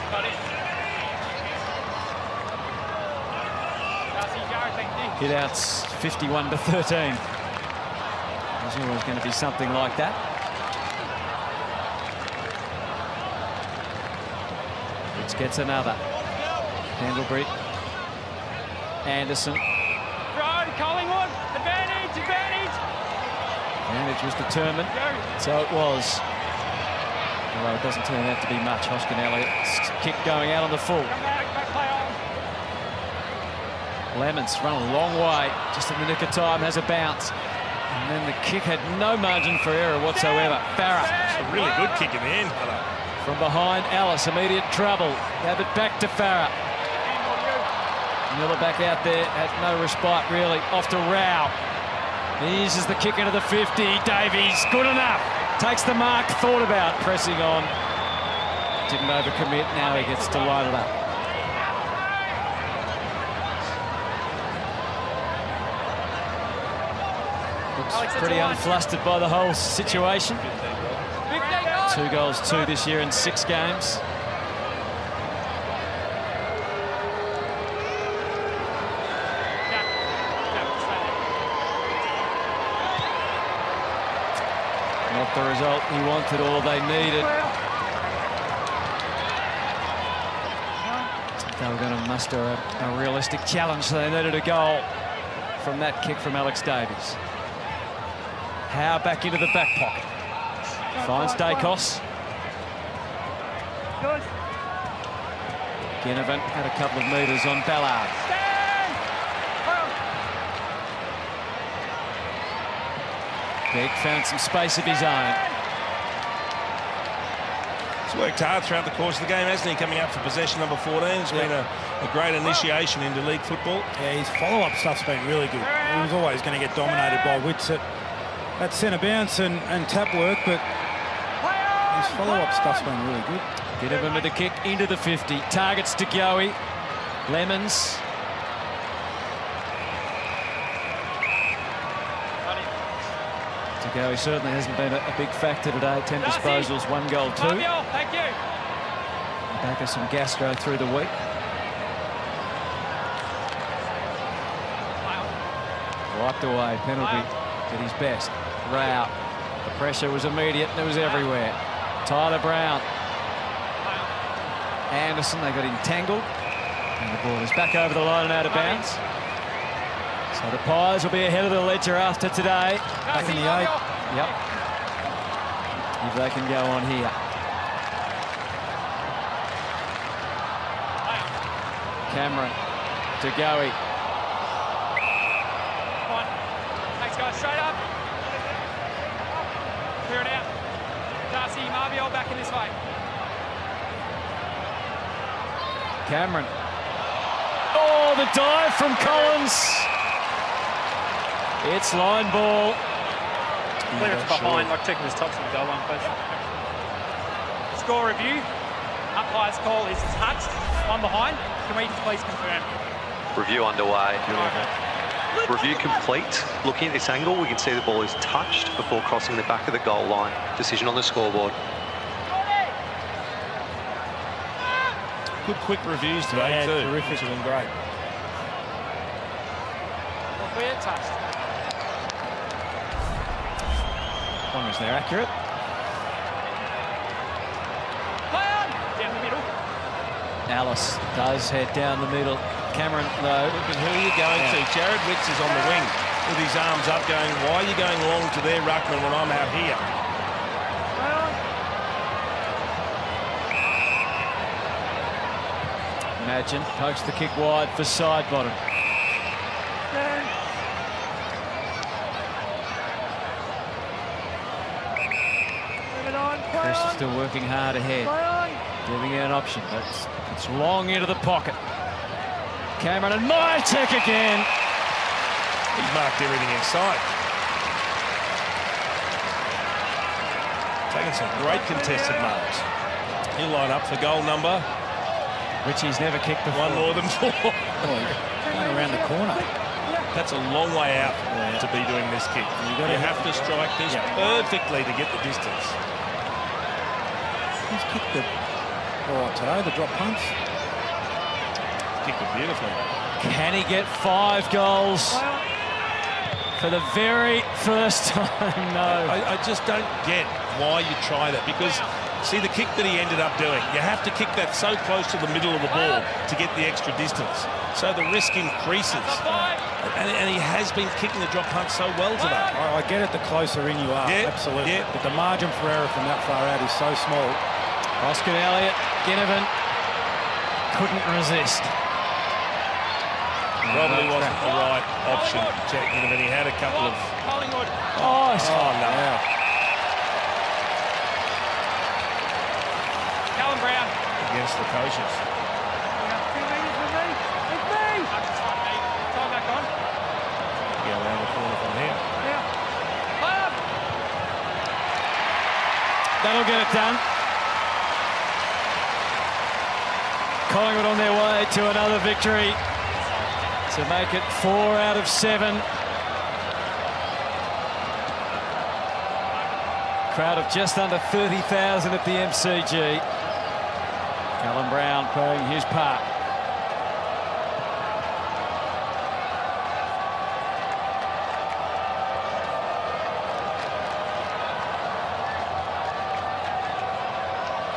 Got him. Darcy, Jared, thank you. Hit outs 51 to 13. There's always going to be something like that. Witts gets another. Pendlebury. Anderson. Throw, Collingwood. Advantage, advantage. Advantage was determined. So it was. Although it doesn't turn out to be much. Hoskin Elliott's kick going out on the full. Come back, back play on. Lemons run a long way. Just in the nick of time, has a bounce. And then the kick had no margin for error whatsoever. Farah. It's a really good kick in the end. From behind, Ellis, immediate trouble. Gave it back to Farah. Miller back out there at no respite, really. Off to Rao. He uses the kick into the 50. Davies, good enough. Takes the mark, thought about pressing on. Didn't overcommit, now he gets to line it up. Looks pretty unflustered by the whole situation. 2 goals, 2 this year in 6 games. Not the result he wanted or they needed. They were going to muster a realistic challenge, so they needed a goal from that kick from Alex Davies. Howe back into the back pocket. Finds Dacos. Good. Ginnivan had a couple of metres on Ballard. Beck found some space of his own. He's worked hard throughout the course of the game, hasn't he? Coming up for possession number 14. It's been a great initiation into league football. Yeah, his follow-up stuff's been really good. He was always going to get dominated by Witts at centre bounce and tap work, but his follow-up stuff's been really good. Ginnivan with the kick into the 50. Targets to Goey. Lemons. He certainly hasn't been a big factor today. 10 disposals, 1 goal, 2. Thank you. Back of some gastro through the week. Wiped away. Penalty did his best. Rao. The pressure was immediate and it was everywhere. Tyler Brown. Anderson, they got entangled. And the ball is back over the line and out of bounds. So the Pies will be ahead of the ledger after today. Back in the 8. Yep. If they can go on here. Cameron to Goey. Thanks, guys. Straight up. Clear it out. Darcy, Marviol back in this way. Cameron. Oh, the dive from Collins. It's line ball. Clear it behind, like taking his tops of the goal line, please. Score review. Umpire's call is touched. One behind. Can we please confirm? Review underway. Review complete. Looking at this angle, we can see the ball is touched before crossing the back of the goal line. Decision on the scoreboard. Good quick reviews today, too. Terrific. Which have been great. Clear, touched. Corners there, accurate. Play on! Down the middle. Alice does head down the middle. Cameron, though. Look at who you're going to. Jared Wicks is on the wing with his arms up going, why are you going long to their ruckman when I'm out here? Imagine pokes the kick wide for side bottom. Chris still working hard ahead, giving it an option, but it's long into the pocket. Cameron and Mytek again. He's marked everything in sight. Taking some great contested marks. He'll line up for goal number. Richie's never kicked before. One more than 4. Going around the corner. That's a long way out to be doing this kick. You have to strike this perfectly to get the distance. He's kicked it all right today, the drop punts. Kicked it beautifully. Can he get 5 goals for the very first time? No. I just don't get why you try that, because see the kick that he ended up doing, you have to kick that so close to the middle of the ball to get the extra distance, so the risk increases, and he has been kicking the drop punt so well today. I get it, the closer in you are, absolutely, but the margin for error from that far out is so small. Oscar Elliott, Ginnivan couldn't resist. Probably wasn't the right option, Jack Ginnivan. He had a couple of... Collingwood. Oh no. Yeah. Callum Brown. Against the coaches. 2 metres with me. It's me. Time back on. Go around the corner from here. Play up. That'll get it done. Collingwood on their way to another victory to make it 4 out of 7. Crowd of just under 30,000 at the MCG. Callum Brown playing his part.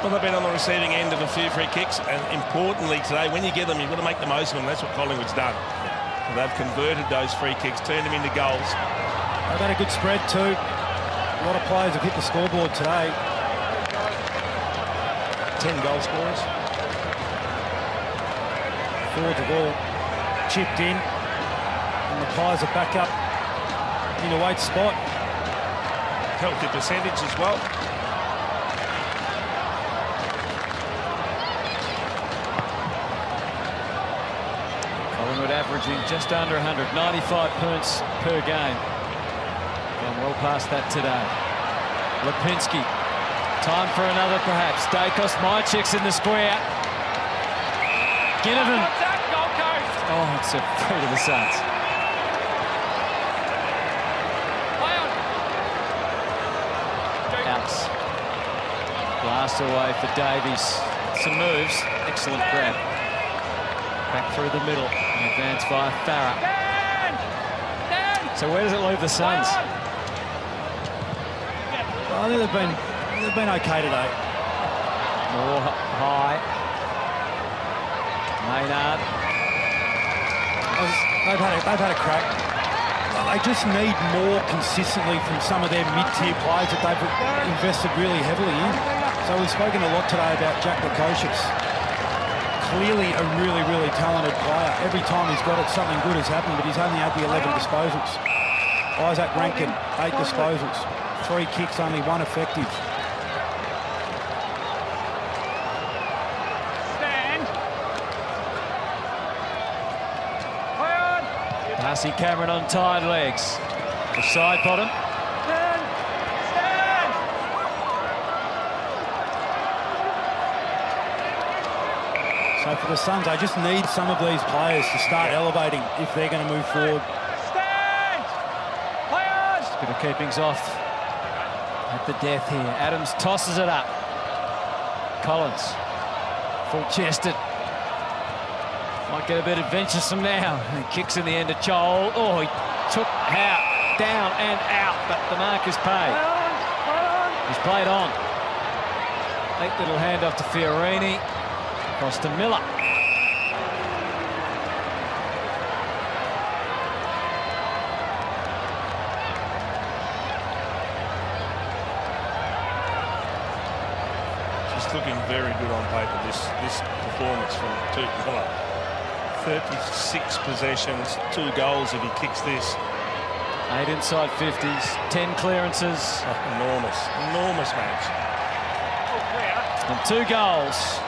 Well, they've been on the receiving end of a few free kicks, and importantly today, when you get them, you've got to make the most of them. That's what Collingwood's done. So they've converted those free kicks, turned them into goals. They've had a good spread too. A lot of players have hit the scoreboard today. 10 goal scorers. Forwards have all chipped in, and the Pies are back up in a weight spot. Healthy percentage as well. Collingwood averaging just under 100, 95 points per game. Gone well past that today. Lipinski, time for another perhaps. Dacos, Mytek's in the square. Ginnivan. Gold Coast. Oh, it's a free to the Suns. Play on. Alice. Blast away for Davies. Some moves. Excellent grab. Back through the middle. Advance by Farah. So where does it leave the Suns? I think they've been okay today. More high. Maynard. They've had a crack. They just need more consistently from some of their mid-tier players that they've invested really heavily in. So we've spoken a lot today about Jack Lukosius. Clearly a really, really talented player. Every time he's got it, something good has happened, but he's only had the 11 disposals. Isaac Rankin, 8 disposals. 3 kicks, only 1 effective. Stand. Darcy Cameron on tired legs. The side bottom. Stand! Stand! So for the Suns, they just need some of these players to start elevating if they're going to move forward. Stand! Players! Bit of keepings off at the death here. Adams tosses it up. Collins, full-chested. Might get a bit adventuresome now. And kicks in the end of Joel. Oh, he took out, down and out, but the mark is paid. He's played on. Neat little handoff to Fiorini. Across to Miller. Just looking very good on paper, this performance from Toot Miller. 36 possessions, 2 goals if he kicks this. 8 inside 50s, 10 clearances. Enormous match. And 2 goals.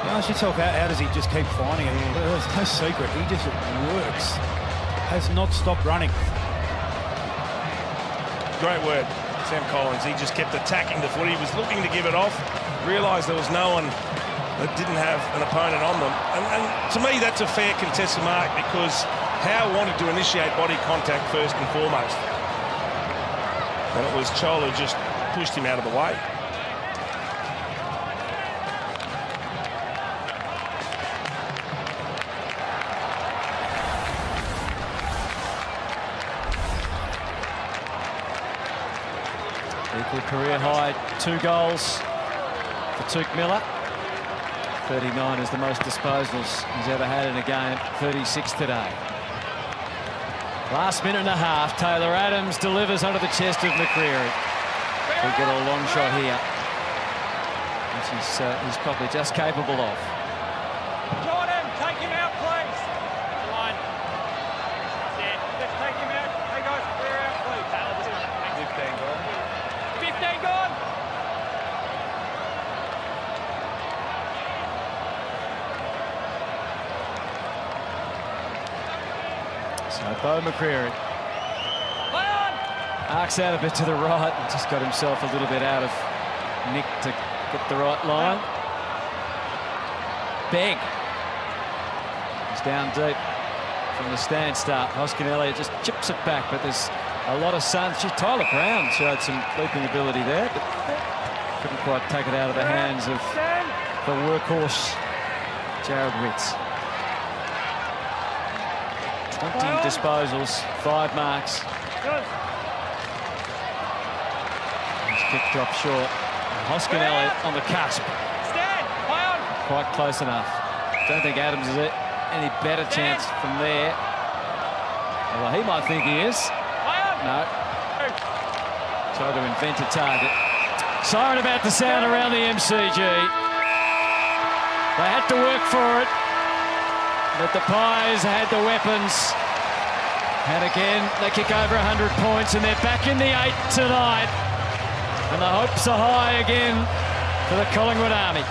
You ask yourself, how does he just keep finding it? There's no secret. He just works. Has not stopped running. Great word, Sam Collins. He just kept attacking the footy. He was looking to give it off, realised there was no one that didn't have an opponent on them. And to me, that's a fair contested mark because Howe wanted to initiate body contact first and foremost. And it was Chol who just pushed him out of the way. Equal career high, 2 goals for Toot Miller. 39 is the most disposals he's ever had in a game, 36 today. Last minute and a half, Taylor Adams delivers under the chest of McCreary. We get a long shot here, which he's probably just capable of. Jordan, take him out, please. Line. Let's take him out. Hey guys, clear out, please. 15 gone. 15 gone. So Bo McCreary arcs out a bit to the right and just got himself a little bit out of nick to get the right line. Begg is down deep from the stand start. Hoskin Elliott just chips it back, but there's a lot of Suns. Tyler Brown showed some leaping ability there, but couldn't quite take it out of the hands of the workhorse Jared Witts. 20 disposals, 5 marks. His kick dropped short. Hoskin Elliott on the cusp. Quite close enough. Don't think Adams has any better chance from there. Well, he might think he is. No. Tried to invent a target. Siren about to sound around the MCG. They had to work for it. But the Pies had the weapons. And again, they kick over 100 points and they're back in the 8 tonight. And the hopes are high again for the Collingwood Army.